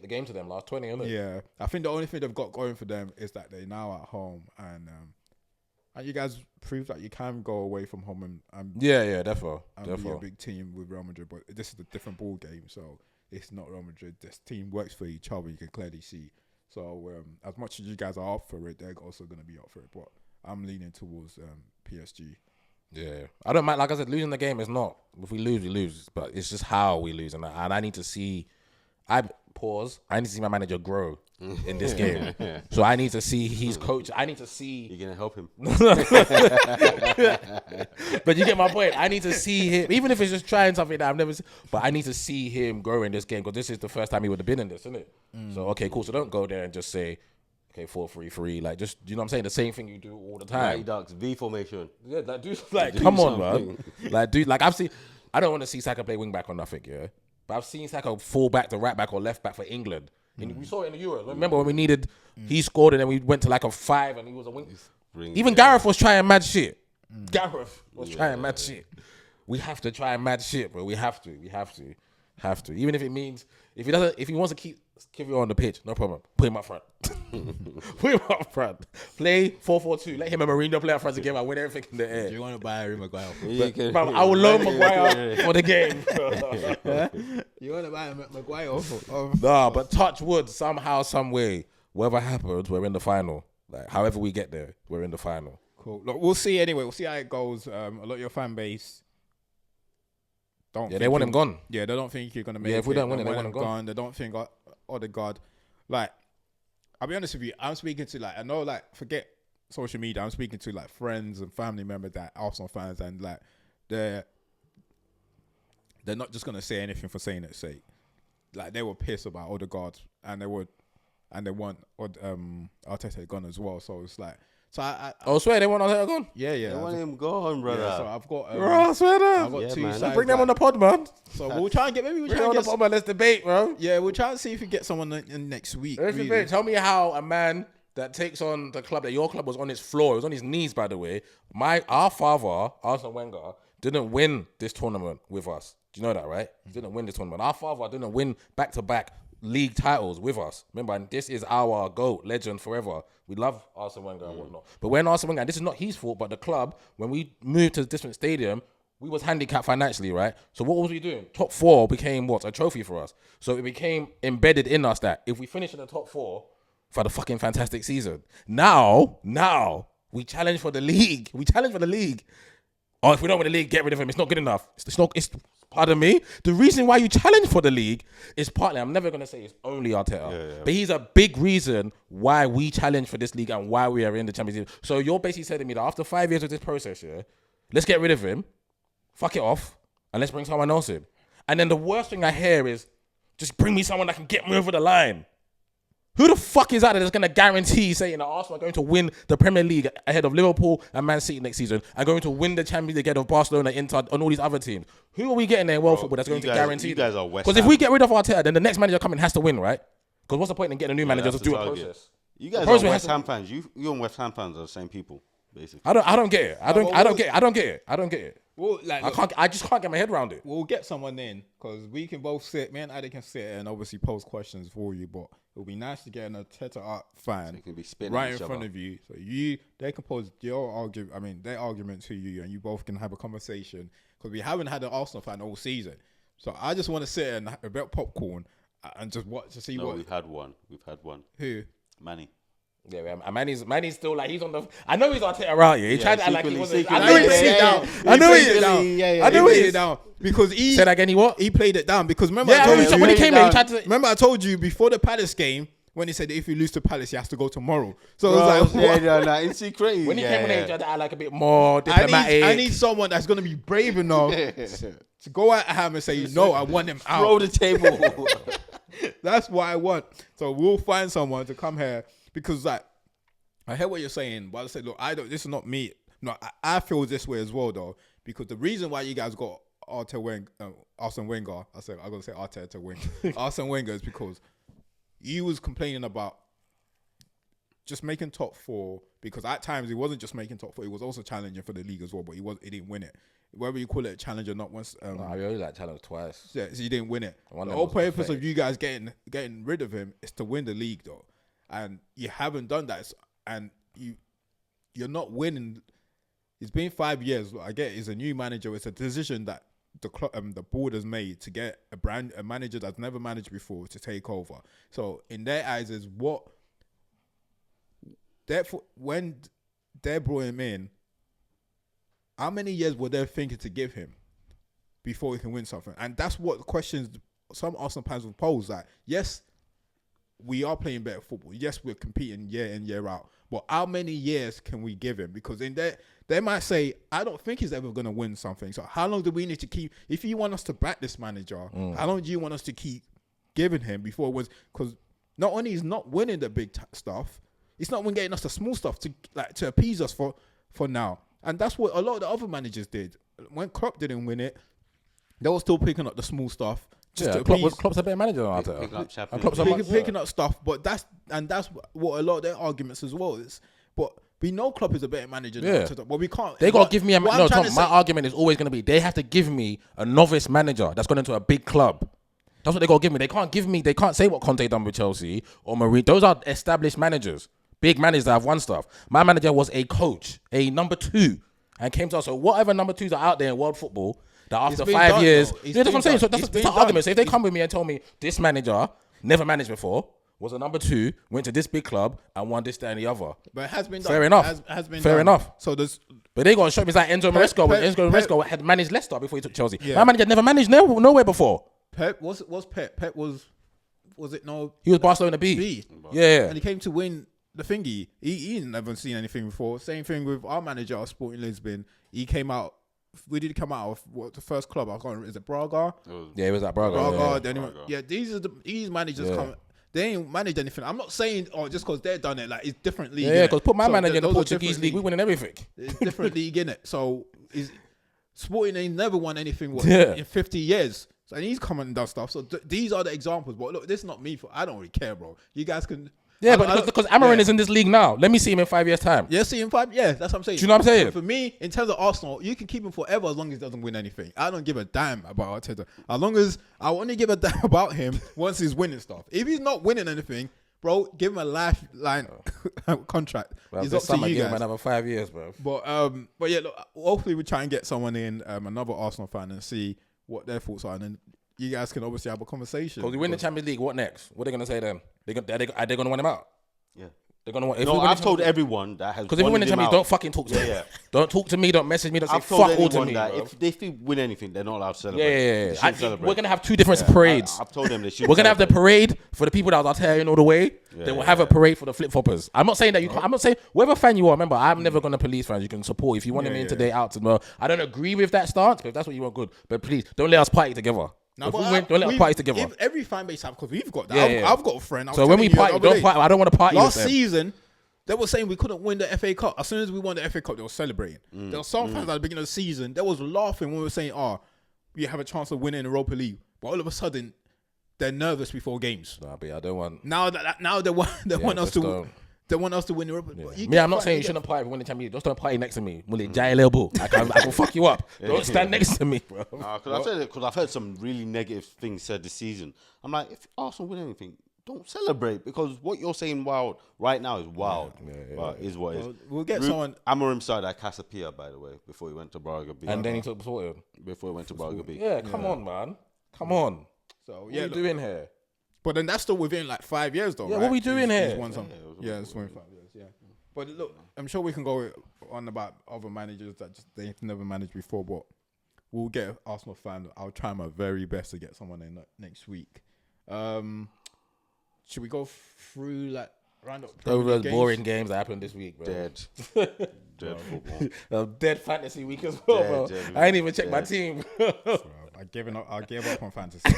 [SPEAKER 3] the game to them last 20, innit?
[SPEAKER 1] Yeah. I think the only thing they've got going for them is that they're now at home and you guys proved that you can go away from home and
[SPEAKER 3] definitely.
[SPEAKER 1] Be a big team with Real Madrid, but this is a different ball game, so it's not Real Madrid. This team works for each other, you can clearly see. So as much as you guys are up for it, they're also going to be up for it, but I'm leaning towards PSG.
[SPEAKER 3] Yeah, I don't mind. Like I said, losing the game is not. If we lose, we lose. But it's just how we lose, and I need to see. I need to see my manager grow in this game. So I need to see his coach. I need to see.
[SPEAKER 2] You're gonna help him.
[SPEAKER 3] But you get my point. I need to see him, even if it's just trying something that I've never seen. But I need to see him grow in this game because this is the first time he would have been in this, isn't it? So okay, cool. So don't go there and just say, okay, 4-3-3. Like, just, you know what I'm saying? The same thing you do all the time.
[SPEAKER 2] Mighty Ducks, V formation.
[SPEAKER 3] Yeah, like, dude, like, come on, man. Like, dude, like, I don't want to see Saka play wing back or nothing, yeah? But I've seen Saka fall back to right back or left back for England. And we saw it in the Euros. Remember when we needed, he scored and then we went to like a 5 and he was a wing. Even Gareth was trying mad shit. Gareth was trying mad shit. We have to try mad shit, bro. We have to. Even if it means, if he wants to keep you on the pitch, no problem. Put him up front. Put him up front. Play 4-4-2. Let him and Mourinho play up front again. I win everything in the air.
[SPEAKER 1] Do you want to buy Harry Maguire?
[SPEAKER 3] I will loan Maguire for the game.
[SPEAKER 1] You want to buy Maguire?
[SPEAKER 3] Nah, but touch wood, somehow, some way, whatever happens, we're in the final. Like, however we get there, we're in the final.
[SPEAKER 1] Cool. Look, we'll see anyway. We'll see how it goes. A lot of your fan base
[SPEAKER 3] they want him gone.
[SPEAKER 1] Yeah, they don't think you're going to make it.
[SPEAKER 3] Yeah, if we don't win it, they want him gone.
[SPEAKER 1] They don't think Odegaard. Like, I'll be honest with you. I'm speaking to, like, I know, like, forget social media. I'm speaking to, like, friends and family members that are Arsenal fans, and, like, they're not just going to say anything for saying its sake. Like, they were pissed about Odegaard, and they want Arteta gone as well. So it's like, I
[SPEAKER 3] swear they want Arteta gone?
[SPEAKER 1] Yeah.
[SPEAKER 2] They want him gone, brother.
[SPEAKER 1] Yeah, so I've got,
[SPEAKER 3] bro, I swear that.
[SPEAKER 1] I've got two
[SPEAKER 2] man.
[SPEAKER 1] sides.
[SPEAKER 3] Bring them on the pod, man.
[SPEAKER 1] So we'll try and get, maybe we'll
[SPEAKER 3] Bring
[SPEAKER 1] try
[SPEAKER 3] them
[SPEAKER 1] and
[SPEAKER 3] on
[SPEAKER 1] get,
[SPEAKER 3] the pod, man. Let's debate, bro.
[SPEAKER 1] yeah, we'll try and see if we get someone in next week.
[SPEAKER 3] Let's debate. Tell me how a man that takes on the club that your club was on his floor, it was on his knees, by the way. Our father, Arsene Wenger, didn't win this tournament with us. Do you know that, right? He didn't win this tournament. Our father didn't win back-to-back league titles with us. Remember, and this is our GOAT, legend forever. We love Arsene Wenger and whatnot. But when Arsene Wenger, and this is not his fault, but the club, when we moved to a different stadium, we was handicapped financially, right? So what was we doing? Top 4 became what? A trophy for us. So it became embedded in us that if we finish in the top 4 for the fucking fantastic season, now we challenge for the league. Oh, if we don't win the league, get rid of him. It's not good enough. Pardon me. The reason why you challenge for the league is partly, I'm never going to say it's only Arteta, but he's a big reason why we challenge for this league and why we are in the Champions League. So you're basically saying to me that after 5 years of this process, let's get rid of him, fuck it off, and let's bring someone else in. And then the worst thing I hear is, just bring me someone that can get me over the line. Who the fuck is out there that's going to guarantee saying that Arsenal are going to win the Premier League ahead of Liverpool and Man City next season and going to win the Champions League ahead of Barcelona, Inter, and all these other teams? Who are we getting there in world football that's going to guarantee
[SPEAKER 2] you guys are West
[SPEAKER 3] Because if we get rid of Arteta, then the next manager coming has to win, right? Because what's the point in getting a new manager to do a process?
[SPEAKER 2] You guys are West Ham fans. You and West Ham fans are the same people, basically.
[SPEAKER 3] I don't get it. I don't get it.
[SPEAKER 1] Well,
[SPEAKER 3] I just can't get my head around it.
[SPEAKER 1] We'll get someone in because we can both sit. Me and Addy can sit and obviously pose questions for you, but it'll be nice to get an Arteta fan
[SPEAKER 2] can be
[SPEAKER 1] right in front of you. So they can pose their argument to you, and you both can have a conversation because we haven't had an Arsenal fan all season. So I just want to sit and have a bit of popcorn and just watch to see what.
[SPEAKER 2] We've had one.
[SPEAKER 1] Who?
[SPEAKER 2] Manny.
[SPEAKER 3] Yeah, Manny's still like he's on the. I know he's Arteta out here. He tried to act like he wasn't.
[SPEAKER 1] I know he played it down. I know he played it down because he
[SPEAKER 3] said again. He
[SPEAKER 1] played it down because remember
[SPEAKER 3] when he came in, he tried to.
[SPEAKER 1] Remember I told you before the Palace game when he said if you lose to Palace, he has to go tomorrow. So it was like,
[SPEAKER 2] it's crazy.
[SPEAKER 3] When he came in, he tried to act like a bit more diplomatic.
[SPEAKER 1] I need someone that's gonna be brave enough to go at him and say, no, I want him out.
[SPEAKER 2] Throw the table.
[SPEAKER 1] That's what I want. So we'll find someone to come here because like. I hear what you're saying, but I say, look, this is not me. No, I feel this way as well, though, because the reason why you guys got Arsene Wenger, I'm gonna say Arteta Wenger, Arsene Wenger is because you was complaining about just making top four, because at times he wasn't just making top four, he was also challenging for the league as well, but he didn't win it. Whether you call it a challenge or not, once
[SPEAKER 3] I only like challenge twice.
[SPEAKER 1] Yeah, so you didn't win it. The whole purpose of you guys getting rid of him is to win the league, though, and you haven't done that. And you're not winning. It's been 5 years. I get it. It's a new manager. It's a decision that the board has made to get a manager that's never managed before to take over. So in their eyes is what. Therefore, when they brought him in, how many years were they thinking to give him before he can win something? And that's what the questions some Arsenal fans will pose. That yes, we are playing better football. Yes, we're competing year in, year out. But how many years can we give him? Because in there, they might say, I don't think he's ever going to win something. So how long do we need to keep? If you want us to back this manager, how long do you want us to keep giving him before it was? Because not only he's not winning the big stuff, he's not even getting us the small stuff to appease us for now. And that's what a lot of the other managers did. When Klopp didn't win it, they were still picking up the small stuff.
[SPEAKER 3] Klopp's a better manager than Arteta.
[SPEAKER 1] Picking up stuff, but that's what a lot of their arguments as well is. But we know Klopp is a better manager than Arteta, but we can't.
[SPEAKER 3] They got to give me Tom, my argument is always going to be they have to give me a novice manager that's gone into a big club. That's what they got to give me. They can't say what Conte done with Chelsea or Mourinho. Those are established managers, big managers that have won stuff. My manager was a coach, a number two, and came to us. So whatever number twos are out there in world football. That after 5 years, that's what I'm saying. So that's the argument. So if they come with me and tell me this manager never managed before, was a number two, went to this big club and won this, that, and the other.
[SPEAKER 1] But it has been done.
[SPEAKER 3] Fair enough.
[SPEAKER 1] Fair
[SPEAKER 3] enough.
[SPEAKER 1] So there's.
[SPEAKER 3] But they got to show me it's like Enzo Maresca. Enzo Maresca had managed Leicester before he took Chelsea. Yeah. My manager never managed nowhere before.
[SPEAKER 1] Pep was Pep. Pep was it no?
[SPEAKER 3] He was Barcelona B. Yeah.
[SPEAKER 1] And he came to win the thingy. He never seen anything before. Same thing with our manager of Sporting Lisbon. He came out. We did come out of the first club. I can't remember. Is it Braga?
[SPEAKER 3] It was at Braga.
[SPEAKER 1] Braga. These managers come. They ain't managed anything. I'm not saying just because they've done it. Like it's different league.
[SPEAKER 3] Yeah, because put my manager in the Portuguese league, we winning everything.
[SPEAKER 1] It's different league in it. So Sporting ain't never won anything in 50 years. So he's come and done stuff. So these are the examples. But look, this is not me. I don't really care, bro. You guys can.
[SPEAKER 3] Yeah, but because Amarin is in this league now. Let me see him in 5 years' time.
[SPEAKER 1] Yeah, see him 5 years. That's what I'm saying.
[SPEAKER 3] Do you know what I'm saying?
[SPEAKER 1] So for me, in terms of Arsenal, you can keep him forever as long as he doesn't win anything. I don't give a damn about Arteta. As long as I only give a damn about him once he's winning stuff. If he's not winning anything, bro, give him a lifeline contract. It's up to you guys.
[SPEAKER 3] Give him another 5 years, bro.
[SPEAKER 1] But yeah, look, hopefully we try and get someone in, another Arsenal fan, and see what their thoughts are, and then you guys can obviously have a conversation.
[SPEAKER 3] Because we win the Champions League, what next? What are they going to say then? Are they going to want him out?
[SPEAKER 2] Yeah.
[SPEAKER 3] They're gonna want.
[SPEAKER 2] I've told everyone that has.
[SPEAKER 3] Because if we win the Champions League, don't fucking talk to me. Don't talk to me. Don't message me. Don't say fuck all to me.
[SPEAKER 2] If they win anything, they're not allowed to celebrate.
[SPEAKER 3] Yeah. We're gonna have two different parades.
[SPEAKER 2] I've told them they should.
[SPEAKER 3] We're gonna have the parade for the people that are tearing all the way. Then we'll have a parade for the flip floppers. I'm not saying that you can't. I'm not saying whatever fan you are. Remember, I'm never gonna police fans. You can support if you want them in today out tomorrow. I don't agree with that stance, but if that's what you want, good. But please don't let us party together.
[SPEAKER 1] No,
[SPEAKER 3] If
[SPEAKER 1] but
[SPEAKER 3] we win, don't let us party together.
[SPEAKER 1] If every fan base have, because we've got that.
[SPEAKER 3] Yeah,
[SPEAKER 1] I've got a friend. I was
[SPEAKER 3] So when
[SPEAKER 1] telling
[SPEAKER 3] we
[SPEAKER 1] you the
[SPEAKER 3] party,
[SPEAKER 1] other
[SPEAKER 3] don't
[SPEAKER 1] day,
[SPEAKER 3] party. I don't want to party
[SPEAKER 1] last
[SPEAKER 3] with them.
[SPEAKER 1] season, they were saying we couldn't win the FA Cup. As soon as we won the FA Cup, they were celebrating. There were some fans at the beginning of the season that was laughing when we were saying, "Oh, we have a chance of winning the Europa League." But all of a sudden, they're nervous before games.
[SPEAKER 3] Nah, but I don't want.
[SPEAKER 1] Now they want us to.
[SPEAKER 3] don't.
[SPEAKER 1] They want us to win the Europa. But you
[SPEAKER 3] Me, I'm
[SPEAKER 1] get
[SPEAKER 3] not saying you
[SPEAKER 1] fighting
[SPEAKER 3] shouldn't party if we win the Champions League. Just don't party next to me. Mully, jai elbow. I can fuck you up. Don't stand next to me, bro.
[SPEAKER 2] Because I've heard some really negative things said this season. I'm like, if Arsenal win anything, don't celebrate, because what you're saying right now is wild. But is what it is.
[SPEAKER 1] We'll get someone.
[SPEAKER 2] Amorim started at Casapia, by the way, before he went to Braga B.
[SPEAKER 3] And then he took Sorted.
[SPEAKER 2] Before he went to Braga B.
[SPEAKER 3] Yeah, come on, man. Come on.
[SPEAKER 1] So
[SPEAKER 3] What are you doing here?
[SPEAKER 1] But then that's still within like 5 years, though.
[SPEAKER 3] Yeah,
[SPEAKER 1] right?
[SPEAKER 3] what we doing
[SPEAKER 1] He's
[SPEAKER 3] here?
[SPEAKER 1] won some. Yeah, it's within 5 years. Yeah. But look, I'm sure we can go on about other managers that just they've never managed before. But we'll get an Arsenal fan. I'll try my very best to get someone in next week. Should we go through like round up
[SPEAKER 3] Those
[SPEAKER 1] Premier League
[SPEAKER 3] boring games that happened this week, bro.
[SPEAKER 2] Dead football.
[SPEAKER 3] Dead fantasy week as well, bro. I ain't even checked my team.
[SPEAKER 1] Bro, I gave up on fantasy.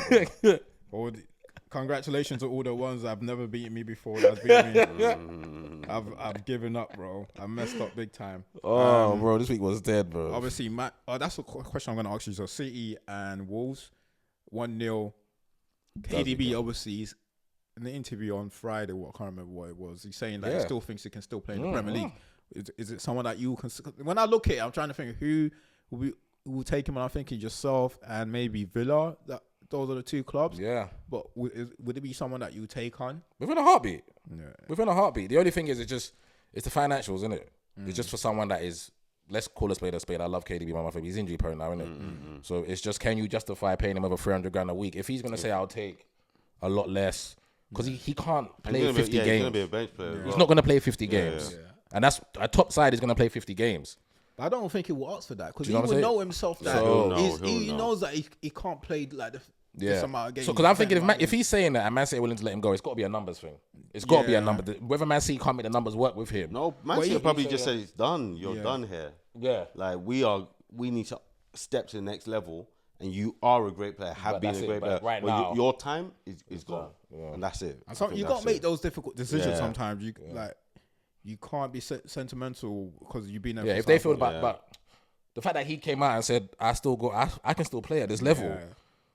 [SPEAKER 1] Congratulations to all the ones that have never beaten me before. That's beaten me. I've given up, bro. I messed up big time.
[SPEAKER 3] Bro, this week was dead, bro.
[SPEAKER 1] Obviously, Matt. That's a question I'm going to ask you. So, City and Wolves, 1-0. KDB obviously is in the interview on Friday. I can't remember what it was. He's saying that he still thinks he can still play in the Premier League. Is it someone that you can? When I look at it, I'm trying to think who will take him, and I'm thinking yourself and maybe Villa. Those are the two clubs.
[SPEAKER 3] Yeah.
[SPEAKER 1] But would it be someone that you take on?
[SPEAKER 3] Within a heartbeat.
[SPEAKER 1] Yeah.
[SPEAKER 3] Within a heartbeat. The only thing is, it's the financials, isn't it? It's just for someone that is, let's call a spade a spade. I love KDB, my favorite. He's injury prone now, isn't it? So it's just, can you justify paying him over 300 grand a week? If he's going to say, I'll take a lot less, because he can't play 50 games.
[SPEAKER 2] He's going to be a bench player.
[SPEAKER 3] He's not going to play 50 games.
[SPEAKER 1] Yeah.
[SPEAKER 3] And that's, a top side is going to play 50 games.
[SPEAKER 1] I don't think he will ask for that because
[SPEAKER 3] Do
[SPEAKER 1] he
[SPEAKER 3] you know what
[SPEAKER 1] would
[SPEAKER 3] I'm
[SPEAKER 1] know
[SPEAKER 3] saying?
[SPEAKER 1] himself that
[SPEAKER 3] So-
[SPEAKER 1] he knows that he can't play like this amount of games.
[SPEAKER 3] So, because I'm thinking, if he's saying that and Man City are willing to let him go, it's got to be a numbers thing. It's got to be a number. Whether Man City can't make the numbers work with him.
[SPEAKER 2] No, Man City probably just say it's done. You're done here.
[SPEAKER 3] Yeah.
[SPEAKER 2] Like we need to step to the next level, and you are a great player. Have
[SPEAKER 3] But
[SPEAKER 2] been
[SPEAKER 3] that's
[SPEAKER 2] a
[SPEAKER 3] it,
[SPEAKER 2] great
[SPEAKER 3] but
[SPEAKER 2] player.
[SPEAKER 3] right
[SPEAKER 2] But
[SPEAKER 3] now,
[SPEAKER 2] your time is gone, and that's it.
[SPEAKER 1] And so
[SPEAKER 2] I think
[SPEAKER 1] you got
[SPEAKER 2] that's
[SPEAKER 1] to make
[SPEAKER 2] it.
[SPEAKER 1] those difficult decisions
[SPEAKER 2] Yeah.
[SPEAKER 1] sometimes. You can't be sentimental because you've been there.
[SPEAKER 3] Yeah,
[SPEAKER 1] for
[SPEAKER 3] if they
[SPEAKER 1] so
[SPEAKER 3] feel
[SPEAKER 1] long.
[SPEAKER 3] but the fact that he came out and said, I can still play at this level.
[SPEAKER 1] Yeah.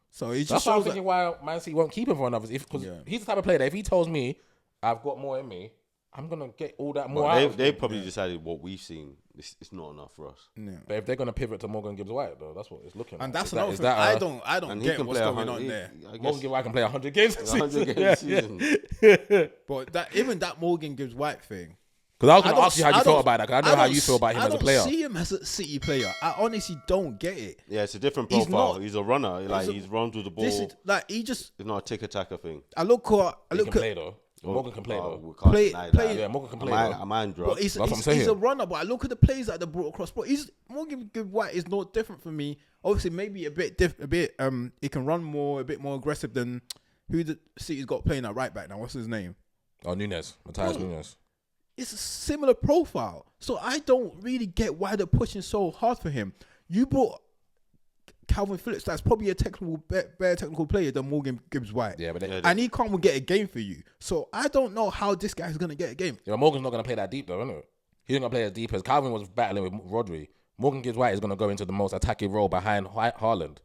[SPEAKER 1] So he just
[SPEAKER 3] That's why I'm
[SPEAKER 1] shows
[SPEAKER 3] thinking why Man City won't keep him for another. Because he's the type of player that if he tells me I've got more in me, I'm gonna get all that more out.
[SPEAKER 2] They probably decided what we've seen. It's not enough for us.
[SPEAKER 1] Yeah.
[SPEAKER 3] But if they're gonna pivot to Morgan Gibbs White, though, that's what it's looking like.
[SPEAKER 1] And that's
[SPEAKER 3] Is
[SPEAKER 1] another
[SPEAKER 3] that-
[SPEAKER 1] thing.
[SPEAKER 3] is that,
[SPEAKER 1] I don't
[SPEAKER 2] And he
[SPEAKER 1] get
[SPEAKER 2] can
[SPEAKER 1] what's
[SPEAKER 2] play
[SPEAKER 1] going on there.
[SPEAKER 2] I guess
[SPEAKER 3] Morgan Gibbs White can play 100 games.
[SPEAKER 2] 100 games
[SPEAKER 3] Yeah,
[SPEAKER 2] a season.
[SPEAKER 1] But even that Morgan Gibbs White thing.
[SPEAKER 3] Because I was gonna ask you how you felt about that. Because I know how you feel about him as a player.
[SPEAKER 1] I don't see him as a City player. I honestly don't get it.
[SPEAKER 2] Yeah, it's a different
[SPEAKER 1] He's
[SPEAKER 2] profile.
[SPEAKER 1] not-
[SPEAKER 2] He's a runner. Like he's runs with the ball.
[SPEAKER 1] This is like he just.
[SPEAKER 2] It's not a tick-attacker thing.
[SPEAKER 1] I look at.
[SPEAKER 3] He can play though. Morgan can play though.
[SPEAKER 2] We can't
[SPEAKER 1] Play-
[SPEAKER 2] deny
[SPEAKER 1] play-
[SPEAKER 2] that.
[SPEAKER 3] Yeah, Morgan can play
[SPEAKER 2] A
[SPEAKER 3] though.
[SPEAKER 2] man drop.
[SPEAKER 1] But he's
[SPEAKER 3] That's what I'm saying.
[SPEAKER 1] a runner. But I look at the plays that they brought across. But Morgan Gibbs White is not different from me. Obviously, maybe a bit he can run more, a bit more aggressive than who the City's got playing at right back now. What's his name?
[SPEAKER 3] Oh, Nunes. Matthias Nunes.
[SPEAKER 1] It's a similar profile. So I don't really get why they're pushing so hard for him. You brought Calvin Phillips, that's probably a better technical player than Morgan Gibbs White.
[SPEAKER 3] Yeah, but
[SPEAKER 1] And he can't get a game for you. So I don't know how this guy's going to get a game.
[SPEAKER 3] yeah, Morgan's not gonna play that deep though, isn't it? He's not gonna play as deep as Calvin was battling with Rodri. Morgan Gibbs White is gonna go into the most attacking role behind Haaland.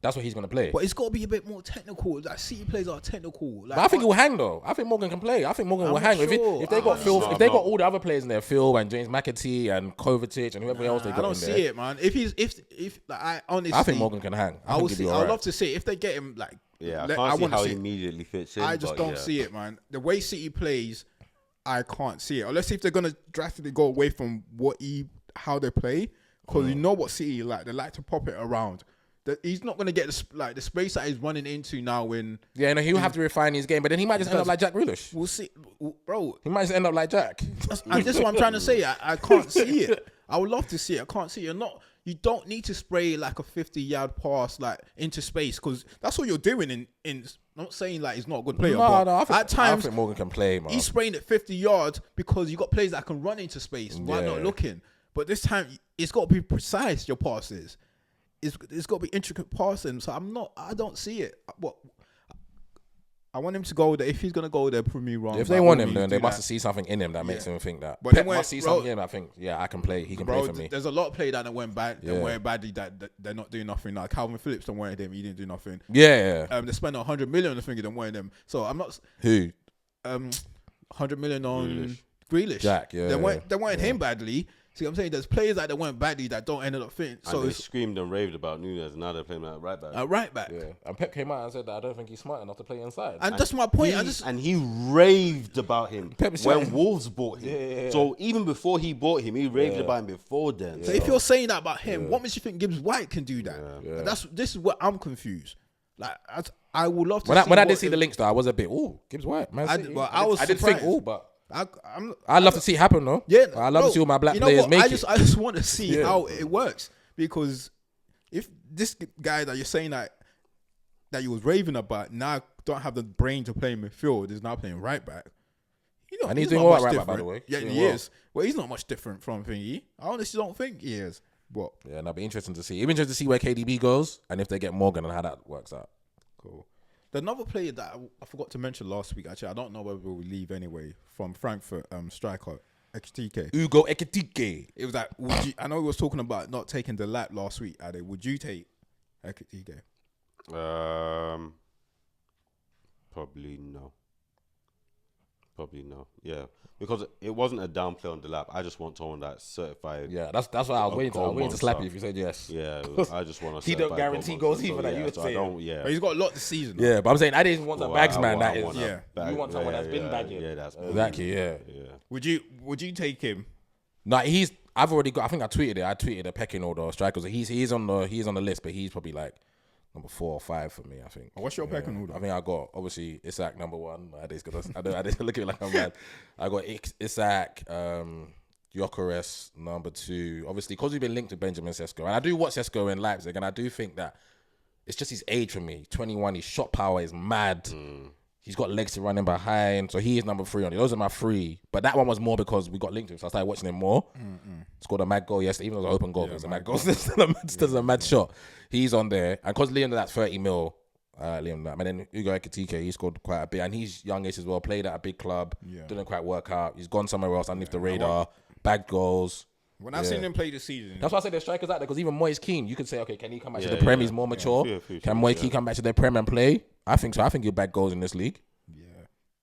[SPEAKER 3] That's what he's gonna play.
[SPEAKER 1] But it's got to be a bit more technical. Like City players are technical. Like,
[SPEAKER 3] But I think he'll hang though. I think Morgan can play. I think Morgan will
[SPEAKER 1] I'm
[SPEAKER 3] hang.
[SPEAKER 1] sure.
[SPEAKER 3] If they got
[SPEAKER 1] I'm
[SPEAKER 3] Phil,
[SPEAKER 2] sure.
[SPEAKER 3] if they got all the other players in there, Phil and James McAtee and Kovacic and whoever else they got
[SPEAKER 1] I don't
[SPEAKER 3] in
[SPEAKER 1] see
[SPEAKER 3] there,
[SPEAKER 1] it, man. If like, I honestly,
[SPEAKER 3] I think Morgan can hang. I think he'll be all
[SPEAKER 1] I'd
[SPEAKER 3] right.
[SPEAKER 1] love to see it. If they get him, like,
[SPEAKER 2] Yeah, I
[SPEAKER 1] let-
[SPEAKER 2] can't see
[SPEAKER 1] wanna
[SPEAKER 2] how
[SPEAKER 1] see
[SPEAKER 2] he
[SPEAKER 1] it.
[SPEAKER 2] immediately fits in.
[SPEAKER 1] I just
[SPEAKER 2] but
[SPEAKER 1] don't
[SPEAKER 2] yeah.
[SPEAKER 1] see it, man. The way City plays, I can't see it. Or let's see if they're gonna drastically go away from how they play, because you know what City like. They like to pop it around. He's not gonna get the space that he's running into now. When
[SPEAKER 3] Yeah, no, he'll have to refine his game, but then he might just end up like Jack Grealish.
[SPEAKER 1] we'll see, bro.
[SPEAKER 3] He might just end up like Jack.
[SPEAKER 1] And this is what I'm trying to say. I can't see it. I would love to see it. I can't see it. You don't need to spray like a 50-yard pass like into space, because that's what you're doing. In I'm not saying like he's not a good player, but
[SPEAKER 3] I
[SPEAKER 1] at times
[SPEAKER 3] think Morgan can play, man.
[SPEAKER 1] he's spraying at 50 yards because you got players that can run into space while not looking. But this time it's got to be precise. Your passes. it's got to be intricate passing. So I don't see it. I want him to go there. If he's gonna go there, prove me wrong.
[SPEAKER 3] If they want him, then they must see something in him that makes him think that.
[SPEAKER 1] But
[SPEAKER 3] Pep must see something in him. I think, I can play. He can play for me.
[SPEAKER 1] There's a lot of play that went bad. That went badly. That they're not doing nothing. Like Calvin Phillips don't want him. He didn't do nothing.
[SPEAKER 3] Yeah.
[SPEAKER 1] They spent 100 million on the thing. They don't want him. So I'm not.
[SPEAKER 3] Who?
[SPEAKER 1] 100 million on Grealish.
[SPEAKER 3] Jack. Yeah.
[SPEAKER 1] They wanted him badly. See what I'm saying? There's players that went badly that don't end up fitting. So
[SPEAKER 2] they screamed and raved about Nunez, and now they're playing at right back.
[SPEAKER 1] Right back.
[SPEAKER 3] Yeah. And Pep came out and said that I don't think he's smart enough to play inside.
[SPEAKER 1] And that's my point.
[SPEAKER 2] He raved about him when Wolves bought him.
[SPEAKER 3] Yeah.
[SPEAKER 2] So even before he bought him, he raved about him before then.
[SPEAKER 1] So if you're saying that about him, what makes you think Gibbs White can do that?
[SPEAKER 3] Yeah.
[SPEAKER 1] This is what I'm confused. Like I would love to.
[SPEAKER 3] When I did see the links, though, I was a bit Gibbs White. Man,
[SPEAKER 1] I didn't think
[SPEAKER 3] but.
[SPEAKER 1] I'd
[SPEAKER 3] love to see it happen, though.
[SPEAKER 1] Yeah,
[SPEAKER 3] I'd love to see all my black players make it.
[SPEAKER 1] I just want to see how it works, because if this guy that you're saying that you was raving about now don't have the brain to play midfield, is now playing right back.
[SPEAKER 3] And he's doing all right back, by the way.
[SPEAKER 1] Yeah, he is. Well, he's not much different from Thingy. I honestly don't think he is. But
[SPEAKER 3] it'll be interesting to see. It'll be interesting to see where KDB goes and if they get Morgan and how that works out.
[SPEAKER 1] Cool. Another player that I forgot to mention last week, actually, I don't know whether we'll leave anyway, from Frankfurt, striker, Ekitike.
[SPEAKER 3] Ugo Ekitike.
[SPEAKER 1] It was like, I know we was talking about not taking the lap last week, Ade. Would you take Ekitike?
[SPEAKER 2] Probably no. Yeah. Because it wasn't a down play on the lap. I just want someone that's certified.
[SPEAKER 3] Yeah, that's why I was waiting to slap you if you said yes.
[SPEAKER 2] Yeah, I just want to.
[SPEAKER 3] He don't guarantee goals either. That you would say.
[SPEAKER 1] But he's got a lot this season.
[SPEAKER 3] Yeah, but I'm saying I didn't want a bags man. That is.
[SPEAKER 2] You
[SPEAKER 3] want someone that's been bagging.
[SPEAKER 2] Yeah, that's
[SPEAKER 3] exactly. Yeah.
[SPEAKER 1] Would you take him?
[SPEAKER 3] No, I've already got. I think I tweeted it. I tweeted a pecking order of strikers. He's on the list, but he's probably like number 4 or 5 for me, I think.
[SPEAKER 1] What's your pecking order?
[SPEAKER 3] I think I got, obviously, Isak number 1. I didn't look at it like I'm mad. I got Isak, Gyökeres number 2. Obviously, because we've been linked to Benjamin Sesko. And I do watch Sesko in Leipzig, and I do think that it's just his age for me. 21, his shot power is mad. He's got legs to run in behind. So he is number 3 on it. Those are my 3. But that one was more because we got linked to him. So I started watching him more. Scored a mad goal yesterday. Even though it was an open goal, it was a mad goal. Still a mad shot. He's on there. And because Liam, that's 30 mil. And then Ugo Ekitike, he scored quite a bit. And he's youngish as well. Played at a big club. Didn't quite work out. He's gone somewhere else underneath the radar. Bagged goals.
[SPEAKER 1] When I've seen him play this season.
[SPEAKER 3] That's why I say there's strikers out there. Because even Moise Keane, you could say, okay, can he come back to the Prem? He's more mature. Can Moise Keane come back to the Prem and play? I think so. I think he'll bag goals in this league.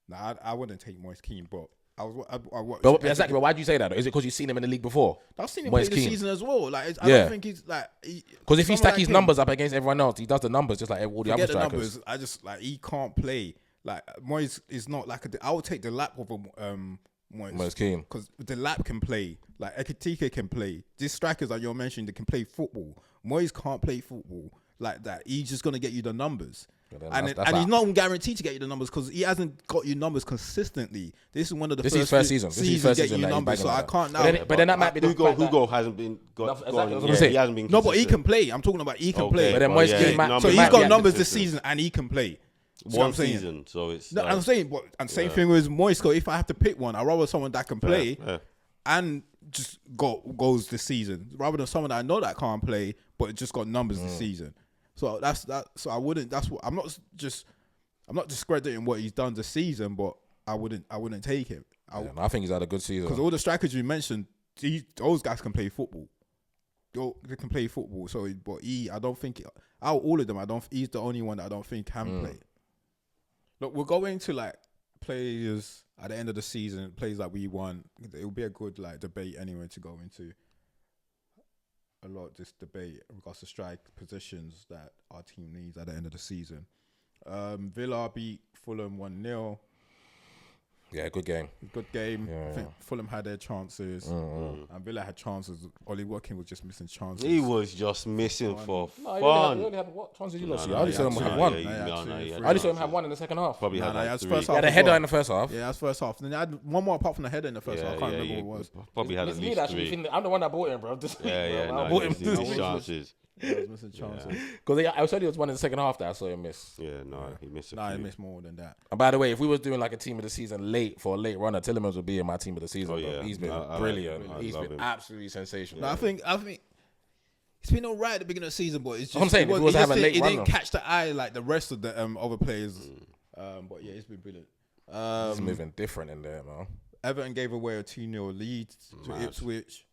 [SPEAKER 1] Nah, I wouldn't take Moise Keane, but I watched.
[SPEAKER 3] But exactly, but why do you say that? Is it because you've seen him in the league before?
[SPEAKER 1] I've seen him play this season as well. Like, I don't think he's like.
[SPEAKER 3] Because if you stack his numbers up against everyone else, he does the numbers just like all the other strikers.
[SPEAKER 1] Numbers, I just like he can't play. Like Moise is not like I would take the lap over
[SPEAKER 3] Moise Keane
[SPEAKER 1] because the lap can play. Like Ekitike can play. These strikers that you're mentioning, they can play football. Moise can't play football like that. He's just gonna get you the numbers. And he's not guaranteed to get you the numbers because he hasn't got you numbers consistently. This is one of the
[SPEAKER 3] first season. This is his first season.
[SPEAKER 1] Numbers, so I can't now.
[SPEAKER 3] But then that might be the
[SPEAKER 2] Hugo hasn't been. He hasn't been.
[SPEAKER 1] No, but he can play. I'm talking about he can play.
[SPEAKER 3] But then Moise Keane,
[SPEAKER 1] so he's got numbers this season and he can play.
[SPEAKER 2] One season, so it's.
[SPEAKER 1] No, I'm saying, and same thing with Moise. If I have to pick one, I'd rather someone that can play and just goes this season rather than someone that I know that can't play but just got numbers this season. So that's that. So I wouldn't. That's what I'm not discrediting what he's done this season, but I wouldn't take him.
[SPEAKER 3] I think he's had a good season
[SPEAKER 1] because all the strikers you mentioned, those guys can play football. They can play football. So, but I don't think out of all of them, he's the only one that I don't think can play. Look, we're going to like players at the end of the season, players that we want. It will be a good like debate anyway to go into. A lot of this debate in regards to strike positions that our team needs at the end of the season. Villa beat Fulham 1-0.
[SPEAKER 3] Yeah, good game.
[SPEAKER 1] Good game.
[SPEAKER 3] Yeah,
[SPEAKER 1] I think Fulham had their chances. And Villa had chances. Oli Watkins was just missing chances.
[SPEAKER 2] He was just missing for fun.
[SPEAKER 3] You only had what chances you lost? I only saw him have one. I only saw him have one in the second half.
[SPEAKER 2] Probably had like 3.
[SPEAKER 3] He had a header in the first half.
[SPEAKER 1] Yeah, that's first half. Then I had one more apart from the header in the first half. I can't remember what it was.
[SPEAKER 2] Probably had at least 3.
[SPEAKER 3] I'm the one that bought him, bro.
[SPEAKER 2] I bought him these chances.
[SPEAKER 1] Yeah, he was missing chances.
[SPEAKER 3] Because I said he was one in the second half that I saw him miss.
[SPEAKER 2] Yeah, he missed a few.
[SPEAKER 1] He missed more than that.
[SPEAKER 3] And by the way, if we was doing like a team of the season for a late runner, Tillemans would be in my team of the season. He's been brilliant. He's been absolutely sensational.
[SPEAKER 1] No, I think It's been all right at the beginning of the season, but it's just
[SPEAKER 3] I'm saying, if it was to have a late
[SPEAKER 1] it
[SPEAKER 3] run,
[SPEAKER 1] didn't
[SPEAKER 3] though.
[SPEAKER 1] catch the eye like the rest of the other players. But yeah, it's been brilliant.
[SPEAKER 3] He's moving different in there, man.
[SPEAKER 1] Everton gave away a 2-0 lead to
[SPEAKER 2] Mad.
[SPEAKER 1] Ipswich.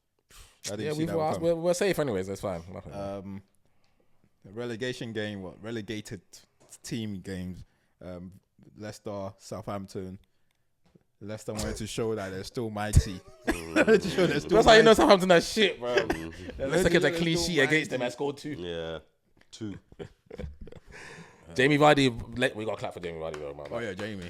[SPEAKER 1] I didn't
[SPEAKER 3] Yeah,
[SPEAKER 1] see that one come.
[SPEAKER 3] we're safe anyways. That's fine. Nothing.
[SPEAKER 1] The relegation game, relegated team games. Leicester, Southampton. Leicester wanted to show that they're still mighty. To show they're still
[SPEAKER 3] That's how you know
[SPEAKER 1] mighty.
[SPEAKER 3] Southampton that shit, bro. Let's look at the
[SPEAKER 1] They're
[SPEAKER 3] clean
[SPEAKER 1] still
[SPEAKER 3] sheet against them.
[SPEAKER 1] mighty.
[SPEAKER 3] I scored 2.
[SPEAKER 2] Yeah, 2.
[SPEAKER 3] Jamie Vardy, we got to clap for Jamie Vardy though, man.
[SPEAKER 1] Oh yeah, Jamie.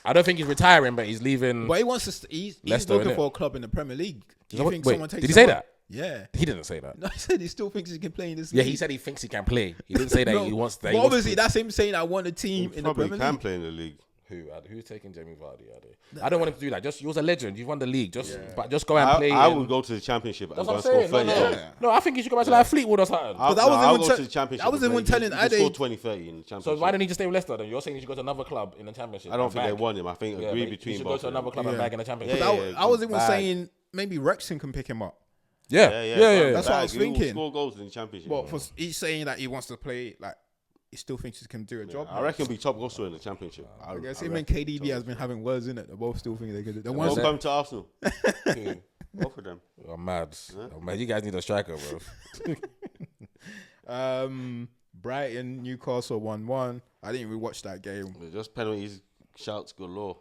[SPEAKER 3] I don't think he's retiring, but he's leaving.
[SPEAKER 1] But he wants to. He's
[SPEAKER 3] Leicester,
[SPEAKER 1] looking
[SPEAKER 3] innit?
[SPEAKER 1] for a club in the Premier League. Do you
[SPEAKER 3] Wait,
[SPEAKER 1] think someone takes
[SPEAKER 3] did he
[SPEAKER 1] him
[SPEAKER 3] say
[SPEAKER 1] on?
[SPEAKER 3] that?
[SPEAKER 1] Yeah.
[SPEAKER 3] He didn't say that.
[SPEAKER 1] No, he said he still thinks he can play in this
[SPEAKER 3] Yeah,
[SPEAKER 1] league.
[SPEAKER 3] he said he thinks he can play. He didn't say that
[SPEAKER 1] No,
[SPEAKER 3] he wants that.
[SPEAKER 1] but obviously, that's him saying I want a team in the
[SPEAKER 2] Probably
[SPEAKER 1] Premier
[SPEAKER 2] can
[SPEAKER 1] League.
[SPEAKER 2] play in the league.
[SPEAKER 3] Who's taking Jamie Vardy? I don't want him to do that. Just, you're a legend. You've won the league. But just go and play.
[SPEAKER 2] I would go to the championship and
[SPEAKER 3] That's
[SPEAKER 2] go
[SPEAKER 3] what
[SPEAKER 2] and
[SPEAKER 3] I'm
[SPEAKER 2] score
[SPEAKER 3] saying.
[SPEAKER 2] 30
[SPEAKER 3] No,
[SPEAKER 2] goals.
[SPEAKER 3] no, I think he should go back to like Fleetwood or something.
[SPEAKER 1] But that was
[SPEAKER 2] I'll
[SPEAKER 1] even
[SPEAKER 2] go
[SPEAKER 1] te-
[SPEAKER 2] to the championship.
[SPEAKER 1] that was
[SPEAKER 2] and
[SPEAKER 1] even
[SPEAKER 2] play.
[SPEAKER 1] telling
[SPEAKER 2] He can
[SPEAKER 1] Ade-
[SPEAKER 2] score 20, 30 in the championship.
[SPEAKER 3] So why don't he just stay with Leicester then? You're saying he should go to another club in the championship.
[SPEAKER 2] I don't
[SPEAKER 3] and
[SPEAKER 2] think they
[SPEAKER 3] bag?
[SPEAKER 2] want him. I think
[SPEAKER 3] Yeah,
[SPEAKER 2] agree
[SPEAKER 3] but
[SPEAKER 2] between
[SPEAKER 3] he should
[SPEAKER 2] both
[SPEAKER 3] go to
[SPEAKER 2] of them.
[SPEAKER 3] another club and
[SPEAKER 1] Yeah.
[SPEAKER 3] bag in the championship.
[SPEAKER 2] Yeah,
[SPEAKER 1] I was even
[SPEAKER 3] bag.
[SPEAKER 1] saying maybe Wrexham can pick him up.
[SPEAKER 3] Yeah.
[SPEAKER 1] That's what I was
[SPEAKER 2] He will
[SPEAKER 1] thinking.
[SPEAKER 2] Score goals in the championship.
[SPEAKER 1] But he's saying that he wants to play, like, he still thinks he can do a job.
[SPEAKER 2] I reckon he'll be top goal scorer in the championship.
[SPEAKER 1] I guess him and KDB has been having words in it. They both still think they could do it. The ones
[SPEAKER 2] Welcome to Arsenal.
[SPEAKER 3] Yeah.
[SPEAKER 2] Both of them.
[SPEAKER 3] I'm mad. Oh, man, you guys need a striker, bro.
[SPEAKER 1] Brighton, Newcastle 1-1. I didn't rewatch that game.
[SPEAKER 2] Just penalties, shouts galore.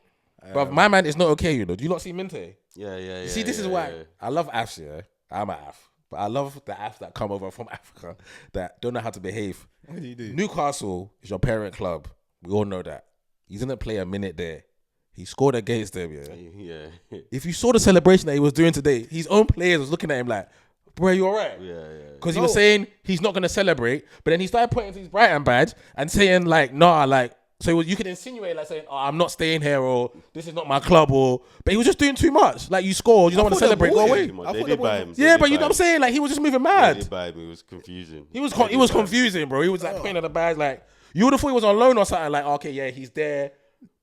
[SPEAKER 3] But my man is not okay, you know. Do you not see Minte?
[SPEAKER 2] Yeah.
[SPEAKER 3] You see, this is why I love AFs, yeah. I'm an AF. But I love the AF that come over from Africa that don't know how to behave.
[SPEAKER 1] What do you do?
[SPEAKER 3] Newcastle is your parent club. We all know that. He didn't play a minute there. He scored against them, yeah.
[SPEAKER 2] Yeah.
[SPEAKER 3] If you saw the celebration that he was doing today, his own players was looking at him like, bro, you all right?
[SPEAKER 2] Yeah.
[SPEAKER 3] Because he was saying he's not going to celebrate. But then he started pointing to his Brighton badge and saying like, nah, like, so you could insinuate like saying, oh, I'm not staying here or this is not my club or, but he was just doing too much. Like you scored, you don't want to celebrate, go away.
[SPEAKER 2] They did buy him.
[SPEAKER 3] Yeah, but you know what I'm saying? Like he was just moving
[SPEAKER 2] They
[SPEAKER 3] mad.
[SPEAKER 2] did buy him. It was confusing.
[SPEAKER 3] He was confusing, bro. He was like pointing at the badge like, you would have thought he was on loan or something like, okay, yeah, he's there,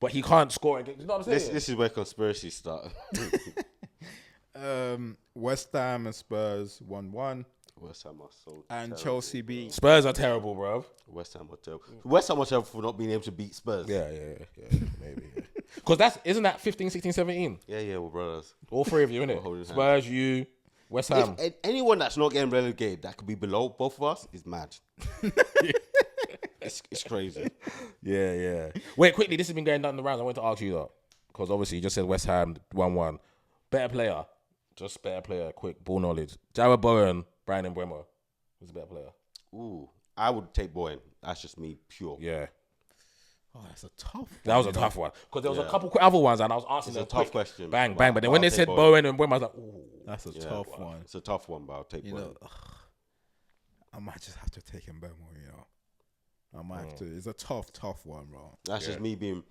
[SPEAKER 3] but he can't score again. You know what I'm saying?
[SPEAKER 2] This is where conspiracies start.
[SPEAKER 1] West Ham and Spurs 1-1.
[SPEAKER 2] West Ham are so
[SPEAKER 1] And
[SPEAKER 2] terrible.
[SPEAKER 1] Chelsea beat.
[SPEAKER 3] Spurs are terrible, bro.
[SPEAKER 2] West Ham are terrible. West Ham are terrible for not being able to beat Spurs.
[SPEAKER 3] Yeah, maybe. Because isn't that 15, 16, 17?
[SPEAKER 2] Yeah, we're brothers.
[SPEAKER 3] All three of you,
[SPEAKER 2] We're holding
[SPEAKER 3] innit?
[SPEAKER 2] hands.
[SPEAKER 3] Spurs, you, West Ham.
[SPEAKER 2] Anyone that's not getting relegated that could be below both of us is mad. It's crazy.
[SPEAKER 3] Yeah. Wait, quickly, this has been going down the rounds. I want to ask you that. Because obviously you just said West Ham 1-1. Better player. Just better player. Quick, ball knowledge. Jarrod Bowen, Brian Mbeumo. Who's a better player?
[SPEAKER 2] Ooh, I would take Bowen. That's just me, pure.
[SPEAKER 3] Yeah.
[SPEAKER 1] Oh, that's a tough one.
[SPEAKER 3] That was a tough one. Because there was a couple other ones and I was answering
[SPEAKER 2] It's a
[SPEAKER 3] them
[SPEAKER 2] tough
[SPEAKER 3] quick.
[SPEAKER 2] question.
[SPEAKER 3] Bang.
[SPEAKER 2] But
[SPEAKER 3] But then when
[SPEAKER 2] I'll
[SPEAKER 3] they
[SPEAKER 2] take
[SPEAKER 3] said Bowen and Mbeumo, I was like, ooh.
[SPEAKER 1] That's a
[SPEAKER 2] Yeah,
[SPEAKER 1] tough one.
[SPEAKER 2] It's a tough one, but I'll take Bowen.
[SPEAKER 1] I might just have to take him back more, I might have to. It's a tough one, bro.
[SPEAKER 2] That's just me being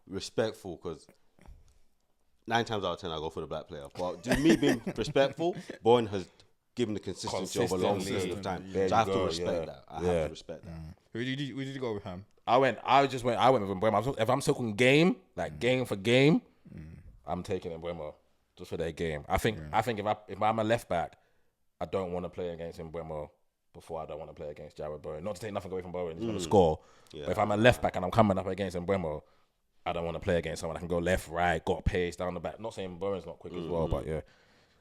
[SPEAKER 2] respectful because 9 times out of 10 I go for the black player. But just me being respectful, Bowen has given the consistency over a long period of time.
[SPEAKER 3] There
[SPEAKER 2] So I have
[SPEAKER 3] you
[SPEAKER 2] to
[SPEAKER 3] go,
[SPEAKER 2] respect that. I have to respect that.
[SPEAKER 1] Who did you go with, Ham?
[SPEAKER 3] I went with Mbeumo. If I'm talking game, like game for game, I'm taking Mbeumo just for that game. I think if I'm a left back, I don't want to play against Mbeumo before I don't want to play against Jarrod Bowen. Not to take nothing away from Bowen, he's going to score.
[SPEAKER 2] Yeah.
[SPEAKER 3] But if I'm a left back and I'm coming up against Mbeumo, I don't want to play against someone that can go left, right, got pace down the back. Not saying Bowen's not quick as well, but yeah.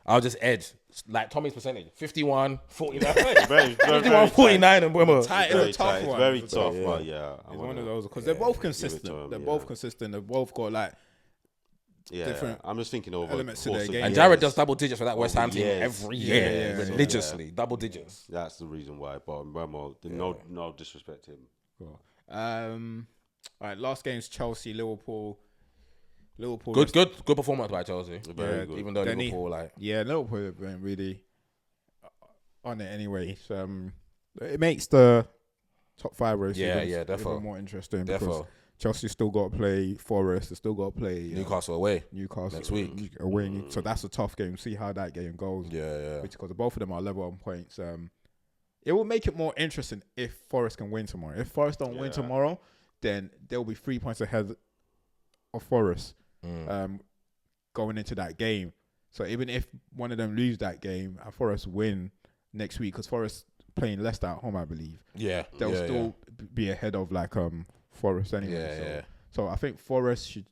[SPEAKER 3] I'll just edge. Like Tommy's percentage, 51, 49. 51, 49 and Mbeumo.
[SPEAKER 1] Tight.
[SPEAKER 2] Very
[SPEAKER 1] It's a tough
[SPEAKER 2] tight. It's
[SPEAKER 1] one.
[SPEAKER 2] very
[SPEAKER 1] It's
[SPEAKER 2] tough,
[SPEAKER 1] tough.
[SPEAKER 2] but yeah.
[SPEAKER 1] It's one of those because they're both
[SPEAKER 2] give it
[SPEAKER 1] consistent.
[SPEAKER 2] to 'em,
[SPEAKER 1] They're
[SPEAKER 2] yeah.
[SPEAKER 1] both consistent. They've both got like
[SPEAKER 2] Yeah,
[SPEAKER 1] different
[SPEAKER 2] I'm just thinking over
[SPEAKER 1] elements to
[SPEAKER 2] course
[SPEAKER 1] their
[SPEAKER 2] of
[SPEAKER 1] game.
[SPEAKER 3] And
[SPEAKER 2] years.
[SPEAKER 3] Jarrod does double digits for that West Ham team
[SPEAKER 2] years.
[SPEAKER 3] every
[SPEAKER 1] Yeah,
[SPEAKER 3] year,
[SPEAKER 1] yeah,
[SPEAKER 3] religiously. Double digits.
[SPEAKER 2] That's the reason why. But Mbeumo, no disrespect to him.
[SPEAKER 1] Cool. All right, last game's Chelsea, Liverpool.
[SPEAKER 3] Good performance by Chelsea.
[SPEAKER 2] Very good.
[SPEAKER 3] Even though
[SPEAKER 1] Then
[SPEAKER 3] Liverpool, like,
[SPEAKER 1] Yeah, Liverpool have been really on it anyway. So, it makes the top 5 race
[SPEAKER 3] Yeah,
[SPEAKER 1] even
[SPEAKER 3] defo.
[SPEAKER 1] more interesting because
[SPEAKER 3] Defo.
[SPEAKER 1] Chelsea still got to play Forest. They still got to play
[SPEAKER 3] Newcastle away.
[SPEAKER 1] Newcastle
[SPEAKER 3] next week.
[SPEAKER 1] away. So that's a tough game. See how that game goes.
[SPEAKER 3] Yeah.
[SPEAKER 1] Because both of them are level on points. It will make it more interesting if Forest can win tomorrow. If Forest don't win tomorrow, then they'll be 3 points ahead of Forest going into that game. So even if one of them lose that game and Forest win, next week because Forest playing Leicester at home, I believe.
[SPEAKER 3] Yeah,
[SPEAKER 1] They'll still be ahead of like Forest anyway. So I think Forest should.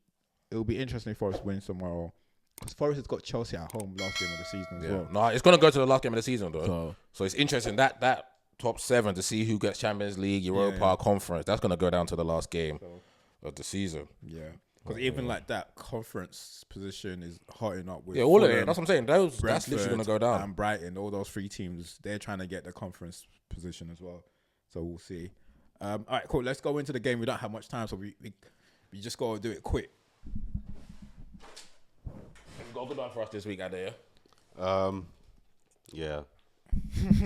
[SPEAKER 1] It'll be interesting if Forest wins tomorrow because Forest has got Chelsea at home last game of the season as well.
[SPEAKER 3] No, it's gonna go to the last game of the season though. So it's interesting that top 7 to see who gets Champions League, Europa Conference. That's gonna go down to the last game of the season.
[SPEAKER 1] Yeah. Because even like that conference position is hotting up with
[SPEAKER 3] all of
[SPEAKER 1] Fulham,
[SPEAKER 3] it. That's what I'm saying. That's
[SPEAKER 1] Brentford,
[SPEAKER 3] literally going to go down.
[SPEAKER 1] And Brighton, all those 3 teams, they're trying to get the conference position as well. So we'll see. All right, cool. Let's go into the game. We don't have much time, so we just got to do it quick.
[SPEAKER 3] You've got a good one for us this week, Ade,
[SPEAKER 2] Yeah.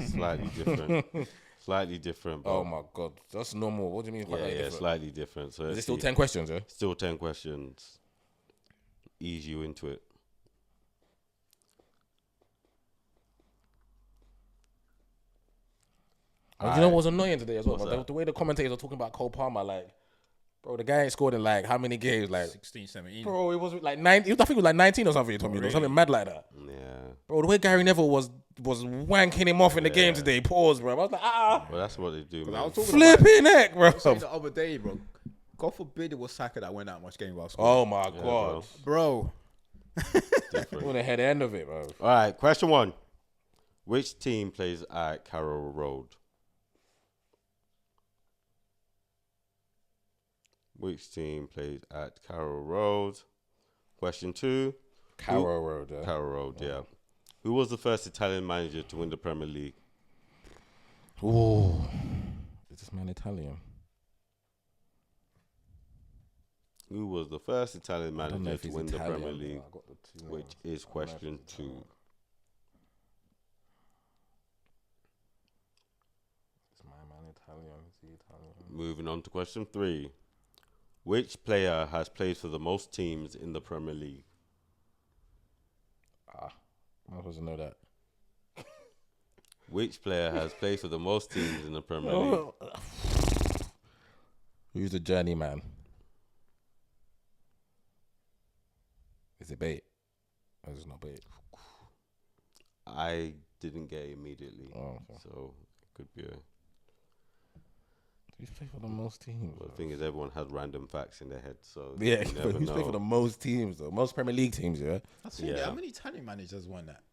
[SPEAKER 2] Slightly different. Slightly different.
[SPEAKER 3] Oh my God. That's normal. What do you mean?
[SPEAKER 2] Slightly different. So
[SPEAKER 3] is it still 10 questions, yeah?
[SPEAKER 2] Still 10 questions. Ease you into it.
[SPEAKER 3] And you know what was annoying today as well?
[SPEAKER 2] What's
[SPEAKER 3] The way the commentators are talking about Cole Palmer, like, bro, the guy ain't scored in like how many games? Like
[SPEAKER 1] 16, 17.
[SPEAKER 3] Bro, it was like 9. I think it was like 19 or something. You told me, or something mad like that.
[SPEAKER 2] Yeah.
[SPEAKER 3] Bro, the way Gary Neville was wanking him off in the game today. Pause, bro. I was like,
[SPEAKER 2] Well, that's what they do, man.
[SPEAKER 3] Flipping heck, bro.
[SPEAKER 1] I was saying the other day, bro. God forbid it was Saka that went out much game while scoring.
[SPEAKER 3] Oh my God,
[SPEAKER 1] bro.
[SPEAKER 3] I want to hear the end of it, bro.
[SPEAKER 2] All right, question 1. Which team plays at Carroll Road? Which team plays at Carroll Road? Question 2.
[SPEAKER 3] Carroll Road, yeah.
[SPEAKER 2] Carroll Road, yeah. Who was the first Italian manager to win the Premier League?
[SPEAKER 3] Oh, is this man Italian?
[SPEAKER 2] Who was the first Italian manager to win the Premier League?
[SPEAKER 3] Bro.
[SPEAKER 2] Which is question 2.
[SPEAKER 3] Is my man Italian? Is he Italian?
[SPEAKER 2] Moving on to question 3. Which player has played for the most teams in the Premier League?
[SPEAKER 3] I'm supposed to know that.
[SPEAKER 2] Which player has played for the most teams in the Premier League?
[SPEAKER 3] Who's the journeyman? Is it bait? Or is it not bait?
[SPEAKER 2] I didn't get it immediately.
[SPEAKER 3] Oh, okay.
[SPEAKER 2] So it could be a...
[SPEAKER 3] Who's played for the most teams?
[SPEAKER 2] Well, the thing is, everyone has random facts in their head. So
[SPEAKER 3] Yeah,
[SPEAKER 2] you never
[SPEAKER 3] who's
[SPEAKER 2] know.
[SPEAKER 3] played for the most teams, though? Most Premier League teams, yeah?
[SPEAKER 1] How many Italian managers won that?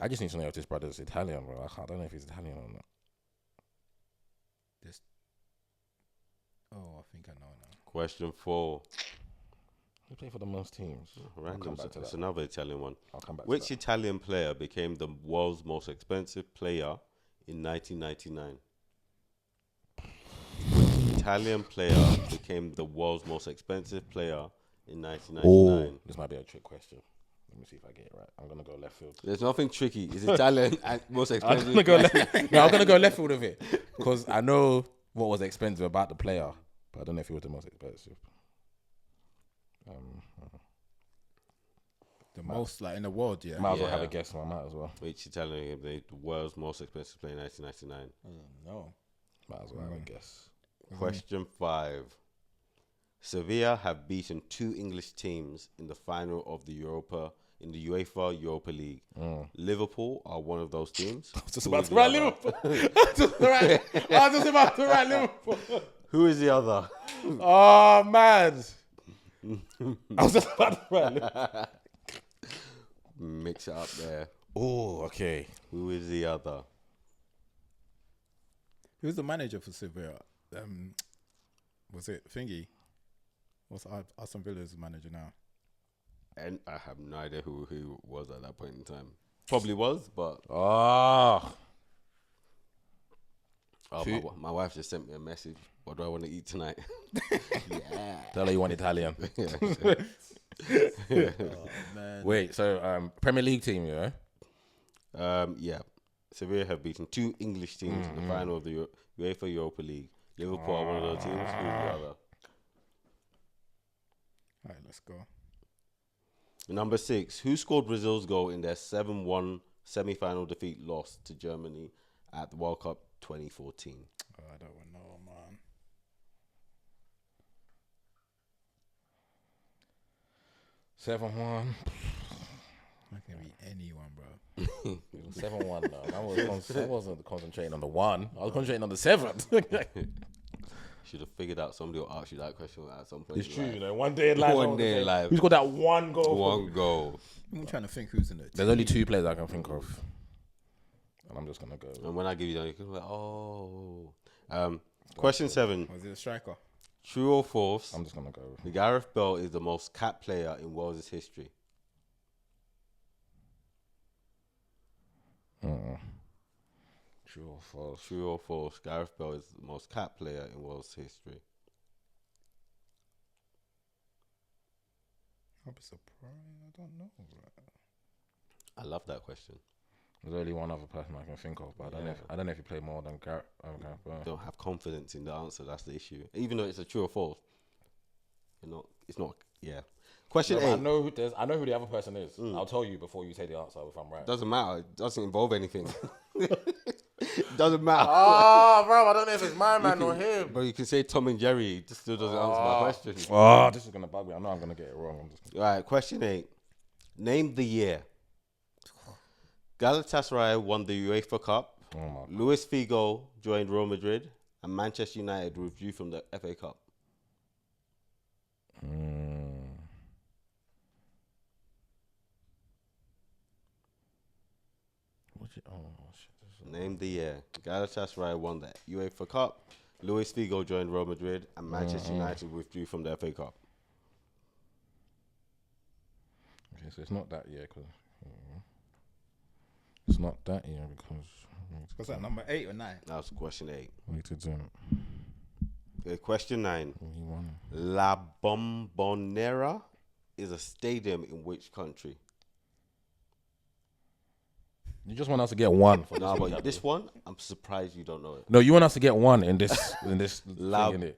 [SPEAKER 3] I just need to know if this brother's Italian, bro. I don't know if he's Italian or not.
[SPEAKER 1] I think I know now.
[SPEAKER 2] Question 4.
[SPEAKER 3] Who played for the most teams?
[SPEAKER 2] Random. It's another Italian one.
[SPEAKER 3] I'll come back
[SPEAKER 2] Which
[SPEAKER 3] to that.
[SPEAKER 2] Italian player became the world's most expensive player in 1999? Italian player became the world's most expensive player in 1999.
[SPEAKER 3] This might be a trick question. Let me see if I get it right. I'm gonna go left field.
[SPEAKER 2] There's nothing tricky. It's Italian and most
[SPEAKER 3] I'm
[SPEAKER 2] expensive.
[SPEAKER 3] gonna go left. No, I'm gonna go left field with it because I know what was expensive about the player, but I don't know if he was the most expensive.
[SPEAKER 1] The most like in the world, yeah.
[SPEAKER 3] Might as well have a guess. I might as well.
[SPEAKER 2] Which Italian became the world's most expensive player in 1999?
[SPEAKER 1] No.
[SPEAKER 3] Might as well have a guess.
[SPEAKER 2] Question 5. Sevilla have beaten 2 English teams in the final of the UEFA Europa League. Liverpool are one of those teams.
[SPEAKER 3] I was just about to write Liverpool. I was just about to write Liverpool.
[SPEAKER 2] Who is the other?
[SPEAKER 3] Oh man! I was just about to write Liverpool.
[SPEAKER 2] Mix it up there.
[SPEAKER 3] Oh, okay.
[SPEAKER 2] Who is the other?
[SPEAKER 1] Who's the manager for Sevilla? Was it Thingy? What's Aston Villa's manager now?
[SPEAKER 2] And I have no idea who was at that point in time. Probably was, but my wife just sent me a message. What do I want to eat tonight? Yeah.
[SPEAKER 3] Tell her you want Italian.
[SPEAKER 1] Oh, man.
[SPEAKER 3] Wait, so Premier League team, yeah?
[SPEAKER 2] Yeah. Sevilla have beaten 2 English teams in the final of the UEFA Europa League. Liverpool are one of those teams. Who's the other?
[SPEAKER 1] All right, let's go.
[SPEAKER 2] Number 6. Who scored Brazil's goal in their 7-1 semi-final defeat loss to Germany at the World Cup 2014?
[SPEAKER 1] Oh, I don't know, man.
[SPEAKER 3] Seven-one.
[SPEAKER 1] That can be anyone, bro.
[SPEAKER 3] 7-1 now. I wasn't concentrating on the 1. I was concentrating on the 7.
[SPEAKER 2] Should have figured out somebody will ask you that question at some point.
[SPEAKER 3] It's
[SPEAKER 2] in
[SPEAKER 3] true,
[SPEAKER 2] life.
[SPEAKER 3] you know. One day in life.
[SPEAKER 2] One day in life.
[SPEAKER 3] Who's got that one goal?
[SPEAKER 2] One goal.
[SPEAKER 1] I'm trying to think who's in it.
[SPEAKER 3] There's only 2 players I can think of. And I'm just going to go.
[SPEAKER 2] And when I give you that, you can be like, oh. Question 7.
[SPEAKER 1] Was it a striker?
[SPEAKER 2] True or false?
[SPEAKER 3] I'm just going to go.
[SPEAKER 2] Gareth Bale is the most capped player in Wales' history.
[SPEAKER 3] True or false?
[SPEAKER 2] True or false? Gareth Bale is the most capped player in Wales' history.
[SPEAKER 1] I'll be surprised. I don't know.
[SPEAKER 2] I love that question.
[SPEAKER 3] There's only one other person I can think of, but I don't know if he played more than Gareth Bale.
[SPEAKER 2] Don't have confidence in the answer. That's the issue. Even though it's a true or false, it's not. Yeah. Question 8.
[SPEAKER 3] I know who the other person is. I'll tell you before you say the answer if I'm right.
[SPEAKER 2] Doesn't matter. It doesn't involve anything. Doesn't matter.
[SPEAKER 3] Bro, I don't know if it's my man or him.
[SPEAKER 2] But you can say Tom and Jerry. It just still doesn't answer my question.
[SPEAKER 3] Oh, this is gonna bug me. I know I'm gonna get it wrong.
[SPEAKER 2] All right. Question 8. Name the year. Galatasaray won the UEFA Cup.
[SPEAKER 3] Oh my God.
[SPEAKER 2] Luis Figo joined Real Madrid, and Manchester United withdrew from the FA Cup. Name the year. Galatasaray won the UEFA Cup. Luis Figo joined Real Madrid, and Manchester United withdrew from the FA Cup.
[SPEAKER 3] Okay, so it's not that year because it's not that year because.
[SPEAKER 1] What's that, number 8 or 9?
[SPEAKER 2] That was question 8.
[SPEAKER 3] We need to do
[SPEAKER 2] Okay, question 9.
[SPEAKER 3] He won.
[SPEAKER 2] La Bombonera is a stadium in which country?
[SPEAKER 3] You just want us to get one for
[SPEAKER 2] No,
[SPEAKER 3] this.
[SPEAKER 2] but this one, I'm surprised you don't know it.
[SPEAKER 3] No, you want us to get one in this
[SPEAKER 2] La
[SPEAKER 3] thing, innit?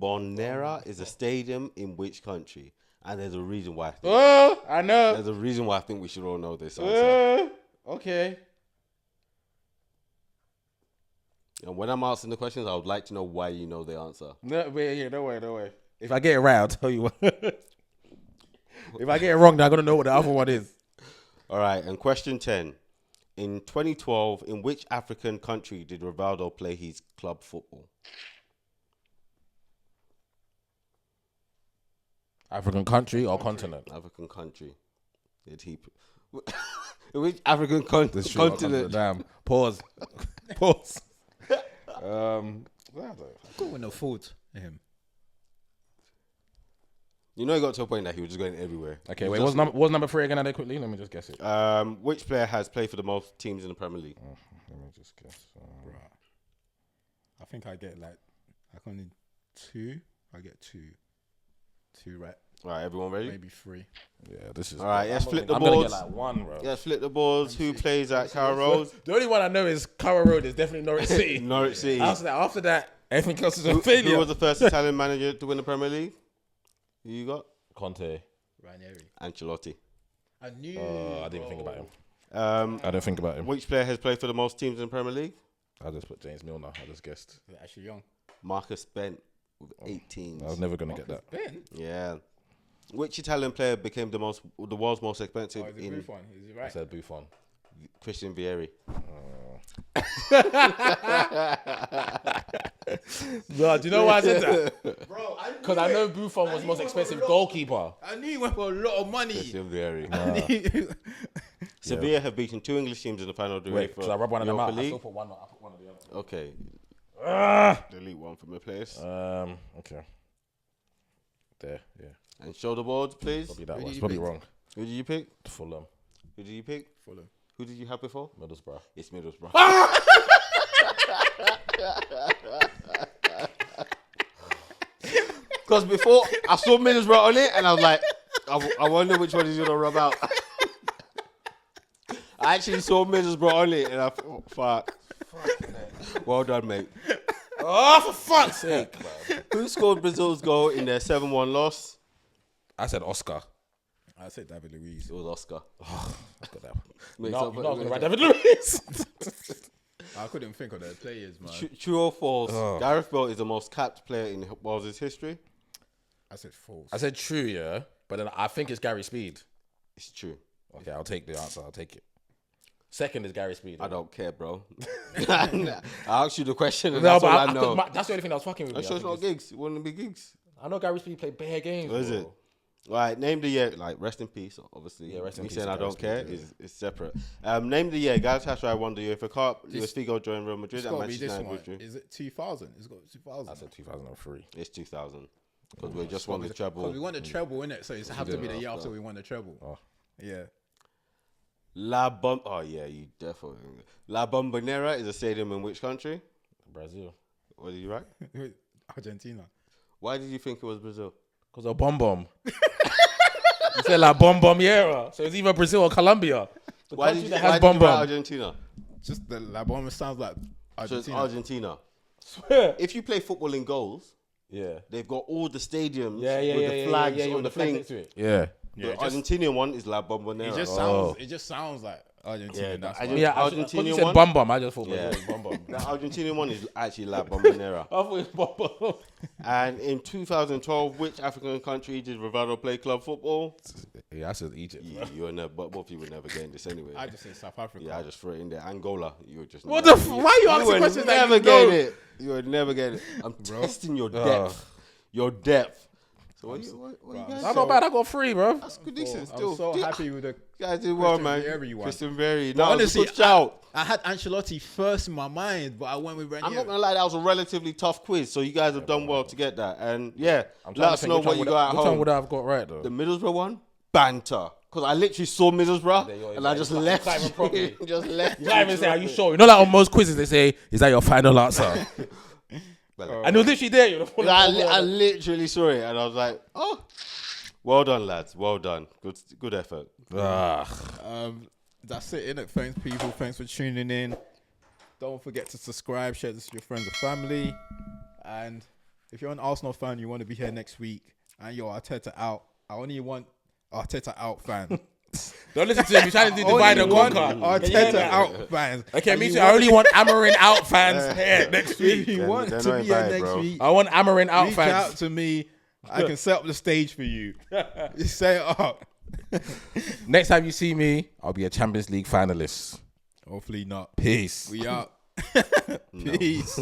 [SPEAKER 2] Bombonera is a stadium in which country? And there's a reason why.
[SPEAKER 3] I know.
[SPEAKER 2] There's a reason why I think we should all know this answer.
[SPEAKER 3] Okay.
[SPEAKER 2] And when I'm asking the questions, I would like to know why you know the answer.
[SPEAKER 3] No, wait, yeah, don't worry. If I get it right, I'll tell you what. If I get it wrong, then I'm gonna know what the other one is.
[SPEAKER 2] All right, and question 10. In 2012, in which African country did Rivaldo play his club football?
[SPEAKER 3] African country or continent?
[SPEAKER 2] African country. Did he... In which African continent?
[SPEAKER 3] Damn. Pause. Pause.
[SPEAKER 1] I couldn't afford him.
[SPEAKER 2] You know, he got to a point that he was just going everywhere.
[SPEAKER 3] Okay, wait. What's number 3 again? Quickly, let me just guess it.
[SPEAKER 2] Which player has played for the most teams in the Premier League?
[SPEAKER 3] Let me just guess.
[SPEAKER 1] I think I get like only 2. I get 2 right.
[SPEAKER 2] All right, everyone ready?
[SPEAKER 1] Maybe 3.
[SPEAKER 3] Yeah, this is.
[SPEAKER 2] All right, let's flip the
[SPEAKER 3] I'm gonna
[SPEAKER 2] boards.
[SPEAKER 3] get like 1, bro.
[SPEAKER 2] Let's flip the boards. Who plays at Carrow Road?
[SPEAKER 3] The only one I know is Carrow Road is definitely Norwich City.
[SPEAKER 2] Norwich City.
[SPEAKER 3] After that, everything else is a
[SPEAKER 2] Who
[SPEAKER 3] failure.
[SPEAKER 2] was the first Italian manager to win the Premier League? Who you got?
[SPEAKER 3] Conte.
[SPEAKER 1] Ranieri.
[SPEAKER 2] Ancelotti.
[SPEAKER 1] I knew.
[SPEAKER 3] I didn't think about him.
[SPEAKER 2] I
[SPEAKER 3] don't think about him.
[SPEAKER 2] Which player has played for the most teams in the Premier League?
[SPEAKER 3] I just put James Milner. I just guessed.
[SPEAKER 1] They're actually young.
[SPEAKER 2] Marcus Bent with 8 teams.
[SPEAKER 3] I was never gonna get that.
[SPEAKER 1] Ben?
[SPEAKER 2] Yeah. Which Italian player became the world's most expensive
[SPEAKER 1] Is it
[SPEAKER 2] in
[SPEAKER 1] Buffon? Is it
[SPEAKER 3] I
[SPEAKER 1] right?
[SPEAKER 3] said Buffon.
[SPEAKER 2] Christian Vieri?
[SPEAKER 3] No, do you know why I said that?
[SPEAKER 1] Bro,
[SPEAKER 3] Because I know Buffon was the most expensive goalkeeper.
[SPEAKER 1] I knew he went for a lot of money.
[SPEAKER 2] Christian Vieri.
[SPEAKER 1] Nah.
[SPEAKER 2] Sevilla have beaten 2 English teams in the final of the
[SPEAKER 3] Wait,
[SPEAKER 2] UEFA
[SPEAKER 3] should I rub one of them
[SPEAKER 2] Europa
[SPEAKER 3] out? I
[SPEAKER 2] League.
[SPEAKER 3] still put one. I put one of the other.
[SPEAKER 2] Okay. Delete one from your place.
[SPEAKER 3] Okay. There, yeah.
[SPEAKER 2] And show the board, please.
[SPEAKER 3] Probably that
[SPEAKER 1] Who
[SPEAKER 3] one.
[SPEAKER 1] did
[SPEAKER 3] It's
[SPEAKER 1] you
[SPEAKER 3] probably
[SPEAKER 1] pick?
[SPEAKER 3] wrong.
[SPEAKER 2] Who did you pick?
[SPEAKER 3] Fulham.
[SPEAKER 2] Who did you pick?
[SPEAKER 1] Fulham.
[SPEAKER 2] Who did you have before?
[SPEAKER 3] Middlesbrough.
[SPEAKER 2] It's Middlesbrough. Because before I saw Middlesbrough on it, and I was like, I wonder which one he's gonna rub out. I actually saw Middlesbrough on it, and I thought, fuck. Well done, mate.
[SPEAKER 3] Oh, for fuck's sake, man.
[SPEAKER 2] Who scored Brazil's goal in their 7-1 loss?
[SPEAKER 3] I said Oscar.
[SPEAKER 1] I said David Luiz.
[SPEAKER 2] It was Oscar.
[SPEAKER 3] Got that.
[SPEAKER 2] Mix
[SPEAKER 3] No,
[SPEAKER 2] up-
[SPEAKER 3] you're not going to
[SPEAKER 2] mix
[SPEAKER 3] write
[SPEAKER 2] up.
[SPEAKER 3] David Luiz.
[SPEAKER 1] I couldn't think of the players, man.
[SPEAKER 2] True or false? Gareth Bale is the most capped player in Wales' history.
[SPEAKER 1] I said false.
[SPEAKER 3] I said true, yeah. But then I think it's Gary Speed.
[SPEAKER 2] It's true.
[SPEAKER 3] Okay, I'll take the answer. I'll take it. Second is Gary Speed.
[SPEAKER 2] I don't care, bro. I asked you the question, and
[SPEAKER 3] No,
[SPEAKER 2] that's
[SPEAKER 3] but
[SPEAKER 2] all I know.
[SPEAKER 3] that's the only thing that was fucking with
[SPEAKER 2] I'm
[SPEAKER 3] me.
[SPEAKER 2] sure it's not gigs. It wouldn't be gigs.
[SPEAKER 3] I know Gary Speed played bare games.
[SPEAKER 2] What is
[SPEAKER 3] bro.
[SPEAKER 2] it? Right, name the year. Like, rest in peace, obviously.
[SPEAKER 3] Yeah, rest in
[SPEAKER 2] Me
[SPEAKER 3] peace
[SPEAKER 2] saying
[SPEAKER 3] to
[SPEAKER 2] I
[SPEAKER 3] Gary
[SPEAKER 2] don't care
[SPEAKER 3] Speed,
[SPEAKER 2] is separate. Name the year. Galatasaray won the UEFA Cup.
[SPEAKER 1] This-
[SPEAKER 2] Figo joined Real Madrid
[SPEAKER 1] It's
[SPEAKER 2] and
[SPEAKER 1] got to be
[SPEAKER 2] Manchester
[SPEAKER 1] this
[SPEAKER 2] United
[SPEAKER 1] one.
[SPEAKER 2] withdrew.
[SPEAKER 1] Is it 2000? It's got 2000.
[SPEAKER 3] I said 2003.
[SPEAKER 2] It's 2000 because we just won the treble.
[SPEAKER 1] Because we won the treble, innit? So it's have to be the year after we won the treble.
[SPEAKER 3] Oh.
[SPEAKER 1] Yeah.
[SPEAKER 2] Oh yeah, you definitely. La Bombonera is a stadium in which country?
[SPEAKER 3] Brazil.
[SPEAKER 2] What did you write?
[SPEAKER 1] Argentina.
[SPEAKER 2] Why did you think it was Brazil?
[SPEAKER 3] Because of bomb. You said like bombiera. So it's either Brazil or Colombia. The
[SPEAKER 2] Why
[SPEAKER 3] country
[SPEAKER 2] did you,
[SPEAKER 3] that
[SPEAKER 2] why
[SPEAKER 3] has
[SPEAKER 2] did you
[SPEAKER 3] bomb.
[SPEAKER 2] write Argentina?
[SPEAKER 1] Just the La Bomba sounds like
[SPEAKER 2] So it's
[SPEAKER 1] Argentina.
[SPEAKER 2] Argentina.
[SPEAKER 3] Swear.
[SPEAKER 2] If you play football in goals,
[SPEAKER 3] Yeah.
[SPEAKER 2] they've got all the stadiums
[SPEAKER 3] Yeah,
[SPEAKER 2] with the flags
[SPEAKER 3] yeah,
[SPEAKER 2] on
[SPEAKER 3] with
[SPEAKER 2] the
[SPEAKER 3] flag
[SPEAKER 2] thing.
[SPEAKER 3] next to it. Yeah.
[SPEAKER 1] Yeah,
[SPEAKER 2] The
[SPEAKER 1] it just,
[SPEAKER 2] Argentinian one is La Bombonera.
[SPEAKER 1] it just sounds like Argentina.
[SPEAKER 2] Yeah,
[SPEAKER 1] that's
[SPEAKER 2] I
[SPEAKER 1] why.
[SPEAKER 2] just-
[SPEAKER 3] Yeah,
[SPEAKER 2] Argentinian
[SPEAKER 3] because you said
[SPEAKER 2] one?
[SPEAKER 3] bum. I just thought
[SPEAKER 2] Yeah.
[SPEAKER 3] it was bum.
[SPEAKER 2] The Argentinian one is actually La Bombonera.
[SPEAKER 3] I thought it was bum.
[SPEAKER 2] And in 2012, which African country did Rivaldo play club football?
[SPEAKER 3] Yeah, I said Egypt.
[SPEAKER 2] You were never, but both of you were never getting this anyway.
[SPEAKER 1] I just say South Africa.
[SPEAKER 2] Yeah, I just threw it in there. Angola, you were just
[SPEAKER 3] What
[SPEAKER 2] never-
[SPEAKER 3] the why are you asking
[SPEAKER 2] would
[SPEAKER 3] questions that
[SPEAKER 2] never
[SPEAKER 3] you
[SPEAKER 2] get
[SPEAKER 3] know?
[SPEAKER 2] it. You would never get it. I'm testing your depth. Your depth. So what you guys
[SPEAKER 3] That's not bad. I got 3, bro.
[SPEAKER 2] That's good, decent.
[SPEAKER 1] I'm
[SPEAKER 2] Still,
[SPEAKER 1] so happy with the.
[SPEAKER 2] You guys did well,
[SPEAKER 1] Christian
[SPEAKER 2] man.
[SPEAKER 1] Vieri one.
[SPEAKER 2] Christian Vieri.
[SPEAKER 1] But
[SPEAKER 2] No,
[SPEAKER 1] honestly,
[SPEAKER 2] honestly, shout.
[SPEAKER 1] I had Ancelotti first in my mind, but I went with Ranieri.
[SPEAKER 2] I'm not gonna lie, that was a relatively tough quiz, so you guys have done well to get that. And yeah,
[SPEAKER 3] I'm trying
[SPEAKER 2] let
[SPEAKER 3] to
[SPEAKER 2] us
[SPEAKER 3] think
[SPEAKER 2] know
[SPEAKER 3] which
[SPEAKER 2] what
[SPEAKER 3] one
[SPEAKER 2] you
[SPEAKER 3] would
[SPEAKER 2] got at
[SPEAKER 3] Which one
[SPEAKER 2] home.
[SPEAKER 3] would I have got right though?
[SPEAKER 2] The Middlesbrough one, banter, because I literally saw Middlesbrough
[SPEAKER 3] There you go,
[SPEAKER 2] and I just
[SPEAKER 3] you
[SPEAKER 2] left.
[SPEAKER 3] can't even properly.
[SPEAKER 2] Just left.
[SPEAKER 3] You can't even say, "Are you sure?" You know, like on most quizzes, they say, "Is that your final answer?" And it was literally there. You know,
[SPEAKER 2] I literally saw it and I was like, oh, well done, lads. Well done. Good effort.
[SPEAKER 1] That's it, innit? Thanks, people. Thanks for tuning in. Don't forget to subscribe, share this with your friends and family. And if you're an Arsenal fan, you want to be here next week, and you're Arteta out, I only want Arteta out fan.
[SPEAKER 3] Don't listen to him. He's trying to do divide and conquer.
[SPEAKER 1] Arteta out fans.
[SPEAKER 3] Okay,
[SPEAKER 1] And
[SPEAKER 3] me
[SPEAKER 1] you
[SPEAKER 3] too. I only want Amarin out fans here next
[SPEAKER 1] If
[SPEAKER 3] week.
[SPEAKER 1] you
[SPEAKER 2] They're
[SPEAKER 1] want
[SPEAKER 2] not
[SPEAKER 1] to be here
[SPEAKER 2] invited,
[SPEAKER 1] next
[SPEAKER 2] bro.
[SPEAKER 1] week,
[SPEAKER 3] I want Amarin out
[SPEAKER 1] reach out
[SPEAKER 3] fans.
[SPEAKER 1] to me. I can set up the stage for you. Set it up.
[SPEAKER 3] Next time you see me, I'll be a Champions League finalist.
[SPEAKER 1] Hopefully not.
[SPEAKER 3] Peace.
[SPEAKER 1] We out. Peace.